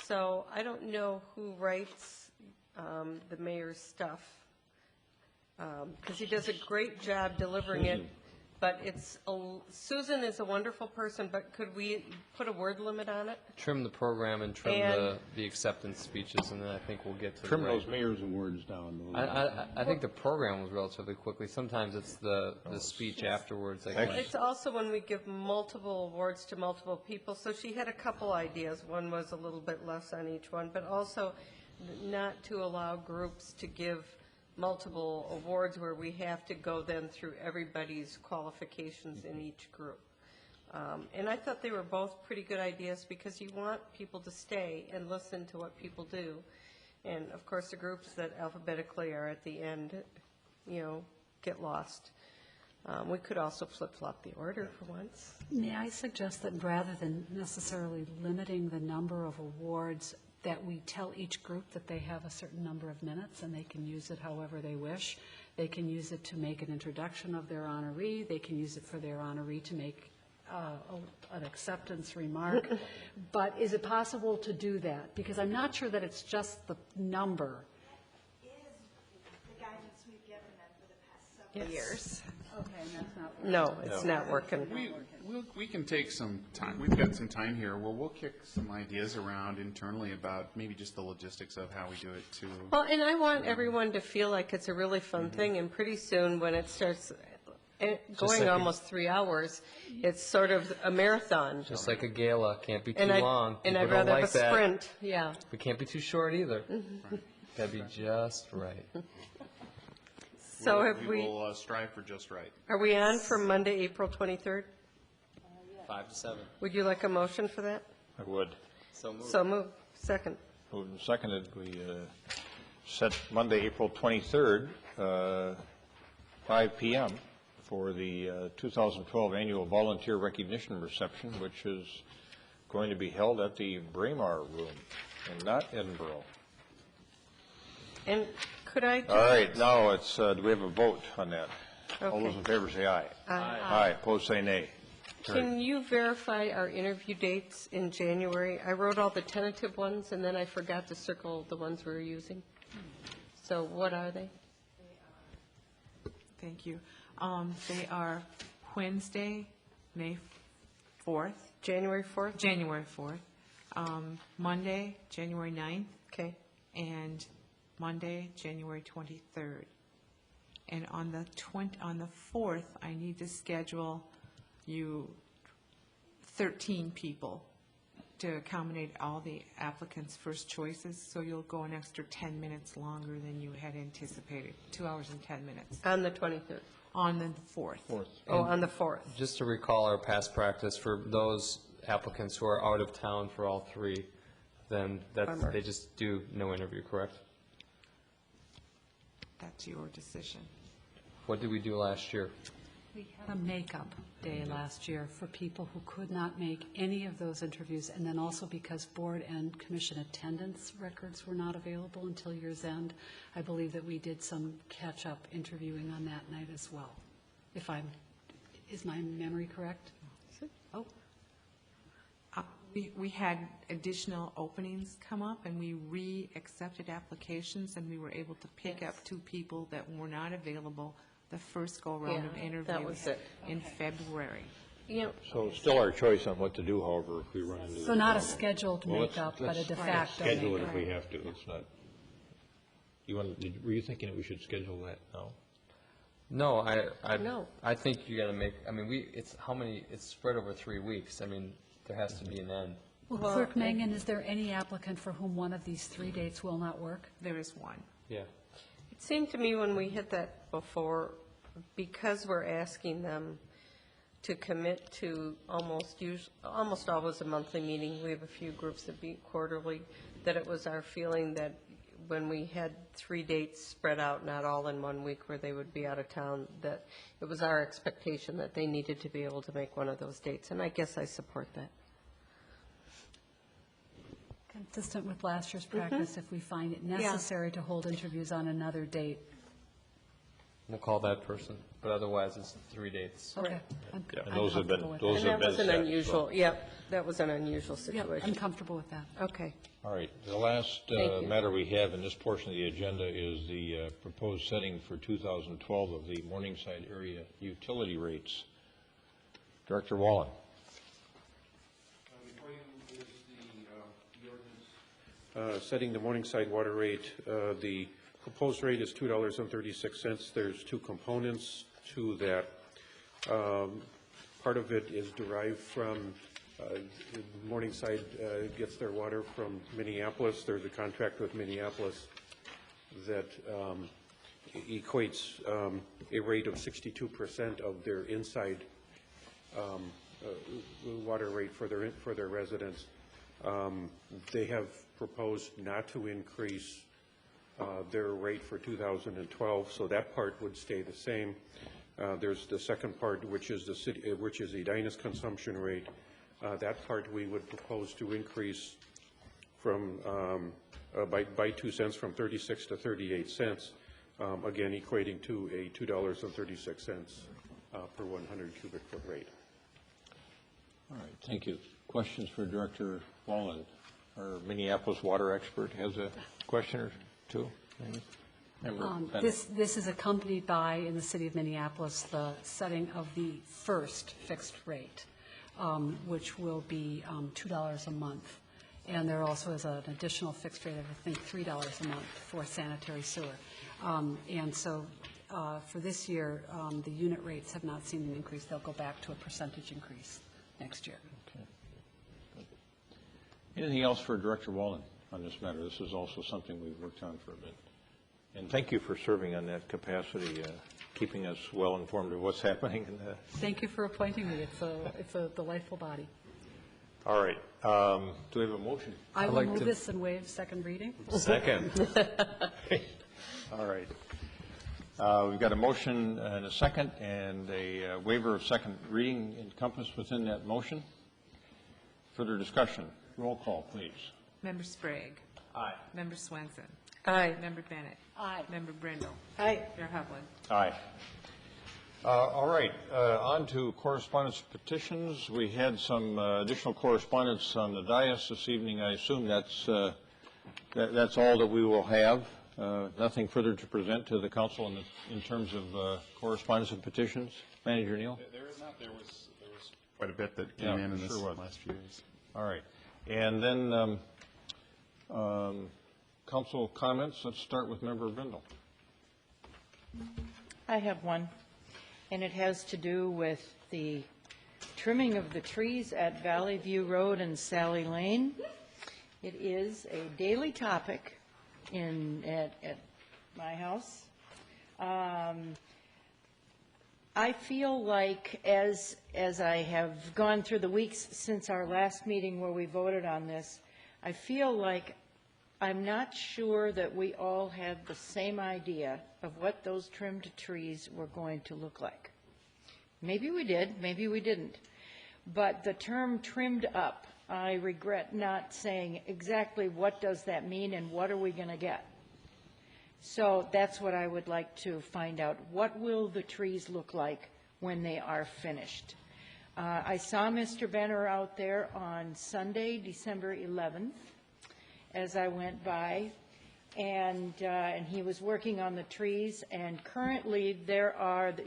S8: So I don't know who writes the mayor's stuff, because he does a great job delivering it. But Susan is a wonderful person, but could we put a word limit on it?
S3: Trim the program and trim the acceptance speeches, and then I think we'll get to
S1: Trim those mayor's awards down.
S3: I think the program was relatively quickly. Sometimes it's the speech afterwards.
S8: It's also when we give multiple awards to multiple people. So she had a couple ideas. One was a little bit less on each one, but also not to allow groups to give multiple awards where we have to go then through everybody's qualifications in each group. And I thought they were both pretty good ideas because you want people to stay and listen to what people do. And of course, the groups that alphabetically are at the end, get lost. We could also flip-flop the order for once.
S4: May I suggest that rather than necessarily limiting the number of awards, that we tell each group that they have a certain number of minutes and they can use it however they wish. They can use it to make an introduction of their honoree. They can use it for their honoree to make an acceptance remark. But is it possible to do that? Because I'm not sure that it's just the number.
S18: It is the guidance we've given them for the past several years.
S4: Okay, and that's not working.
S8: No, it's not working.
S14: We can take some time. We've got some time here. Well, we'll kick some ideas around internally about maybe just the logistics of how we do it too.
S8: Well, and I want everyone to feel like it's a really fun thing, and pretty soon when it starts going almost 3 hours, it's sort of a marathon.
S3: Just like a gala, can't be too
S8: And
S3: long.
S8: And I'd
S3: People don't
S8: rather
S3: like
S8: have a
S3: that.
S8: sprint, yeah.
S3: We can't be too short either. Got to be just right.
S8: So have
S14: we will strive for just right.
S8: Are we on for Monday, April 23rd?
S3: 5 to 7.
S8: Would you like a motion for that?
S1: I would.
S3: So moved.
S8: So move. Second.
S1: Moved and seconded. We set Monday, April 23rd, 5 p.m. for the 2012 annual volunteer recognition reception, which is going to be held at the Braemar Room and not Edinburgh.
S8: And could I?
S1: All right, now it's, do we have a vote on that?
S8: Okay.
S1: All those in favor say aye.
S8: Aye.
S1: Aye. Opposed say nay.
S8: Can you verify our interview dates in January? I wrote all the tentative ones, and then I forgot to circle the ones we were using. So what are they?
S2: Thank you. They are Wednesday, May 4th.
S8: January 4th?
S2: January 4th. Monday, January 9th.
S8: Okay.
S2: And Monday, January 23rd. And on the 4th, I need to schedule you 13 people to accommodate all the applicants' first choices, so you'll go an extra 10 minutes longer than you had anticipated, 2 hours and 10 minutes.
S8: On the 23rd?
S2: On the 4th.
S8: Oh, on the 4th.
S3: Just to recall our past practice, for those applicants who are out of town for all three, then they just do no interview, correct?
S2: That's your decision.
S3: What did we do last year?
S4: We had a makeup day last year for people who could not make any of those interviews, and then also because board and commission attendance records were not available until year's end. I believe that we did some catch-up interviewing on that night as well. Is my memory correct? Oh.
S2: We had additional openings come up, and we re-accepted applications, and we were able to pick up 2 people that were not available the first go-around of
S8: Yeah,
S2: interviews
S8: that was it.
S2: in February.
S1: So it's still our choice on what to do, however, if we run into this
S4: So not a
S1: problem.
S4: scheduled
S1: Well, let's-
S4: makeup, but a
S1: let's
S4: de facto
S1: schedule it
S4: makeup.
S1: if we have to. It's not, were you thinking that we should schedule that now?
S3: No,
S8: No.
S3: I think you gotta make, I mean, it's spread over 3 weeks. I mean, there has to be an end.
S4: Well, Clerk Mangan, is there any applicant for whom one of these 3 dates will not work?
S2: There is one.
S3: Yeah.
S8: It seemed to me when we hit that before, because we're asking them to commit to almost always a monthly meeting, we have a few groups that meet quarterly, that it was our feeling that when we had 3 dates spread out, not all in 1 week where they would be out of town, that it was our expectation that they needed to be able to make one of those dates, and I guess I support that.
S4: Consistent with last year's practice, if we find it necessary to hold interviews on another date.
S3: We'll call that person, but otherwise it's 3 dates.
S4: Okay.
S1: Yeah, and those have been,
S8: And
S1: those have
S8: that
S1: been
S8: was an
S1: set, so-
S8: unusual, that was an unusual
S4: Yeah,
S8: situation.
S4: I'm comfortable with that.
S8: Okay.
S1: All right, the last
S8: Thank you.
S1: matter we have in this portion of the agenda is the proposed setting for 2012 of the Morningside area utility rates. Director Wallen.
S16: Before you is the ordinance setting the Morningside water rate. The proposed rate is $2.36. There's 2 components to that. Part of it is derived from Morningside gets their water from Minneapolis. There's a contract with Minneapolis that equates a rate of 62% of their inside water rate for their residents. They have proposed not to increase their rate for 2012, so that part would stay the same. There's the second part, which is Edina's consumption rate. That part we would propose to increase from by 2 cents from 36 to 38 cents, again equating to a $2.36 per 100 cubic foot rate.
S1: All right, thank you. Questions for Director Wallen? Our Minneapolis water expert has a question or two.
S4: This is accompanied by, in the city of Minneapolis, the setting of the first fixed rate, which will be $2 a month. And there also is an additional fixed rate of, I think, $3 a month for sanitary sewer. And so for this year, the unit rates have not seen an increase. They'll go back to a percentage increase next year.
S1: Okay. Good. Anything else for Director Wallen on this matter? This is also something we've worked on for a bit. And thank you for serving on that capacity, keeping us well informed of what's happening in the.
S4: Thank you for appointing me. It's a delightful body.
S1: All right. Do we have a motion?
S4: I will move this and waive second reading.
S1: Second. All right. We've got a motion and a second, and a waiver of second reading encompassed within that motion. Further discussion. Roll call, please.
S2: Member Sprague.
S1: Aye.
S2: Member Swenson.
S8: Aye.
S2: Member Bennett.
S4: Aye.
S2: Member Brindle.
S7: Aye.
S2: Mayor Hovland.
S1: Aye. All right, on to correspondence petitions. We had some additional correspondence on the dais this evening. I assume that's all that we will have. Nothing further to present to the council in terms of correspondence and petitions. Manager Neal?
S14: There is not. There was quite a bit that came in this last few days.
S1: All right. And then council comments. Let's start with Member Brindle.
S7: I have one, and it has to do with the trimming of the trees at Valley View Road and Sally Lane. It is a daily topic at my house. I feel like as I have gone through the weeks since our last meeting where we voted on this, I feel like I'm not sure that we all had the same idea of what those trimmed trees were going to look like. Maybe we did, maybe we didn't. But the term trimmed up, I regret not saying exactly what does that mean and what are we going to get. So that's what I would like to find out. What will the trees look like when they are finished? I saw Mr. Benner out there on Sunday, December 11th, as I went by, and he was working on the trees, and currently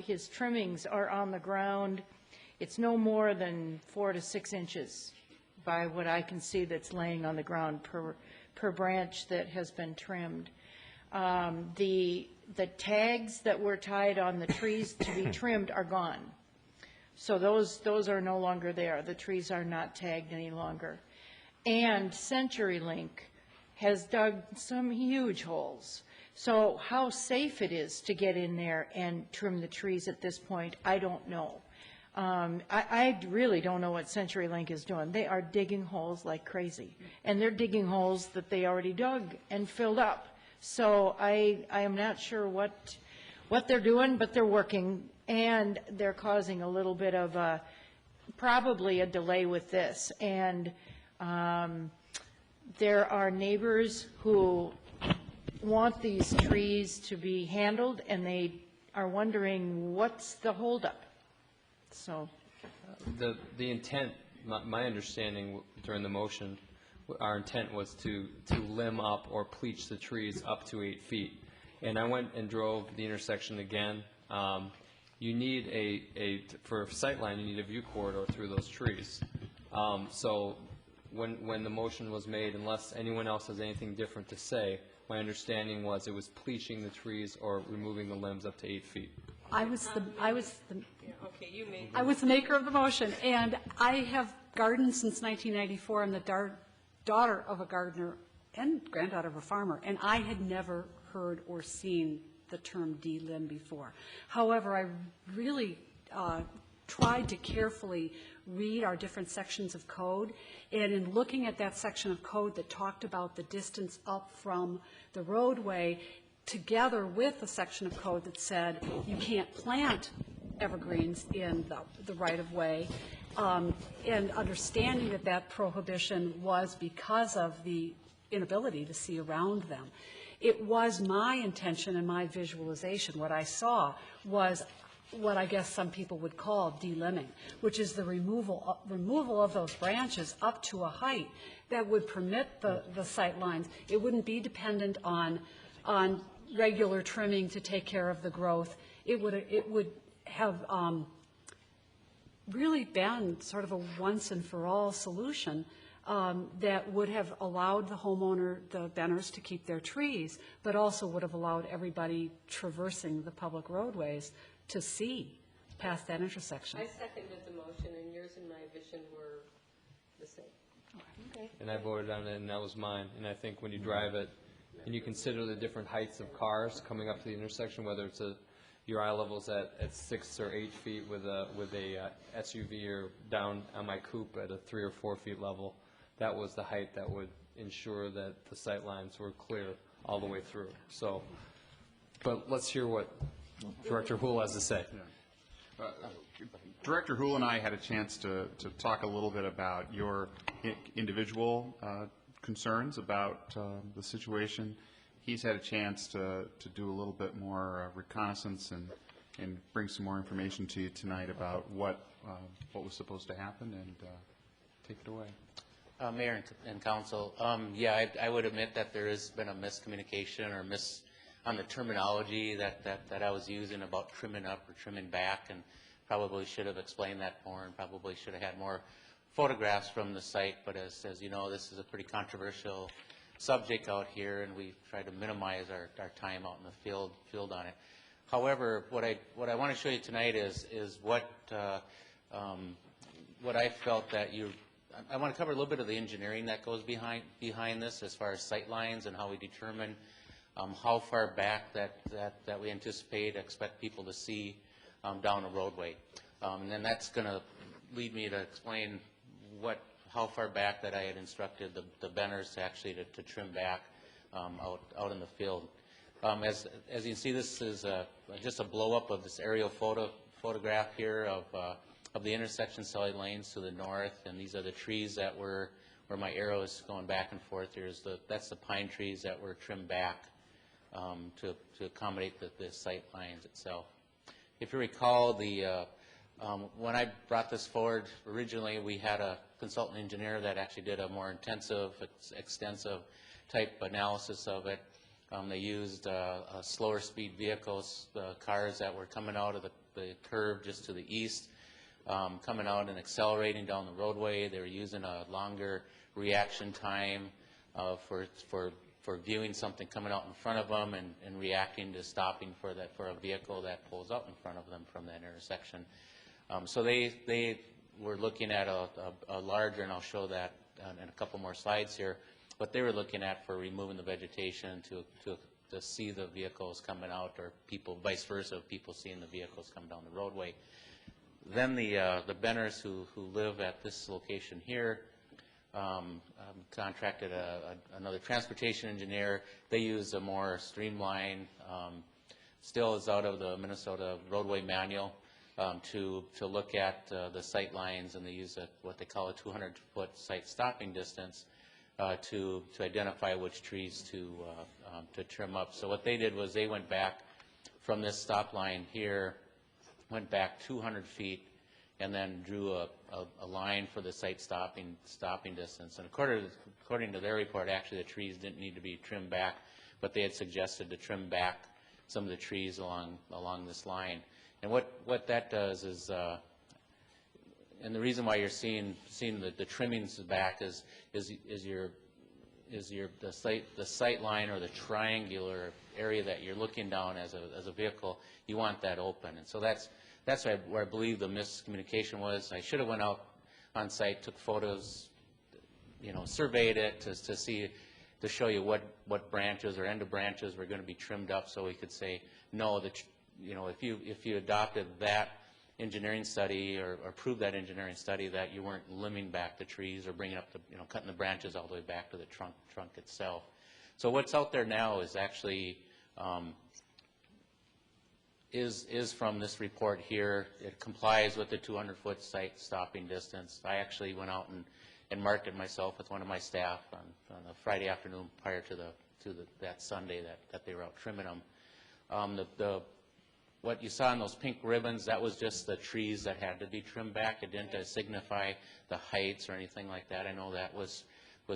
S7: his trimmings are on the ground. It's no more than 4 to 6 inches by what I can see that's laying on the ground per branch that has been trimmed. The tags that were tied on the trees to be trimmed are gone. So those are no longer there. The trees are not tagged any longer. And CenturyLink has dug some huge holes. So how safe it is to get in there and trim the trees at this point, I don't know. I really don't know what CenturyLink is doing. They are digging holes like crazy. And they're digging holes that they already dug and filled up. So I am not sure what they're doing, but they're working, and they're causing a little bit of probably a delay with this. And there are neighbors who want these trees to be handled, and they are wondering what's the holdup. So
S3: the intent, my understanding during the motion, our intent was to limb up or pleach the trees up to 8 feet. And I went and drove the intersection again. You need for a sightline, you need a view corridor through those trees. So when the motion was made, unless anyone else has anything different to say, my understanding was it was pleaching the trees or removing the limbs up to 8 feet.
S4: I was the maker of the motion, and I have gardened since 1994. I'm the daughter of a gardener and granddaughter of a farmer, and I had never heard or seen the term de-limb before. However, I really tried to carefully read our different sections of code, and in looking at that section of code that talked about the distance up from the roadway, together with a section of code that said you can't plant evergreens in the right-of-way, and understanding that that prohibition was because of the inability to see around them. It was my intention and my visualization, what I saw was what I guess some people would call de-limbing, which is the removal of those branches up to a height that would permit the sight lines. It wouldn't be dependent on regular trimming to take care of the growth. It would have really been sort of a once and for all solution that would have allowed the homeowner, the Benners, to keep their trees, but also would have allowed everybody traversing the public roadways to see past that intersection.
S8: I seconded the motion, and yours and my vision were the same.
S4: Okay.
S3: And I voted on it, and that was mine. And I think when you drive it, and you consider the different heights of cars coming up to the intersection, whether it's your eye level's at 6 or 8 feet with a SUV, or down on my coupe at a 3 or 4 feet level, that was the height that would ensure that the sight lines were clear all the way through. So, but let's hear what Director Houle has to say.
S14: Yeah. Director Houle and I had a chance to talk a little bit about your individual concerns about the situation. He's had a chance to do a little bit more reconnaissance and bring some more information to you tonight about what was supposed to happen, and take it away.
S5: Mayor and Council, yeah, I would admit that there has been a miscommunication or on the terminology that I was using about trimming up or trimming back, and probably should have explained that more, and probably should have had more photographs from the site. But as you know, this is a pretty controversial subject out here, and we try to minimize our time out in the field on it. However, what I want to show you tonight is what I felt that I want to cover a little bit of the engineering that goes behind this, as far as sight lines and how we determine how far back that we expect people to see down a roadway. And then that's going to lead me to explain how far back that I had instructed the Benners to trim back out in the field. As you can see, this is just a blow-up of this aerial photo photograph here of the intersection side lanes to the north, and these are the trees that were where my arrow is going back and forth. That's the pine trees that were trimmed back to accommodate the sight lines itself. If you recall, when I brought this forward originally, we had a consultant engineer that actually did a more intensive, extensive type analysis of it. They used slower speed vehicles, cars that were coming out of the curve just to the east, coming out and accelerating down the roadway. They were using a longer reaction time for viewing something coming out in front of them and reacting to stopping for a vehicle that pulls up in front of them from that intersection. So they were looking at a larger, and I'll show that in a couple more slides here, what they were looking at for removing the vegetation to see the vehicles coming out, or people, vice versa, people seeing the vehicles come down the roadway. Then the Benners who live at this location here contracted another transportation engineer. They used a more streamlined, still is out of the Minnesota roadway manual, to look at the sight lines, and they use what they call a 200-foot sight stopping distance to identify which trees to trim up. So what they did was they went back from this stop line here, went back 200 feet, and then drew a line for the sight stopping distance. And according to their report, actually the trees didn't need to be trimmed back, but they had suggested to trim back some of the trees along this line. And what that does is, and the reason why you're seeing the trimmings back is the sight line, or the triangular area that you're looking down as a vehicle. You want that open, and so that's where I believe the miscommunication was. I should have went out on site, took photos, surveyed it to show you what branches or end of branches were going to be trimmed up, so we could say no. If you adopted that engineering study or approved that engineering study, that you weren't limbing back the trees or bringing up cutting the branches all the way back to the trunk itself. So what's out there now is actually is from this report here. It complies with the 200-foot sight stopping distance. I actually went out and marked it myself with one of my staff on a Friday afternoon prior to that Sunday that they were out trimming them. What you saw in those pink ribbons, that was just the trees that had to be trimmed back. It didn't signify the heights or anything like that. I know that was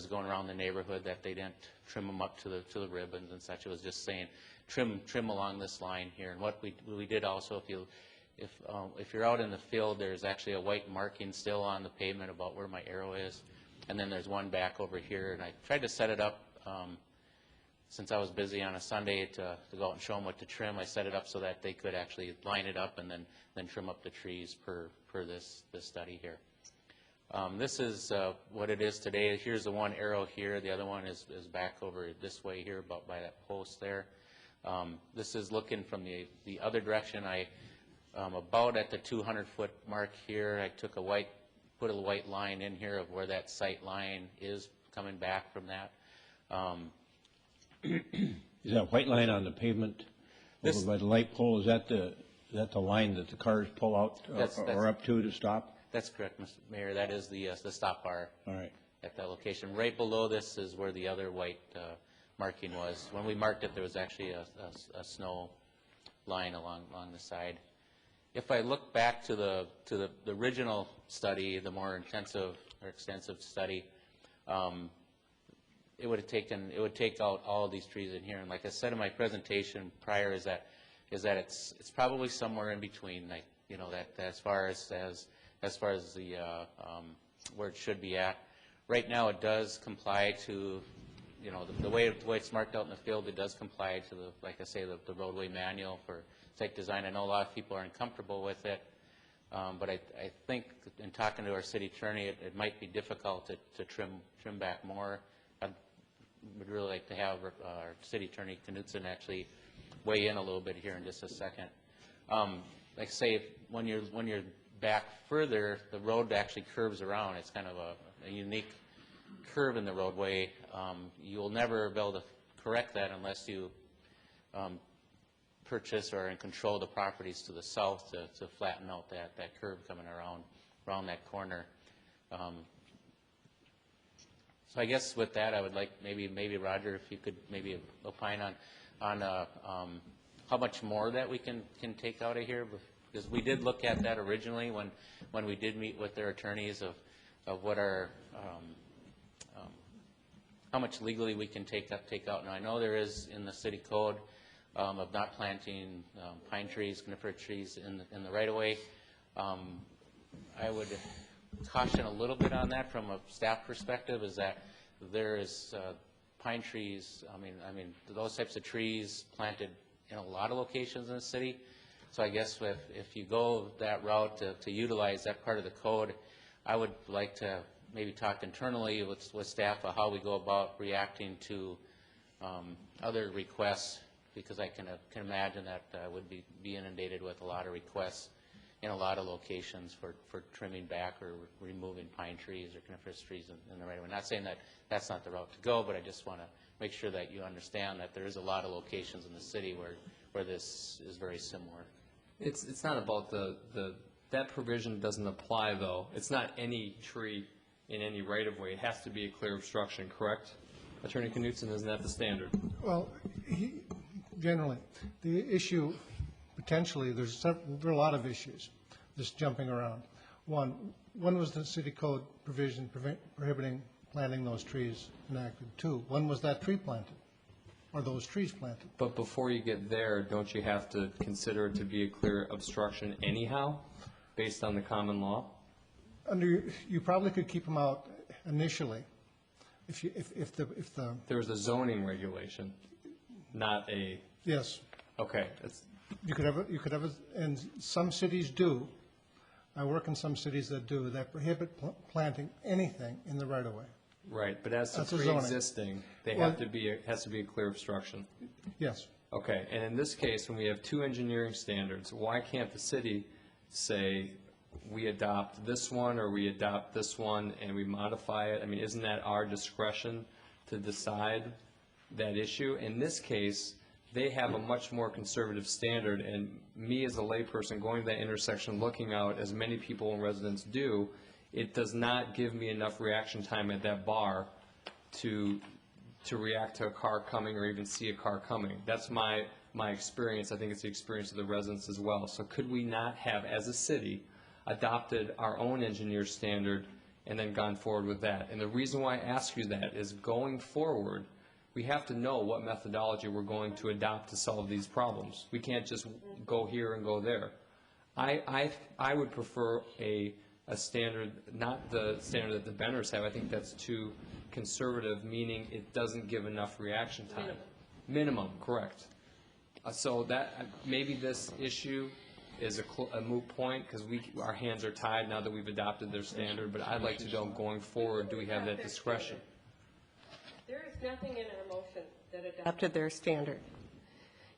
S5: going around the neighborhood, that they didn't trim them up to the ribbons and such. It was just saying trim along this line here. And what we did also, if you're out in the field, there's actually a white marking still on the pavement about where my arrow is, and then there's one back over here. And I tried to set it up. Since I was busy on a Sunday to go out and show them what to trim, I set it up so that they could actually line it up and then trim up the trees per this study here. This is what it is today. Here's the one arrow here. The other one is back over this way here, about by that post there. This is looking from the other direction. About at the 200-foot mark here, I took put a white line in here of where that sight line is coming back from that.
S19: Is that white line on the pavement over by the light pole, is that the line that the cars pull out or up to stop?
S5: That's correct, Mr. Mayor. That is the stop bar.
S19: All right.
S5: At that location. Right below this is where the other white marking was. When we marked it, there was actually a snow line along the side. If I look back to the original study, the more intensive or extensive study, it would take out all of these trees in here. And like I said in my presentation prior, is that it's probably somewhere in between, like, that as far as the where it should be at. Right now, it does comply to, the way it's marked out in the field. It does comply to like I say, the roadway manual for site design. I know a lot of people are uncomfortable with it, but I think in talking to our city attorney, it might be difficult to trim back more. Would really like to have our city attorney Knutson actually weigh in a little bit here in just a second. Like I say, when you're back further, the road actually curves around. It's kind of a unique curve in the roadway. You'll never be able to correct that unless you purchase or control the properties to the south to flatten out that curve coming around that corner. So I guess with that, I would like maybe Roger, if you could maybe opine on how much more that we can take out of here, because we did look at that originally when we did meet with their attorneys of what our how much legally we can take out. Now I know there is in the city code of not planting pine trees, conifer trees in the right of way. I would caution a little bit on that from a staff perspective, is that there is pine trees, I mean those types of trees planted in a lot of locations in the city. So I guess if you go that route to utilize that part of the code, I would like to maybe talk internally with staff of how we go about reacting to other requests, because I can imagine that would be inundated with a lot of requests in a lot of locations for trimming back or removing pine trees or coniferous trees in the right of way. Not saying that that's not the route to go, but I just want to make sure that you understand that there is a lot of locations in the city where this is very similar.
S3: It's not about that provision doesn't apply, though. It's not any tree in any right-of-way. It has to be a clear obstruction, correct? Attorney Knutson, isn't that the standard?
S6: Well, generally, the issue, potentially, there are a lot of issues, just jumping around. One, when was the city code provision prohibiting planting those trees enacted? Two, when was that tree planted? Are those trees planted?
S3: But before you get there, don't you have to consider it to be a clear obstruction anyhow, based on the common law?
S6: You probably could keep them out initially, if the
S3: There's a zoning regulation, not a.
S6: Yes.
S3: Okay.
S6: You could have, and some cities do. I work in some cities that do, that prohibit planting anything in the right of way.
S3: Right, but as to
S6: That's a zoning.
S3: pre-existing, it has to be a clear obstruction.
S6: Yes.
S3: Okay, and in this case, when we have two engineering standards, why can't the city say, we adopt this one or we adopt this one and we modify it? I mean, isn't that our discretion to decide that issue? In this case, they have a much more conservative standard, and me as a layperson going to that intersection, looking out, as many people and residents do, it does not give me enough reaction time at that bar to react to a car coming or even see a car coming. That's my experience. I think it's the experience of the residents as well. So could we not have, as a city, adopted our own engineer standard and then gone forward with that? And the reason why I ask you that is, going forward, we have to know what methodology we're going to adopt to solve these problems. We can't just go here and go there. I would prefer a standard, not the standard that the Benners have. I think that's too conservative, meaning it doesn't give enough reaction time. Minimum, correct. So that maybe this issue is a moot point, because our hands are tied now that we've adopted their standard, but I'd like to know, going forward, do we have that discretion?
S8: There is nothing in our motion that adopted their standard.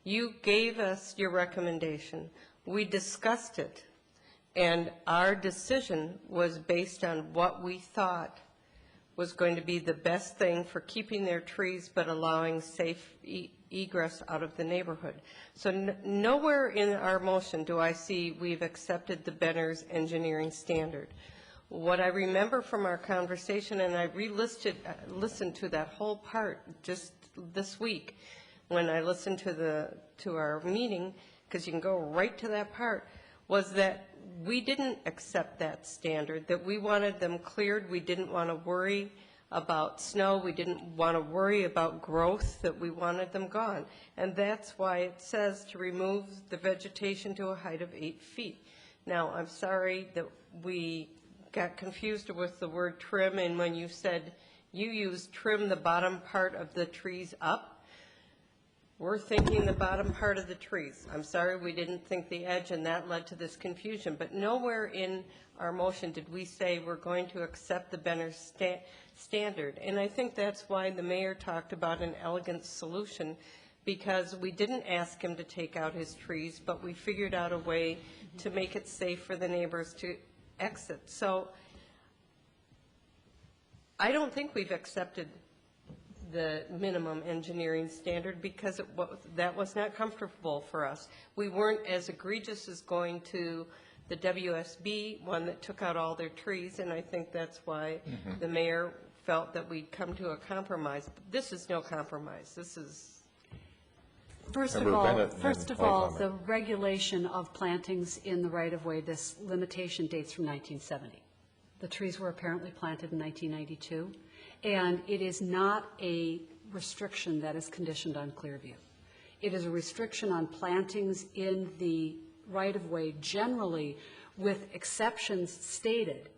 S8: You gave us your recommendation. We discussed it, and our decision was based on what we thought was going to be the best thing for keeping their trees but allowing safe egress out of the neighborhood. So nowhere in our motion do I see we've accepted the Benner's engineering standard. What I remember from our conversation, and I listened to that whole part just this week when I listened to our meeting, because you can go right to that part, was that we didn't accept that standard, that we wanted them cleared. We didn't want to worry about snow. We didn't want to worry about growth, that we wanted them gone. And that's why it says to remove the vegetation to a height of 8 feet. Now, I'm sorry that we got confused with the word trim, and when you said you used trim the bottom part of the trees up, we're thinking the bottom part of the trees. I'm sorry we didn't think the edge, and that led to this confusion. But nowhere in our motion did we say we're going to accept the Benner's standard. And I think that's why the mayor talked about an elegant solution, because we didn't ask him to take out his trees, but we figured out a way to make it safe for the neighbors to exit. So I don't think we've accepted the minimum engineering standard because that was not comfortable for us. We weren't as egregious as going to the WSB one that took out all their trees, and I think that's why the mayor felt that we'd come to a compromise. This is no compromise. This is...
S4: First of all, the regulation of plantings in the right-of-way, this limitation dates from 1970. The trees were apparently planted in 1992, and it is not a restriction that is conditioned on Clearview. It is a restriction on plantings in the right-of-way generally with exceptions stated,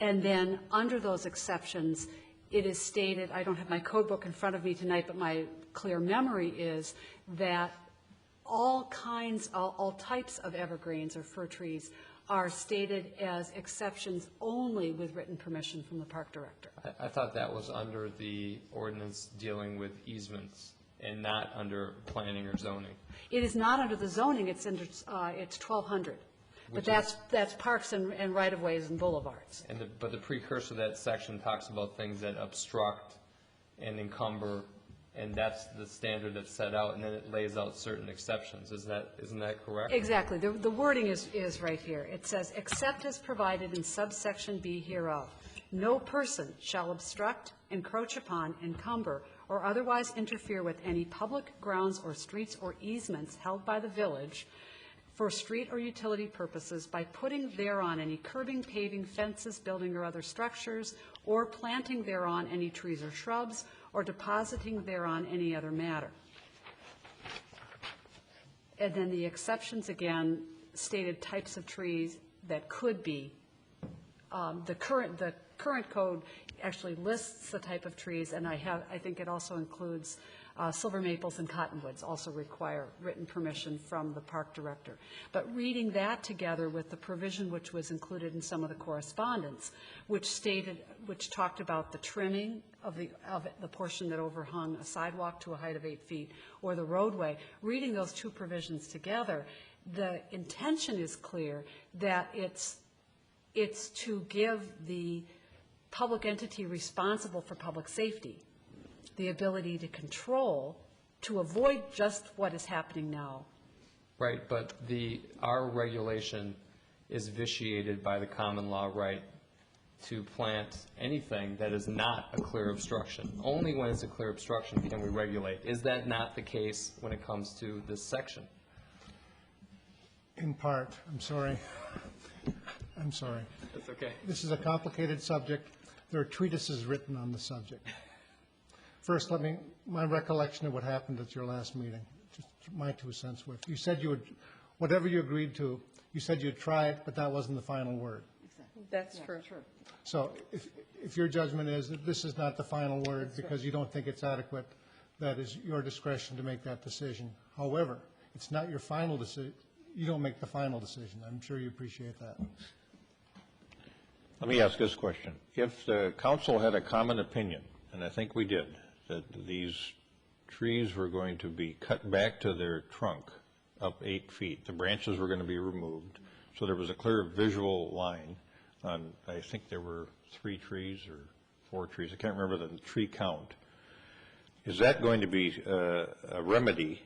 S4: and then under those exceptions, it is stated, I don't have my code book in front of me tonight, but my clear memory is that all types of evergreens or fir trees are stated as exceptions only with written permission from the park director.
S3: I thought that was under the ordinance dealing with easements and not under planning or zoning.
S4: It is not under the zoning, it's under, it's 1200. But that's parks and right-of-ways and boulevards.
S3: But the precursor to that section talks about things that obstruct and encumber, and that's the standard that's set out, and then it lays out certain exceptions. Isn't that correct?
S4: Exactly. The wording is right here. It says, except as provided in subsection B hereof, no person shall obstruct, encroach upon, encumber, or otherwise interfere with any public grounds or streets or easements held by the village for street or utility purposes by putting thereon any curbing, paving, fences, building, or other structures, or planting thereon any trees or shrubs, or depositing thereon any other matter. And then the exceptions, again, stated types of trees that could be. The current code actually lists the type of trees, and I think it also includes silver maples and cottonwoods also require written permission from the park director. But reading that together with the provision which was included in some of the correspondence, which talked about the trimming of the portion that overhung a sidewalk to a height of 8 feet or the roadway, reading those two provisions together, the intention is clear that it's to give the public entity responsible for public safety the ability to control, to avoid just what is happening now.
S3: Right, but our regulation is vitiated by the common law right to plant anything that is not a clear obstruction. Only when it's a clear obstruction can we regulate. Is that not the case when it comes to this section?
S6: In part, I'm sorry. I'm sorry.
S3: That's okay.
S6: This is a complicated subject. There are treatises written on the subject. First, my recollection of what happened at your last meeting, just my 2 cents worth. You said you would, whatever you agreed to, you said you'd try it, but that wasn't the final word.
S8: Exactly. That's true.
S6: So if your judgment is that this is not the final word because you don't think it's adequate, that is your discretion to make that decision. However, it's not your final decision. You don't make the final decision. I'm sure you appreciate that.
S1: Let me ask this question. If the council had a common opinion, and I think we did, that these trees were going to be cut back to their trunk up 8 feet. The branches were going to be removed. So there was a clear visual line on, I think there were 3 trees or 4 trees. I can't remember the tree count. Is that going to be a remedy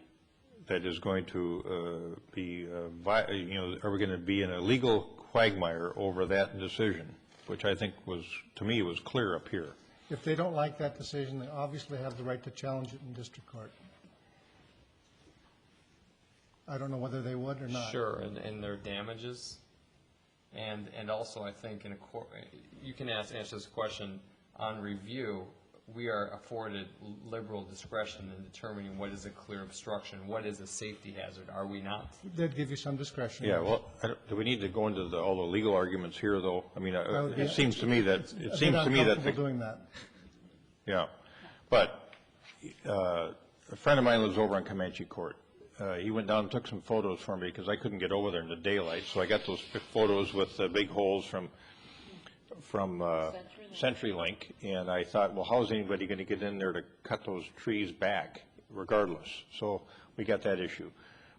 S1: that is going to be, are we going to be in a legal quagmire over that decision, which I think was, to me, was clear up here?
S6: If they don't like that decision, they obviously have the right to challenge it in district court. I don't know whether they would or not.
S3: Sure, and their damages. And also, I think, you can answer this question on review. We are afforded liberal discretion in determining what is a clear obstruction, what is a safety hazard. Are we not?
S6: They'd give you some discretion.
S1: Yeah, well, do we need to go into all the legal arguments here, though? I mean, it seems to me that
S6: doing that.
S1: Yeah, but a friend of mine lives over on Comanche Court. He went down and took some photos for me because I couldn't get over there in the daylight. So I got those photos with the big holes from CenturyLink, and I thought, well, how's anybody going to get in there to cut those trees back, regardless? So we got that issue.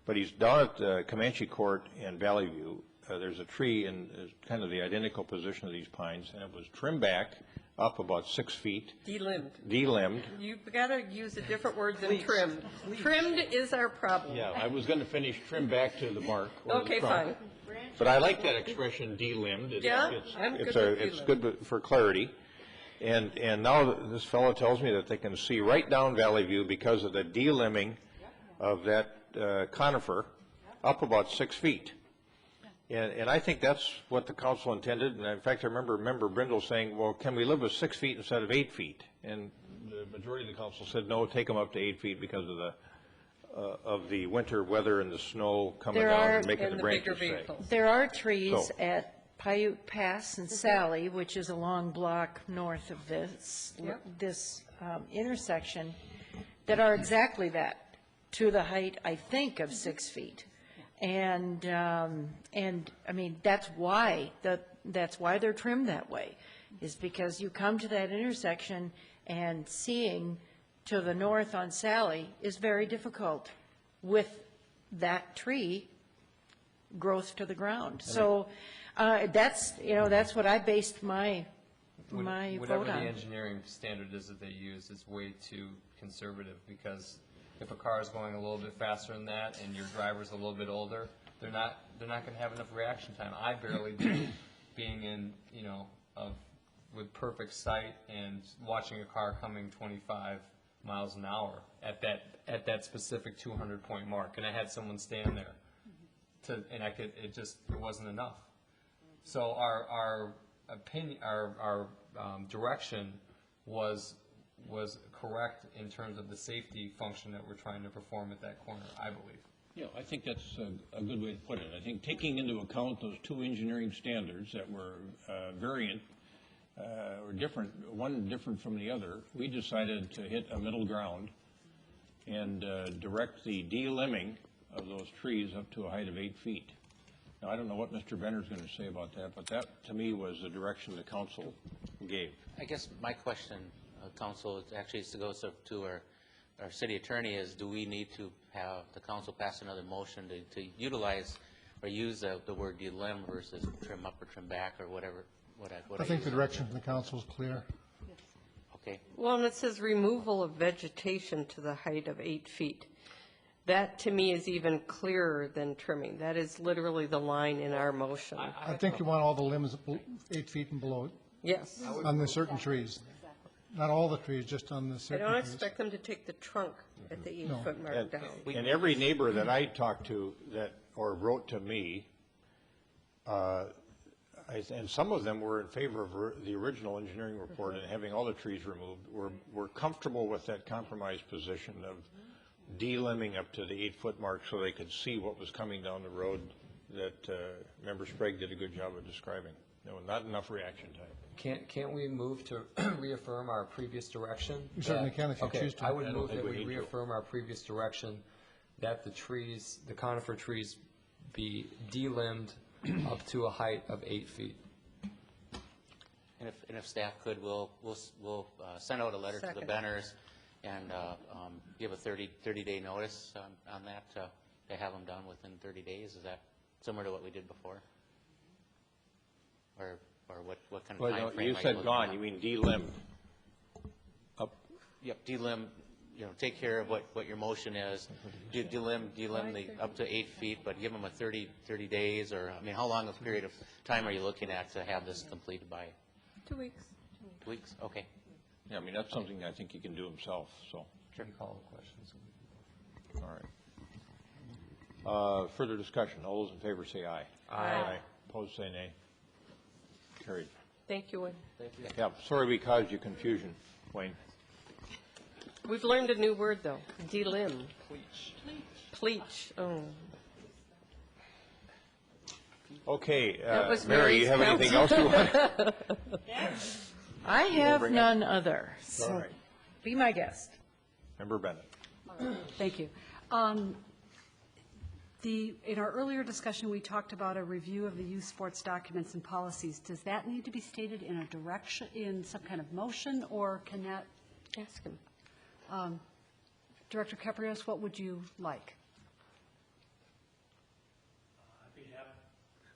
S1: But he's down at Comanche Court and Valley View. There's a tree in kind of the identical position of these pines, and it was trimmed back up about 6 feet.
S8: Delimbed.
S1: Delimbed.
S8: You've got to use a different word than trimmed. Trimmed is our problem.
S1: Yeah, I was going to finish trim back to the mark. or the
S8: Okay,
S1: trunk.
S8: fine.
S1: But I like that expression, delimbed.
S8: Yeah, I'm good with
S1: It's good for clarity. And now this fellow tells me that they can see right down Valley View because of the delimbing of that conifer up about 6 feet. And I think that's what the council intended. And in fact, I remember Member Brindle saying, well, can we live with 6 feet instead of 8 feet? And the majority of the council said, no, take them up to 8 feet because of the winter weather and the snow coming down and making the branches sag.
S7: There are trees
S1: So-
S7: at Paiute Pass and Sally, which is a long block north of this, intersection, that are exactly that, to the height, I think, of 6 feet. And I mean, that's why they're trimmed that way, is because you come to that intersection and seeing to the north on Sally is very difficult with that tree growth to the ground. So that's what I based my vote
S3: Whatever the
S7: on.
S3: engineering standard is that they use is way too conservative, because if a car is going a little bit faster than that and your driver's a little bit older, they're not going to have enough reaction time. I barely do, being in, with perfect sight and watching a car coming 25 miles an hour at that specific 200-point mark, and I had someone stand there, it wasn't enough. So our opinion, our direction was correct in terms of the safety function that we're trying to perform at that corner, I believe.
S19: Yeah, I think that's a good way to put it. I think taking into account those two engineering standards that were variant or different, one different from the other, we decided to hit a middle ground and direct the delimbing of those trees up to a height of 8 feet. Now, I don't know what Mr. Benner's going to say about that, but that, to me, was the direction the council gave.
S5: I guess my question, council, actually goes to our city attorney is, do we need to have the council pass another motion to utilize or use the word delimb versus trim up or trim back or whatever?
S6: I think the direction from the council is clear.
S5: Okay.
S8: Well, and it says removal of vegetation to the height of 8 feet. That, to me, is even clearer than trimming. That is literally the line in our motion.
S6: I think you want all the limbs 8 feet and below,
S8: Yes.
S6: on the certain trees. Not all the trees, just on the
S8: I
S6: certain
S8: don't
S6: trees.
S8: expect them to take the trunk at the
S6: No.
S8: 8-foot mark down.
S1: And every neighbor that I talked to or wrote to me, and some of them were in favor of the original engineering report and having all the trees removed, were comfortable with that compromise position of delimbing up to the 8-foot mark so they could see what was coming down the road that Member Sprague did a good job of describing. Not enough reaction time.
S3: Can't we move to reaffirm our previous direction?
S6: You certainly can if you choose to.
S3: I would
S1: I don't
S3: move
S1: think
S3: that
S1: we
S3: we
S1: need to.
S3: reaffirm our previous direction, that the conifer trees be delimbed up to a height of 8 feet.
S5: And if staff could, we'll send out a letter to the
S8: Second.
S5: Benners and give a 30-day notice on that to have them done within 30 days. Is that similar to what we did before? Or what kind of
S1: Well,
S5: time
S1: no,
S5: frame?
S1: you
S5: are
S1: said
S5: looking
S1: gone,
S5: at?
S1: you mean delimbed.
S5: Yep, delimb, take care of what your motion is. Delimb the up to 8 feet, but give them a 30 days, or, how long a period of time are you looking at to have this completed by?
S8: 2 weeks.
S5: 2 weeks? Okay.
S1: Yeah, that's something I think he can do himself, so.
S3: Sure. Call the questions.
S1: All right. Further discussion. All those in favor say aye.
S8: Aye.
S1: Opposed say nay. Carried.
S8: Thank you, Wayne.
S1: Yeah, sorry we caused you confusion, Wayne.
S8: We've learned a new word, though, delimb. Pleach. Oh.
S1: Okay,
S8: That was
S1: Mary, you have
S8: Mary's
S1: anything else you want?
S7: I have none other,
S1: All
S7: so
S1: right.
S7: be my guest.
S1: Member Bennett.
S4: Thank you. In our earlier discussion, we talked about a review of the youth sports documents and policies. Does that need to be stated in a direction, in some kind of motion, or can that?
S8: Ask him.
S4: Director Caprios, what would you like?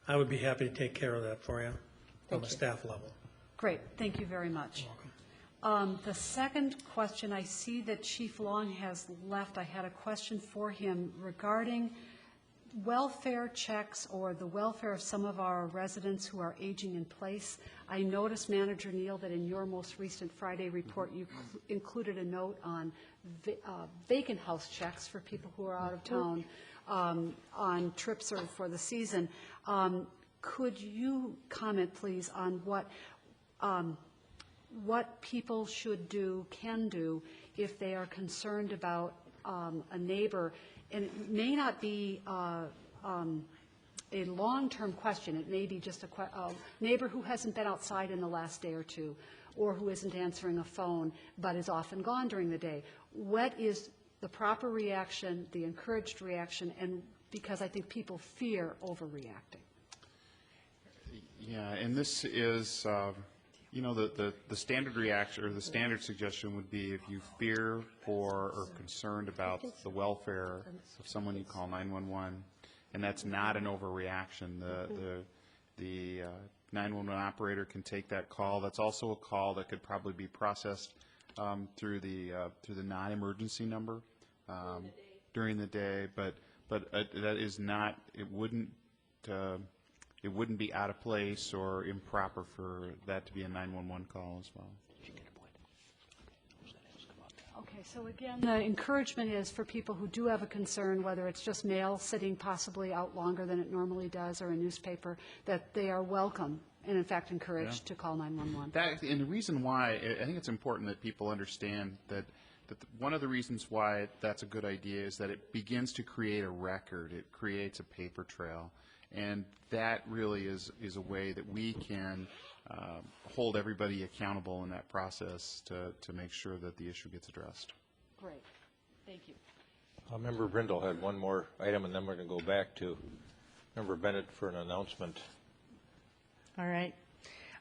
S13: I would be happy to take care of that for you from a staff level.
S4: Great, thank you very much. The second question, I see that Chief Long has left. I had a question for him regarding welfare checks or the welfare of some of our residents who are aging in place. I noticed, Manager Neal, that in your most recent Friday report, you included a note on vacant house checks for people who are out of town on trips or for the season. Could you comment, please, on what people should do, can do, if they are concerned about a neighbor? And it may not be a long-term question. It may be just a neighbor who hasn't been outside in the last day or two, or who isn't answering a phone but is often gone during the day. What is the proper reaction, the encouraged reaction, and because I think people fear overreacting?
S14: Yeah, and this is, the standard reaction or the standard suggestion would be if you fear for or concerned about the welfare of someone, you call 911, and that's not an overreaction. The 911 operator can take that call. That's also a call that could probably be processed through the non-emergency number during the day, but that is not. It wouldn't be out of place or improper for that to be a 911 call as well.
S4: Okay, so again, the encouragement is for people who do have a concern, whether it's just mail sitting possibly out longer than it normally does or a newspaper, that they are welcome and in fact encouraged to call 911.
S14: And the reason why, I think it's important that people understand that one of the reasons why that's a good idea is that it begins to create a record. It creates a paper trail. And that really is a way that we can hold everybody accountable in that process to make sure that the issue gets addressed.
S4: Great. Thank you.
S1: Member Brindle had one more item, and then we're going to go back to Member Bennett for an announcement.
S20: All right.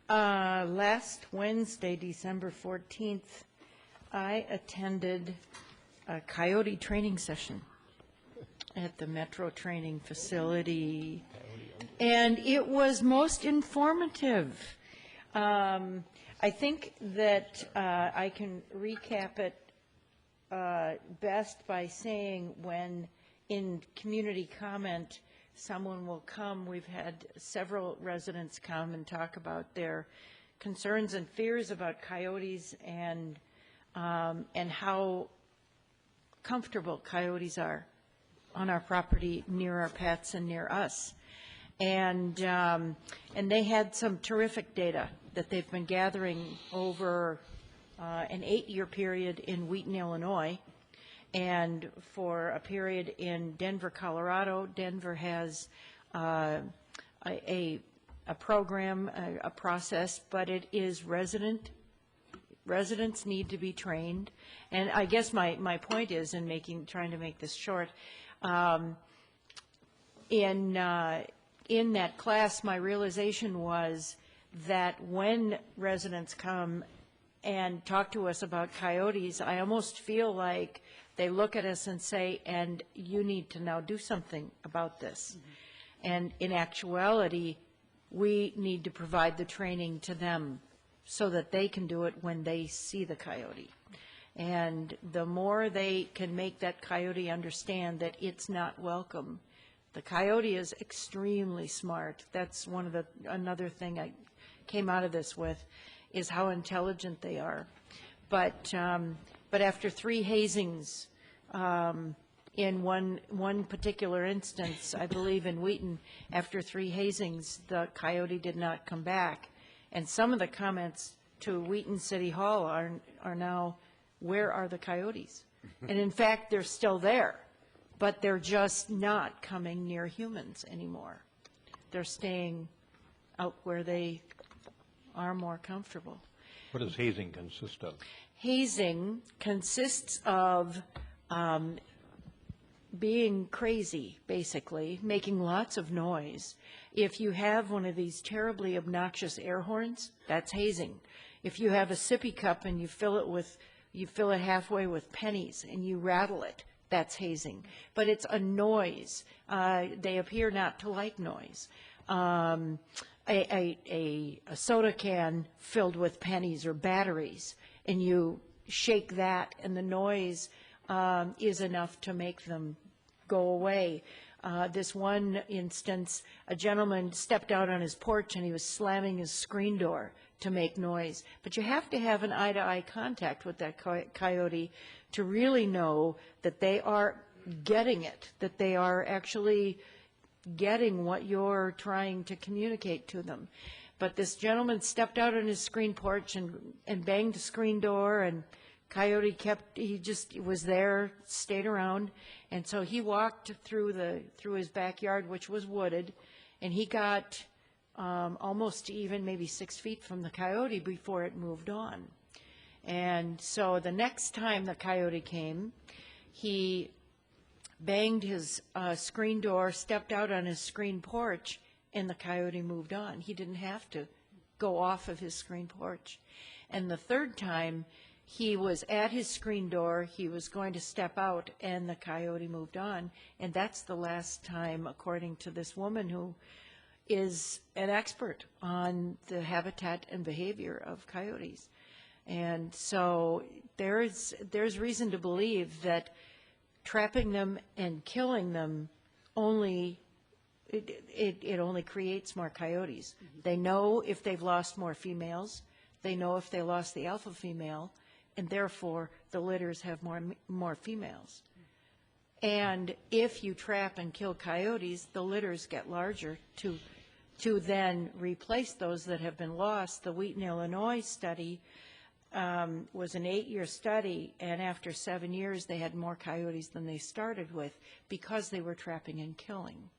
S20: Last Wednesday, December 14th, I attended a coyote training session at the Metro Training Facility, and it was most informative. I think that I can recap it best by saying when in community comment someone will come. We've had several residents come and talk about their concerns and fears about coyotes and how comfortable coyotes are on our property, near our pets and near us. And they had some terrific data that they've been gathering over an 8-year period in Wheaton, Illinois, and for a period in Denver, Colorado. Denver has a program, a process, but it is residents need to be trained. And I guess my point is, in trying to make this short, in that class, my realization was that when residents come and talk to us about coyotes, I almost feel like they look at us and say, and you need to now do something about this. Mm-hmm. And in actuality, we need to provide the training to them so that they can do it when they see the coyote. And the more they can make that coyote understand that it's not welcome. The coyote is extremely smart. That's another thing I came out of this with, is how intelligent they are. But after 3 hazings, in one particular instance, I believe in Wheaton, after 3 hazings, the coyote did not come back. And some of the comments to Wheaton City Hall are now, where are the coyotes? And in fact, they're still there, but they're just not coming near humans anymore. They're staying out where they are more comfortable.
S1: What does hazing consist of?
S20: Hazing consists of being crazy, basically, making lots of noise. If you have one of these terribly obnoxious air horns, that's hazing. If you have a sippy cup and you fill it halfway with pennies and you rattle it, that's hazing. But it's a noise. They appear not to like noise. a soda can filled with pennies or batteries, and you shake that, and the noise is enough to make them go away. This one instance, a gentleman stepped out on his porch and he was slamming his screen door to make noise. But you have to have an eye-to-eye contact with that coyote to really know that they are getting it, that they are actually getting what you're trying to communicate to them. But this gentleman stepped out on his screen porch and banged the screen door, and coyote he just was there, stayed around, and so he walked through his backyard, which was wooded, and he got almost even maybe 6 feet from the coyote before it moved on. And so the next time the coyote came, he banged his screen door, stepped out on his screen porch, and the coyote moved on. He didn't have to go off of his screen porch. And the third time, he was at his screen door, he was going to step out, and the coyote moved on. And that's the last time, according to this woman who is an expert on the habitat and behavior of coyotes. And so there's reason to believe that trapping them and killing them only creates more coyotes. They know if they've lost more females, they know if they lost the alpha female, and therefore the litters have more females. And if you trap and kill coyotes, the litters get larger to then replace those that have been lost. The Wheaton, Illinois study was an 8-year study, and after 7 years they had more coyotes than they started with because they were trapping and killing.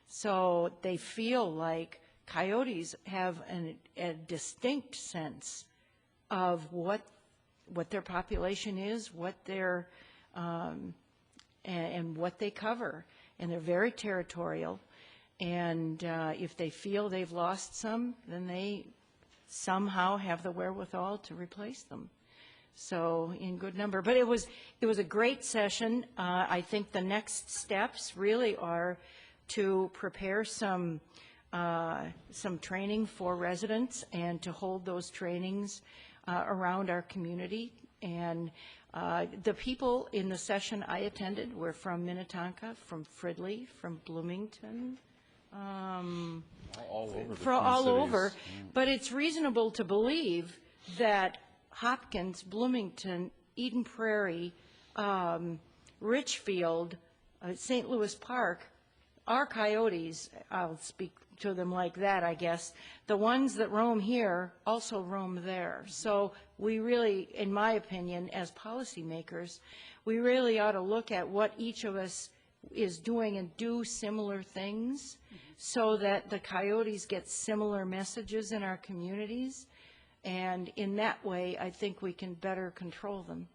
S20: So they feel like coyotes have a distinct sense of what their population is, what their and what they cover, and they're very territorial. And if they feel they've lost some, then they somehow have the wherewithal to replace them. So in good number. But it was a great session. I think the next steps really are to prepare some training for residents and to hold those trainings around our community. And the people in the session I attended were from Minnetonka, from Fridley, from Bloomington,
S14: all over.
S20: all over. But it's reasonable to believe that Hopkins, Bloomington, Eden Prairie, Richfield, St. Louis Park, our coyotes, I'll speak to them like that, I guess, the ones that roam here also roam there. So we really, in my opinion, as policymakers, we really ought to look at what each of us is doing and do similar things so that the coyotes get similar messages in our communities. And in that way, I think we can better control them.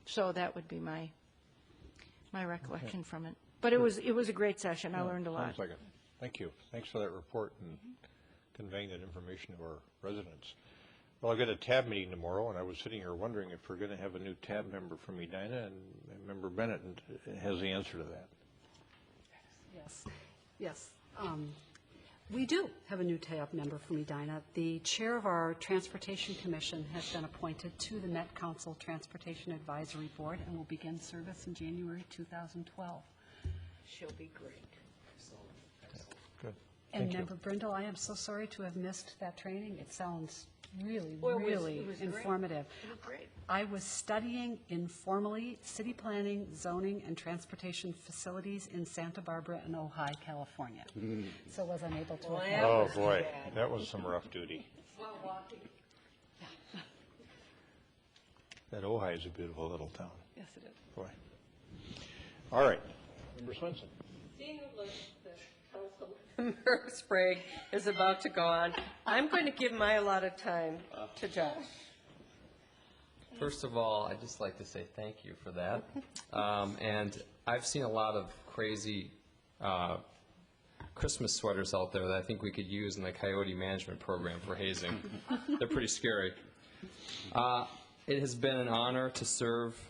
S20: So that would be my recollection from it. But it was a great session. I learned a lot.
S1: Sounds like it. Thank you. Thanks for that report and conveying that information to our residents. Well, I've got a TAB meeting tomorrow, and I was sitting here wondering if we're going to have a new TAB member from Edina, and Member Bennett has the answer to that.
S4: Yes. We do have a new TAB member from Edina. The chair of our Transportation Commission has been appointed to the Met Council Transportation Advisory Board and will begin service in January 2012.
S7: She'll be great.
S1: Good.
S4: And Member Brindle, I am so sorry to have missed that training. It sounds really,
S7: Well, it
S4: really
S7: was
S4: informative.
S7: It was great.
S4: I was studying informally city planning, zoning, and transportation facilities in Santa Barbara and Ojai, California. So was unable to attend.
S1: Oh, boy, that was some rough duty. That Ojai is a beautiful little town.
S8: Yes, it is.
S1: Boy. All right. Member Swenson.
S8: Seeing like the Councilmember Sprague is about to go on, I'm going to give my allotted time to Josh.
S3: First of all, I'd just like to say thank you for that. And I've seen a lot of crazy Christmas sweaters out there that I think we could use in the coyote management program for hazing. They're pretty scary. It has been an honor to serve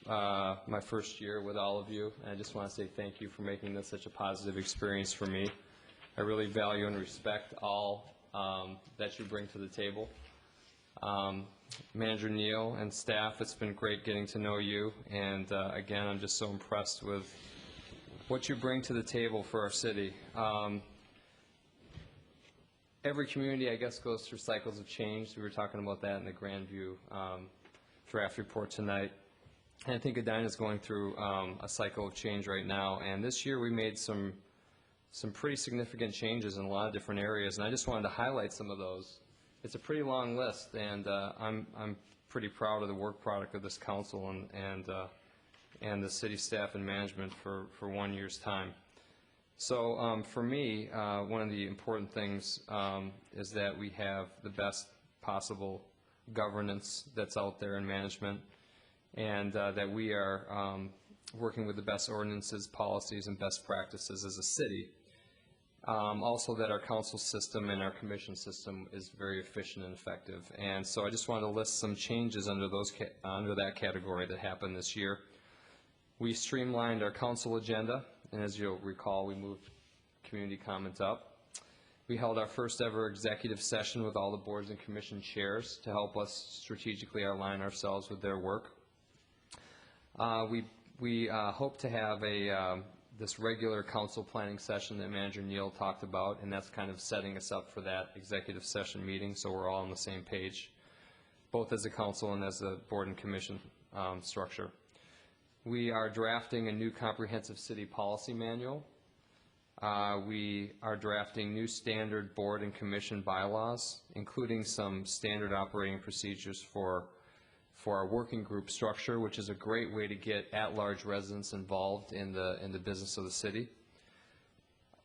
S3: my first year with all of you, and I just want to say thank you for making this such a positive experience for me. I really value and respect all that you bring to the table. Manager Neal and staff, it's been great getting to know you, and again, I'm just so impressed with what you bring to the table for our city. Every community, I guess, goes through cycles of change. We were talking about that in the Grandview draft report tonight. And I think Edina is going through a cycle of change right now. And this year we made some pretty significant changes in a lot of different areas, and I just wanted to highlight some of those. It's a pretty long list, and I'm pretty proud of the work product of this council and the city staff and management for 1 year's time. So for me, one of the important things is that we have the best possible governance that's out there in management, and that we are working with the best ordinances, policies, and best practices as a city. Also that our council system and our commission system is very efficient and effective. And so I just wanted to list some changes under that category that happened this year. We streamlined our council agenda, and as you'll recall, we moved community comments up. We held our first ever executive session with all the boards and commission chairs to help us strategically align ourselves with their work. We hope to have this regular council planning session that Manager Neal talked about, and that's kind of setting us up for that executive session meeting, so we're all on the same page, both as a council and as a board and commission structure. We are drafting a new comprehensive city policy manual. We are drafting new standard board and commission bylaws, including some standard operating procedures for our working group structure, which is a great way to get at-large residents involved in the business of the city.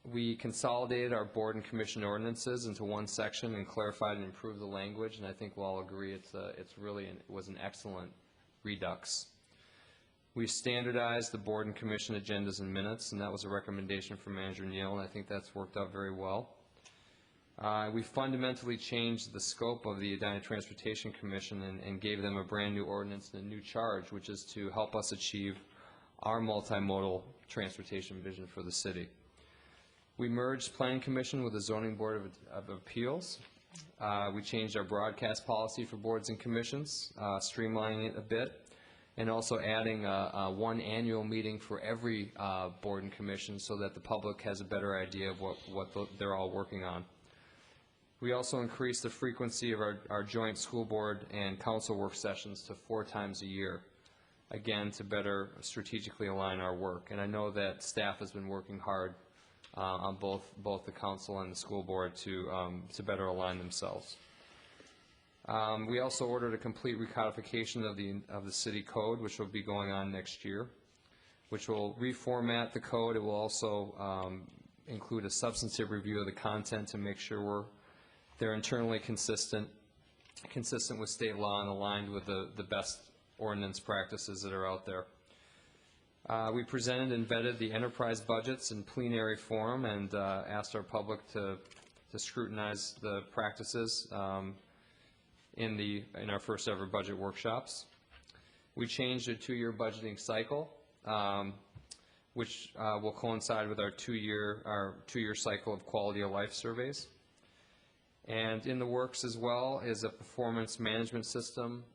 S3: We consolidated our board and commission ordinances into one section and clarified and improved the language, and I think we'll all agree it was an excellent redux. We standardized the board and commission agendas and minutes, and that was a recommendation from Manager Neal, and I think that's worked out very well. We fundamentally changed the scope of the Edina Transportation Commission and gave them a brand new ordinance and a new charge, which is to help us achieve our multimodal transportation vision for the city. We merged Planning Commission with the Zoning Board of Appeals. We changed our broadcast policy for boards and commissions, streamlining it a bit, and also adding one annual meeting for every board and commission so that the public has a better idea of what they're all working on. We also increased the frequency of our joint school board and council work sessions to 4 times a year, again, to better strategically align our work. And I know that staff has been working hard on both the council and the school board to better align themselves. We also ordered a complete recodification of the city code, which will be going on next year, which will reformat the code. It will also include a substantive review of the content to make sure they're internally consistent with state law and aligned with the best ordinance practices that are out there. We presented and vetted the enterprise budgets in plenary form and asked our public to scrutinize the practices in our first ever budget workshops. We changed a 2-year budgeting cycle, which will coincide with our two-year cycle of quality of life surveys. And in the works as well is a performance management system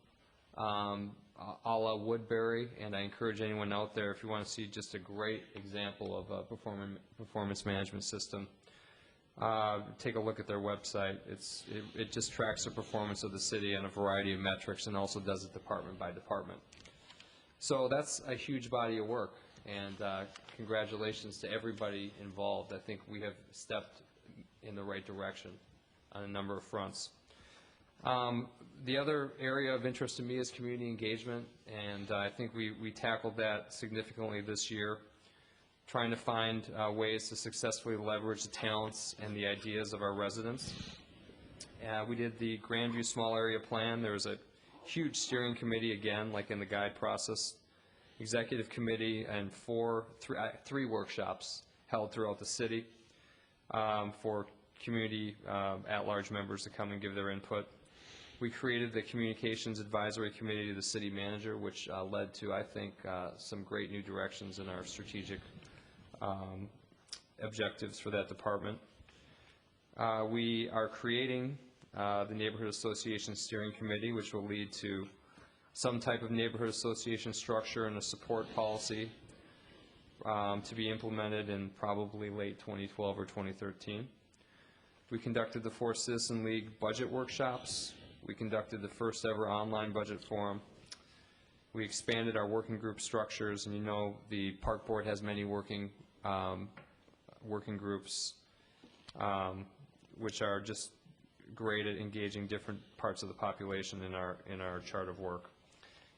S3: a la Woodbury, and I encourage anyone out there, if you want to see just a great example of a performance management system, take a look at their website. It just tracks the performance of the city on a variety of metrics and also does it department by department. So that's a huge body of work, and congratulations to everybody involved. I think we have stepped in the right direction on a number of fronts. The other area of interest to me is community engagement, and I think we tackled that significantly this year, trying to find ways to successfully leverage the talents and the ideas of our residents. We did the Grandview Small Area Plan. There was a huge steering committee, again, like in the guide process, executive committee, and three workshops held throughout the city for community at-large members to come and give their input. We created the Communications Advisory Committee to the City Manager, which led to, I think, some great new directions in our strategic objectives for that department. We are creating the Neighborhood Association Steering Committee, which will lead to some type of neighborhood association structure and a support policy to be implemented in probably late 2012 or 2013. We conducted the 4 Citizen League budget workshops. We conducted the first ever online budget forum. We expanded our working group structures, and you know the Park Board has many working groups, which are just great at engaging different parts of the population in our chart of work.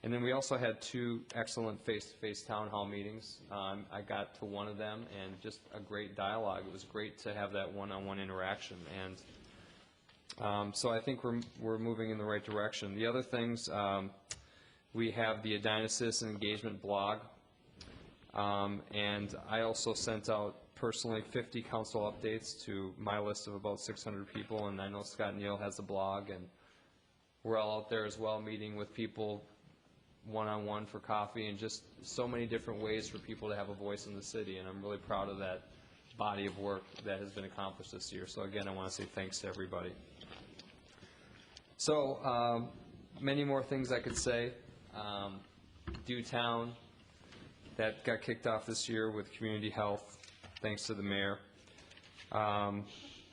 S3: And then we also had 2 excellent face-to-face town hall meetings. I got to one of them, and just a great dialogue. It was great to have that one-on-one interaction, and so I think we're moving in the right direction. The other things, we have the Edina Citizen Engagement blog, and I also sent out personally 50 council updates to my list of about 600 people, and I know Scott Neal has a blog, and we're all out there as well meeting with people one-on-one for coffee, and just so many different ways for people to have a voice in the city, and I'm really proud of that body of work that has been accomplished this year. So again, I want to say thanks to everybody. So many more things I could say. Dewtown, that got kicked off this year with community health, thanks to the mayor.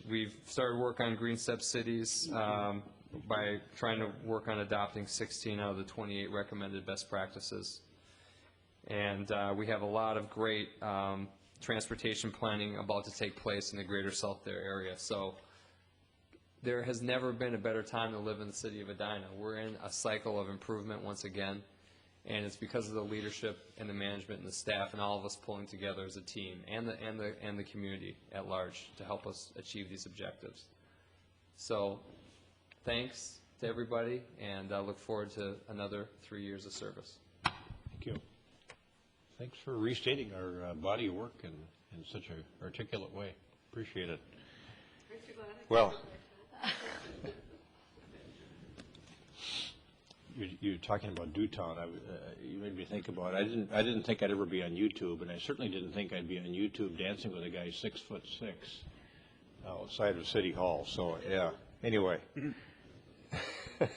S3: We've started work on Green Step Cities by trying to work on adopting 16 out of the 28 recommended best practices. And we have a lot of great transportation planning about to take place in the greater Southdale area. So there has never been a better time to live in the city of Edina. We're in a cycle of improvement once again, and it's because of the leadership and the management and the staff and all of us pulling together as a team, and the community at large to help us achieve these objectives. So thanks to everybody, and I look forward to another 3 years of service.
S19: Thank you. Thanks for restating our body of work in such an articulate way. Appreciate it. Well, you're talking about Dewtown. You made me think about it. I didn't think I'd ever be on YouTube, and I certainly didn't think I'd be on YouTube dancing with a guy 6'6" outside of City Hall. So yeah. Anyway.
S3: The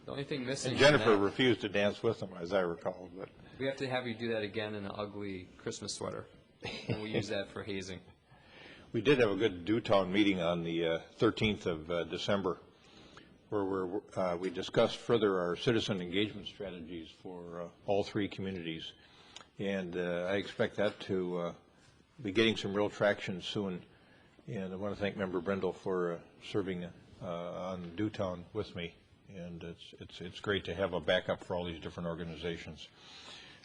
S3: only thing missing.
S19: And Jennifer refused to dance with him, as I recall. But
S3: we have to have you do that again in an ugly Christmas sweater, and we use that for hazing.
S19: We did have a good Dewtown meeting on the 13th of December, where we discussed further our citizen engagement strategies for all 3 communities. And I expect that to be getting some real traction soon. And I want to thank Member Brendel for serving on Dewtown with me. And it's great to have a backup for all these different organizations.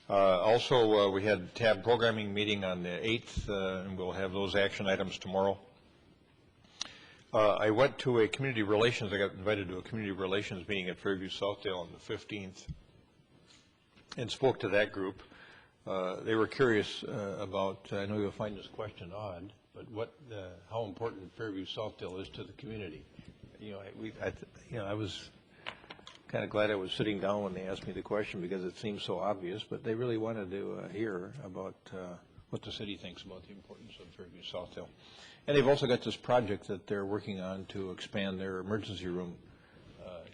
S19: Also, we had TAB programming meeting on the 8th, and we'll have those action items tomorrow. I went to a community relations, I got invited to a community relations meeting at Fairview Southdale on the 15th and spoke to that group. They were curious about, I know you'll find this question odd, but how important Fairview Southdale is to the community. I was kind of glad I was sitting down when they asked me the question because it seems so obvious, but they really wanted to hear about what the city thinks about the importance of Fairview Southdale. And they've also got this project that they're working on to expand their emergency room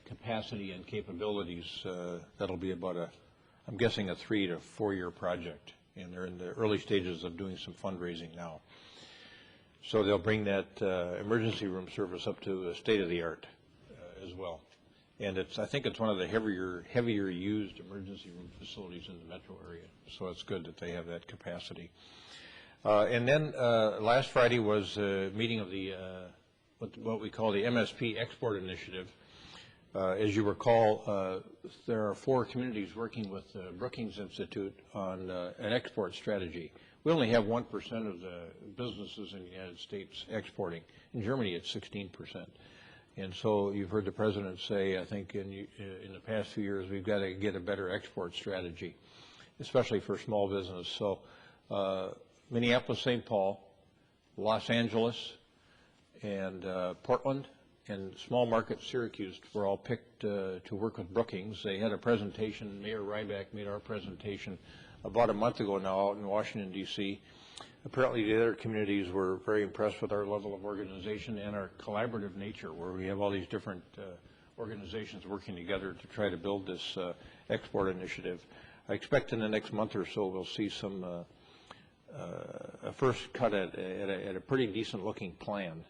S19: capacity and capabilities. That'll be about I'm guessing a 3 to 4 year project, and they're in the early stages of doing some fundraising now. So they'll bring that emergency room service up to state of the art as well. And I think it's one of the heavier used emergency room facilities in the metro area. So it's good that they have that capacity. And then last Friday was a meeting of the what we call the MSP Export Initiative. As you recall, there are 4 communities working with the Brookings Institute on an export strategy. We only have 1% of the businesses in the United States exporting. In Germany, it's 16%. And so you've heard the president say, I think in the past few years, we've got to get a better export strategy, especially for small business. So Minneapolis, St. Paul, Los Angeles, and Portland, and small market Syracuse were all picked to work with Brookings. They had a presentation. Mayor Ryback made our presentation about a month ago now out in Washington, D.C. apparently the other communities were very impressed with our level of organization and our collaborative nature, where we have all these different organizations working together to try to build this export initiative. I expect in the next month or so we'll see some a first cut at a pretty decent looking plan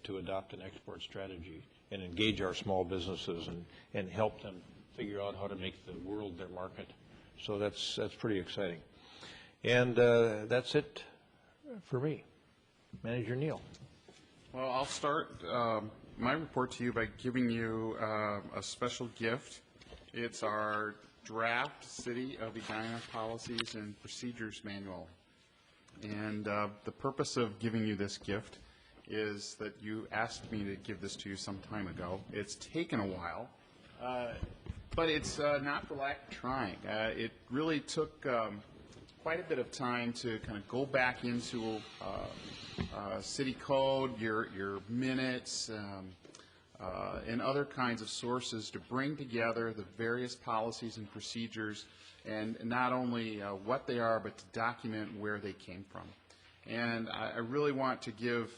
S19: to adopt an export strategy and engage our small businesses and help them figure out how to make the world their market. So that's pretty exciting. And that's it for me. Manager Neal.
S14: Well, I'll start my report to you by giving you a special gift. It's our draft City of Edina Policies and Procedures Manual. And the purpose of giving you this gift is that you asked me to give this to you some time ago. It's taken a while, but it's not for lack of trying. It really took quite a bit of time to kind of go back into city code, your minutes, and other kinds of sources to bring together the various policies and procedures, and not only what they are, but to document where they came from. And I really want to give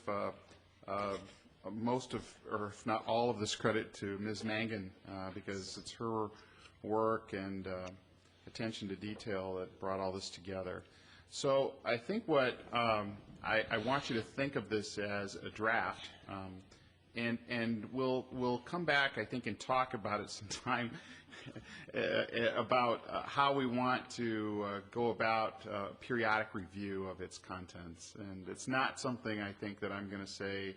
S14: most of, or if not all of this credit to Ms. Mangan, because it's her work and attention to detail that brought all this together. So I think what I want you to think of this as a draft, and we'll come back, I think, and talk about it sometime about how we want to go about periodic review of its contents. And it's not something I think that I'm going to say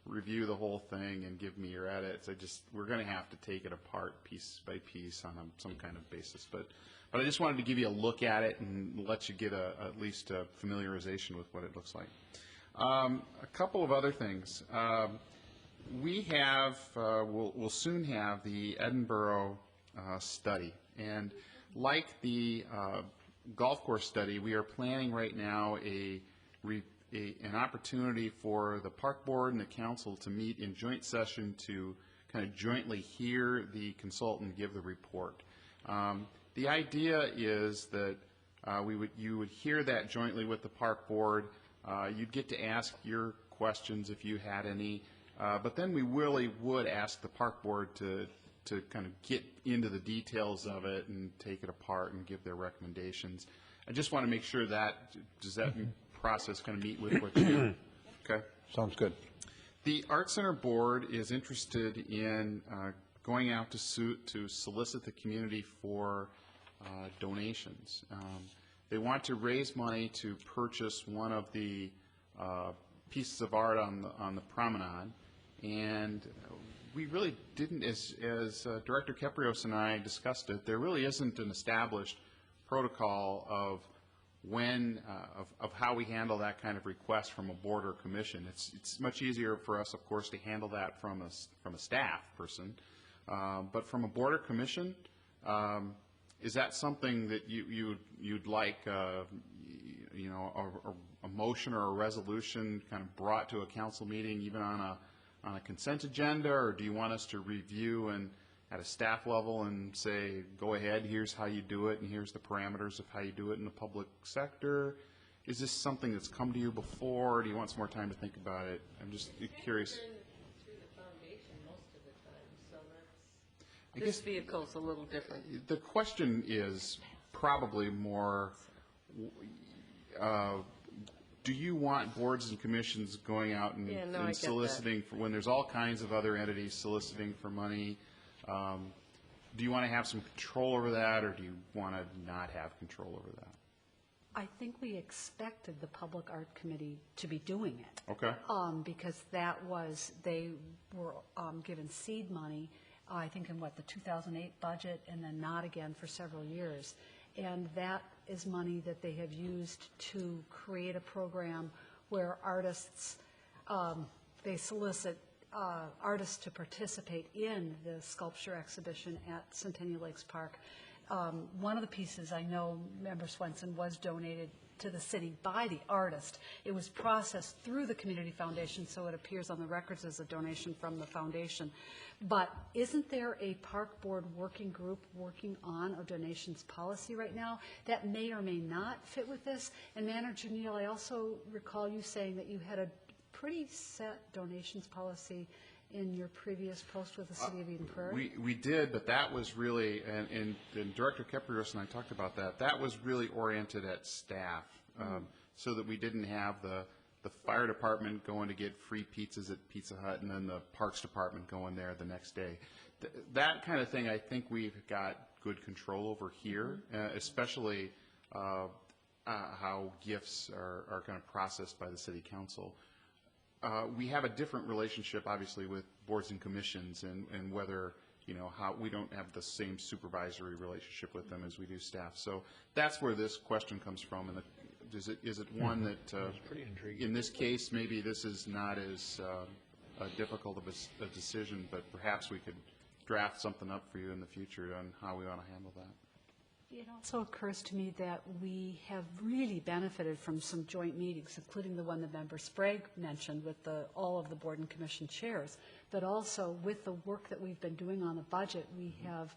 S14: review the whole thing and give me your edits. We're going to have to take it apart piece by piece on some kind of basis. But I just wanted to give you a look at it and let you get at least a familiarization with what it looks like. A couple of other things. We have, we'll soon have the Edinburgh study. And like the golf course study, we are planning right now an opportunity for the park board and the council to meet in joint session to kind of jointly hear the consultant give the report. The idea is that you would hear that jointly with the park board. You'd get to ask your questions if you had any, but then we really would ask the park board to kind of get into the details of it and take it apart and give their recommendations. I just want to make sure that, does that process kind of meet with what you do? Okay.
S19: Sounds good.
S14: The Art Center Board is interested in going out to solicit the community for donations. They want to raise money to purchase one of the pieces of art on the promenade, and we really didn't, as Director Keprios and I discussed it, there really isn't an established protocol of when, of how we handle that kind of request from a board or commission. It's much easier for us, of course, to handle that from a staff person, but from a board or commission, is that something that you'd like, you know, a motion or a resolution kind of brought to a council meeting, even on a consent agenda, or do you want us to review and at a staff level and say, go ahead, here's how you do it, and here's the parameters of how you do it in the public sector? Is this something that's come to you before, or do you want some more time to think about it? I'm just curious.
S8: Through the foundation most of the time, so that's, this vehicle's a little different.
S14: The question is probably more, do you want boards and commissions going out and, and soliciting for, when there's all kinds of other entities soliciting for money? Do you want to have some control over that, or do you want to not have control over that?
S4: I think we expected the Public Art Committee to be doing it.
S14: Okay.
S4: Because that was, they were given seed money, I think in what, the 2008 budget, and then not again for several years. And that is money that they have used to create a program where artists, they solicit artists to participate in the sculpture exhibition at Centennial Lakes Park. One of the pieces, I know Member Swenson, was donated to the city by the artist. It was processed through the Community Foundation, so it appears on the records as a donation from the foundation. But isn't there a park board working group working on a donations policy right now that may or may not fit with this? And Manager Neal, I also recall you saying that you had a pretty set donations policy in your previous post with the City of Eden Prairie?
S14: We did, but that was really, and Director Keprios and I talked about that, that was really oriented at staff, so that we didn't have the fire department going to get free pizzas at Pizza Hut and then the Parks Department going there the next day. That kind of thing I think we've got good control over here, especially how gifts are kind of processed by the City Council. We have a different relationship, obviously, with boards and commissions, and whether, how we don't have the same supervisory relationship with them as we do staff. So that's where this question comes from. And is it one that, in this case, maybe this is not as difficult of a decision, but perhaps we could draft something up for you in the future on how we want to handle that.
S4: It also occurs to me that we have really benefited from some joint meetings, including the one that Member Sprague mentioned with all of the board and commission chairs, but also with the work that we've been doing on the budget, we have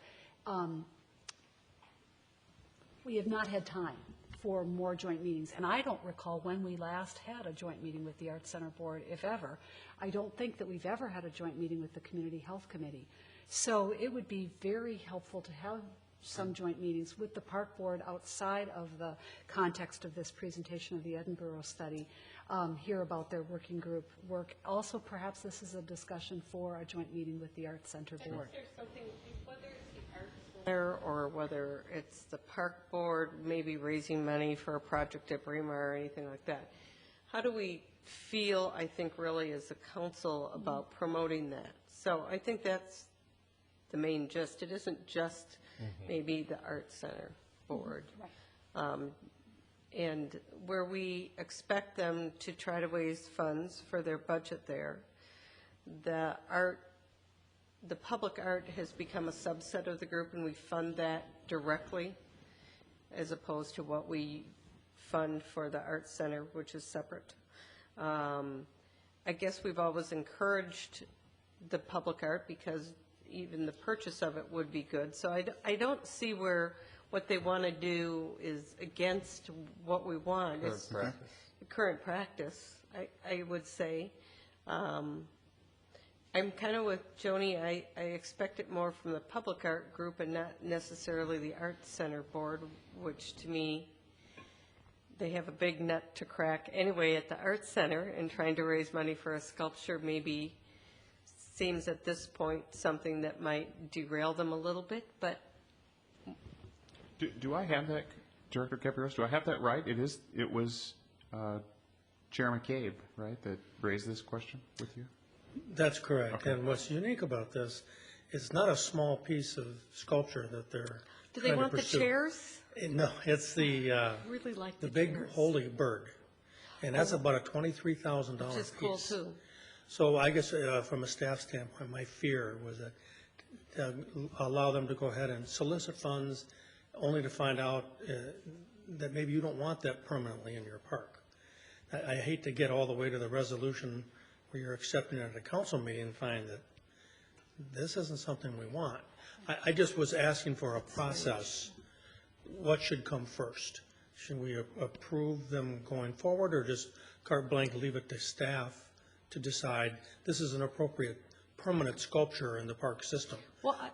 S4: not had time for more joint meetings. And I don't recall when we last had a joint meeting with the Arts Center Board, if ever. I don't think that we've ever had a joint meeting with the Community Health Committee. So it would be very helpful to have some joint meetings with the Park Board outside of the context of this presentation of the Edinburgh study, hear about their working group work. Also, perhaps this is a discussion for a joint meeting with the Arts Center Board.
S8: Is there something, whether it's the Arts Center or whether it's the Park Board maybe raising money for a project at Braemar or anything like that, how do we feel, I think, really as a council about promoting that? So I think that's the main gist. It isn't just maybe the Arts Center Board. And where we expect them to try to raise funds for their budget there, the public art has become a subset of the group, and we fund that directly as opposed to what we fund for the Arts Center, which is separate. I guess we've always encouraged the public art because even the purchase of it would be good. So I don't see where what they want to do is against what we want. It's current practice, I would say. I'm kind of with Joni. I expect it more from the public art group and not necessarily the Arts Center Board, which to me, they have a big nut to crack anyway at the Arts Center, and trying to raise money for a sculpture maybe seems at this point something that might derail them a little bit, but.
S14: Do I have that, Director Keprios, do I have that right? It was Chair McCabe, right, that raised this question with you?
S13: That's correct.
S14: Okay.
S13: And what's unique about this, it's not a small piece of sculpture that they're
S8: Do they
S13: trying
S8: want
S13: to
S8: the
S13: pursue.
S8: chairs?
S13: No, it's the
S8: Really like
S13: the
S8: the
S13: big
S8: chairs.
S13: holy bird, and that's about a $23,000
S8: Which is
S13: piece.
S8: cool too.
S13: So I guess from a staff standpoint, my fear was that allow them to go ahead and solicit funds, only to find out that maybe you don't want that permanently in your park. I hate to get all the way to the resolution where you're accepting it at a council meeting and find that this isn't something we want. I just was asking for a process. What should come first? Should we approve them going forward, or just carte blanche leave it to staff to decide this is an appropriate permanent sculpture in the park system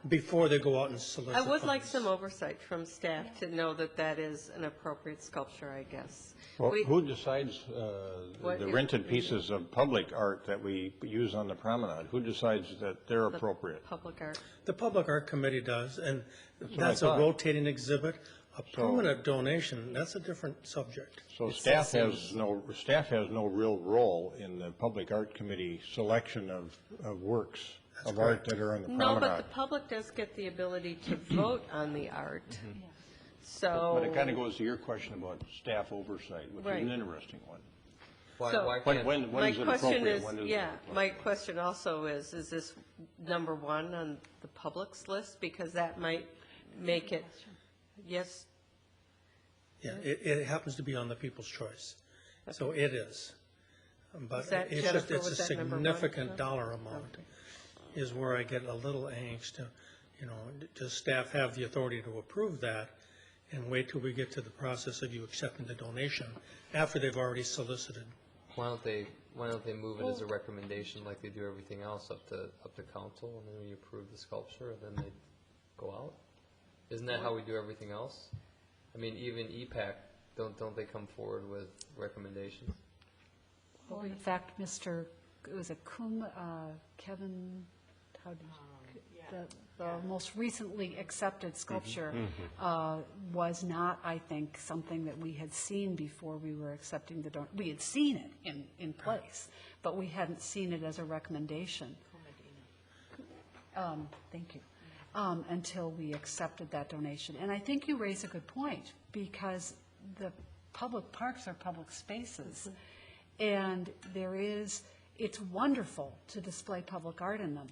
S13: before they go out and solicit
S8: I would
S13: funds?
S8: like some oversight from staff to know that that is an appropriate sculpture, I guess.
S1: Well, who decides the rented pieces of public art that we use on the promenade? Who decides that they're appropriate?
S8: Public art.
S13: The Public Art Committee does, and
S1: what
S13: that's
S1: I
S13: a
S1: thought.
S13: rotating exhibit. A permanent donation, that's a different subject.
S1: So staff has no real role in the Public Art Committee selection of works of art that are on the promenade.
S8: No, but the public does get the ability to vote on the art. So.
S1: But it kind of goes to your question about staff oversight, which is an interesting one.
S8: So
S1: When
S8: my
S1: is it
S8: question
S1: appropriate?
S8: is,
S1: When is
S8: yeah,
S1: it
S8: my question also is this number one on the public's list? Because that might make it, yes,
S13: Yeah, it happens to be on the People's Choice. So it is. But
S8: Is that,
S13: it's
S8: Jennifer,
S13: just,
S8: was
S13: it's a
S8: that number one?
S13: significant dollar amount is where I get a little angst. Does staff have the authority to approve that and wait till we get to the process of you accepting the donation after they've already solicited?
S3: Why don't they move it as a recommendation like they do everything else up to council, and then we approve the sculpture, and then they go out? Isn't that how we do everything else? I mean, even EPAC, don't they come forward with recommendations?
S4: Well, in fact, it was Kevin, the most recently accepted sculpture was not, I think, something that we had seen before we were accepting the donation. We had seen it in place, but we hadn't seen it as a recommendation. Thank you. Until we accepted that donation. And I think you raise a good point, because the public parks are public spaces. And it's wonderful to display public art in them.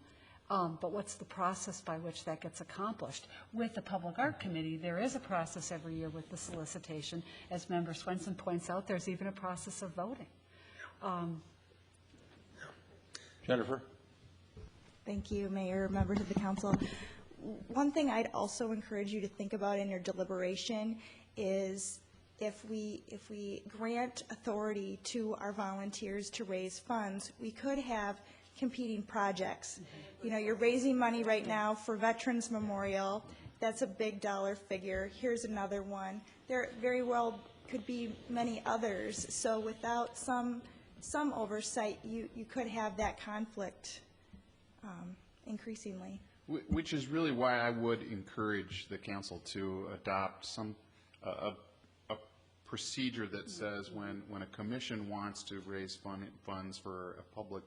S4: But what's the process by which that gets accomplished? With the Public Art Committee, there is a process every year with the solicitation. As Member Swenson points out, there's even a process of voting.
S1: Jennifer?
S18: Thank you, Mayor, members of the council. One thing I'd also encourage you to think about in your deliberation is if we grant authority to our volunteers to raise funds, we could have competing projects. You're raising money right now for Veterans Memorial. That's a big dollar figure. Here's another one. There very well could be many others. So without some oversight, you could have that conflict increasingly.
S14: Which is really why I would encourage the council to adopt a procedure that says when a commission wants to raise funds for a public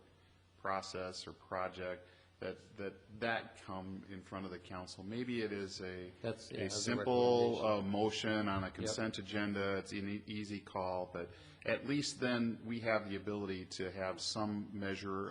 S14: process or project, that come in front of the council. Maybe it is a simple motion on a consent agenda. It's an easy call, but at least then we have the ability to have some measure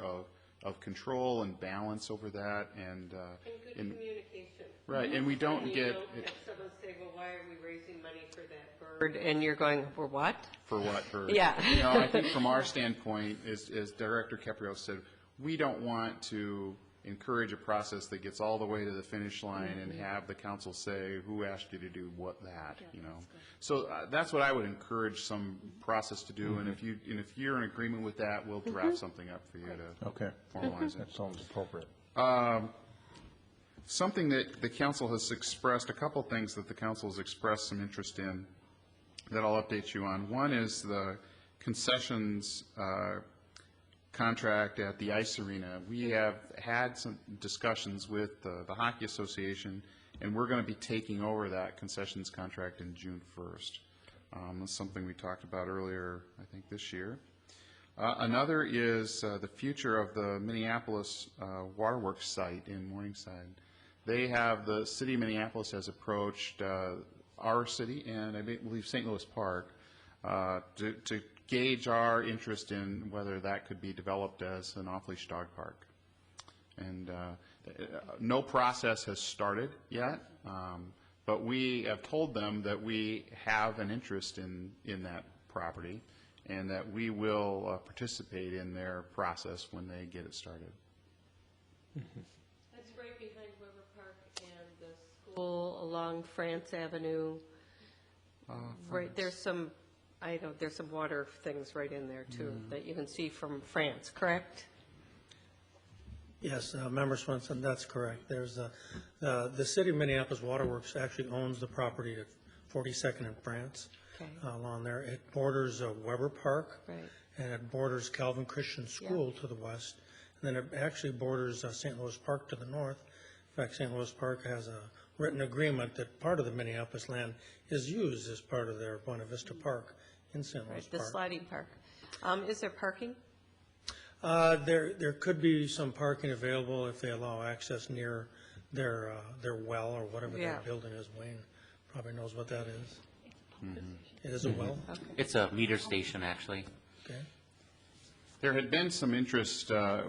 S14: of control and balance over that, and
S8: good communication.
S14: Right, and we don't get
S8: if someone say, well, why are we raising money for that bird? And you're going, for what?
S14: For what bird?
S8: Yeah.
S14: I think from our standpoint, as Director Caprio said, we don't want to encourage a process that gets all the way to the finish line and have the council say, who asked you to do that, So that's what I would encourage some process to do, and if you're in agreement with that, we'll draft something up for you to formalize it.
S1: That sounds appropriate.
S14: Something that the council has expressed, a couple things that the council has expressed some interest in that I'll update you on. One is the concessions contract at the ice arena. We have had some discussions with the Hockey Association, and we're going to be taking over that concessions contract in June 1st. That's something we talked about earlier, I think, this year. Another is the future of the Minneapolis Waterworks site in Morningside. The city of Minneapolis has approached our city and I believe St. Louis Park to gauge our interest in whether that could be developed as an off-leash dog park. And no process has started yet, but we have told them that we have an interest in that property and that we will participate in their process when they get it started.
S8: That's right behind Weber Park and the school along France Avenue. Right, there's some water things right in there too that you can see from France, correct?
S13: Yes, Member Swenson, that's correct. There's the city of Minneapolis Waterworks actually owns the property at 42nd and France.
S8: Okay.
S13: Along there. It borders Weber Park,
S8: right,
S13: and it borders Calvin Christian School to the west, and then it actually borders St. Louis Park to the north. In fact, St. Louis Park has a written agreement that part of the Minneapolis land is used as part of their Buena Vista Park in St. Louis Park.
S8: The sliding park. Is there parking?
S13: There could be some parking available if they allow access near their well or whatever that building is. Wayne probably knows what that is. It is a well?
S5: Okay. It's a meter station, actually.
S13: Okay.
S14: There had been some interest. I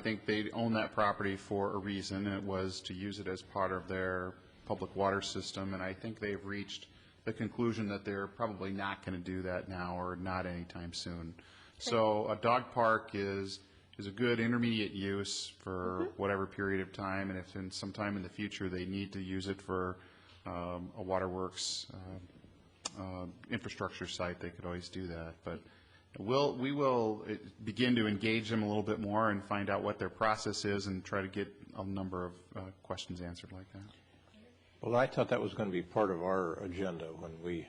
S14: think they own that property for a reason. It was to use it as part of their public water system, and I think they've reached the conclusion that they're probably not going to do that now or not anytime soon. So a dog park is a good intermediate use for whatever period of time, and if in some time in the future they need to use it for a waterworks infrastructure site, they could always do that. But we will begin to engage them a little bit more and find out what their process is and try to get a number of questions answered like that.
S1: Well, I thought that was going to be part of our agenda when we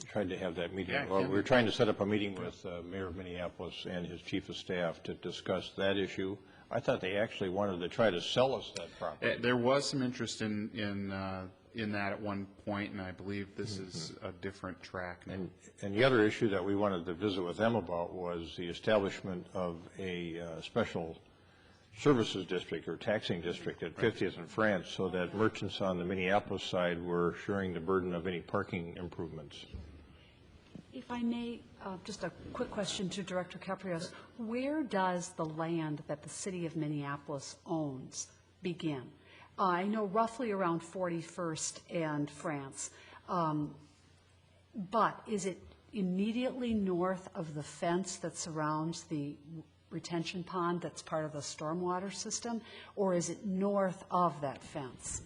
S1: tried to have that meeting.
S14: Yeah,
S1: Well, we were trying to set up a meeting with Mayor of Minneapolis and his chief of staff to discuss that issue. I thought they actually wanted to try to sell us that property.
S14: There was some interest in that at one point, and I believe this is a different track now.
S1: And the other issue that we wanted to visit with them about was the establishment of a special services district or taxing district at 50th and France, so that merchants on the Minneapolis side were sharing the burden of any parking improvements.
S4: If I may, just a quick question to Director Caprios. Where does the land that the city of Minneapolis owns begin? I know roughly around 41st and France, but is it immediately north of the fence that surrounds the retention pond that's part of the stormwater system, or is it north of that fence?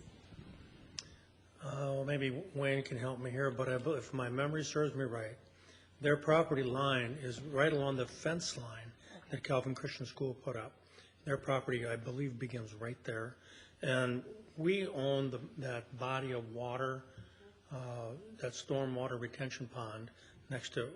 S13: Well, maybe Wayne can help me here, but if my memory serves me right, their property line is right along the fence line that Calvin Christian School put up. Their property, I believe, begins right there. And we own that body of water, that stormwater retention pond next to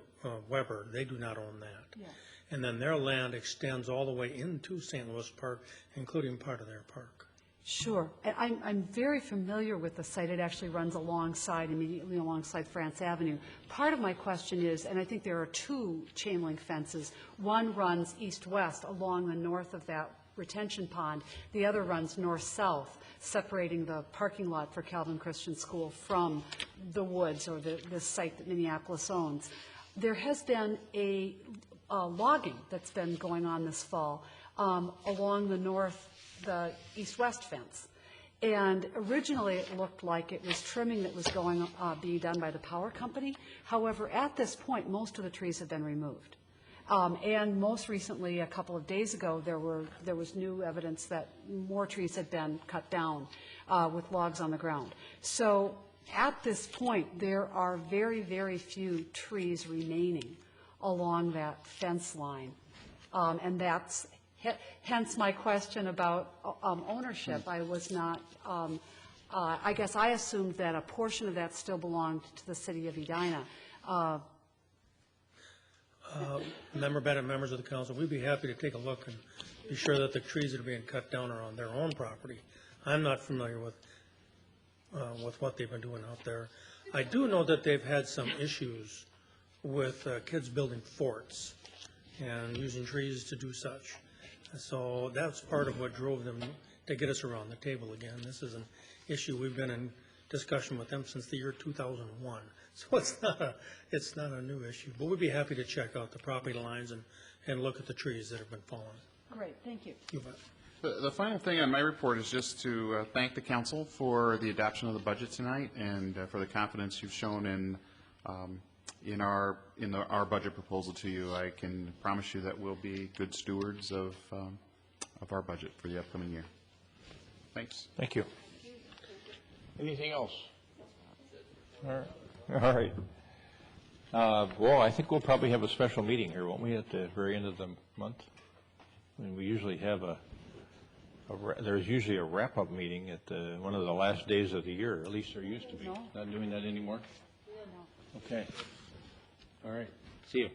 S13: Weber. They do not own that.
S4: Yeah.
S13: And then their land extends all the way into St. Louis Park, including part of their park.
S4: Sure. And I'm very familiar with the site. It actually runs immediately alongside France Avenue. Part of my question is, and I think there are two chain link fences. One runs east-west along the north of that retention pond. The other runs north-south, separating the parking lot for Calvin Christian School from the woods or the site that Minneapolis owns. There has been a logging that's been going on this fall along the east-west fence. And originally it looked like it was trimming that was being done by the power company. However, at this point, most of the trees have been removed. And most recently, a couple of days ago, there was new evidence that more trees had been cut down with logs on the ground. So at this point, there are very, very few trees remaining along that fence line. And that's hence my question about ownership. I was not, I guess I assumed that a portion of that still belonged to the city of Edina.
S13: Member Bennett, members of the council, we'd be happy to take a look and be sure that the trees that are being cut down are on their own property. I'm not familiar with what they've been doing out there. I do know that they've had some issues with kids building forts and using trees to do such. So that's part of what drove them to get us around the table again. This is an issue we've been in discussion with them since the year 2001. So it's not a new issue. But we'd be happy to check out the property lines and look at the trees that have been fallen.
S4: Great, thank you.
S13: You bet.
S14: The final thing on my report is just to thank the council for the adoption of the budget tonight and for the confidence you've shown in our budget proposal to you. I can promise you that we'll be good stewards of our budget for the upcoming year. Thanks.
S1: Thank you. Anything else? All right. Well, I think we'll probably have a special meeting here, won't we, at the very end of the month? I mean, we usually have there's usually a wrap-up meeting at one of the last days of the year. At least there used to be.
S4: No.
S1: Not doing that anymore?
S4: No.
S1: Okay. All right. See you.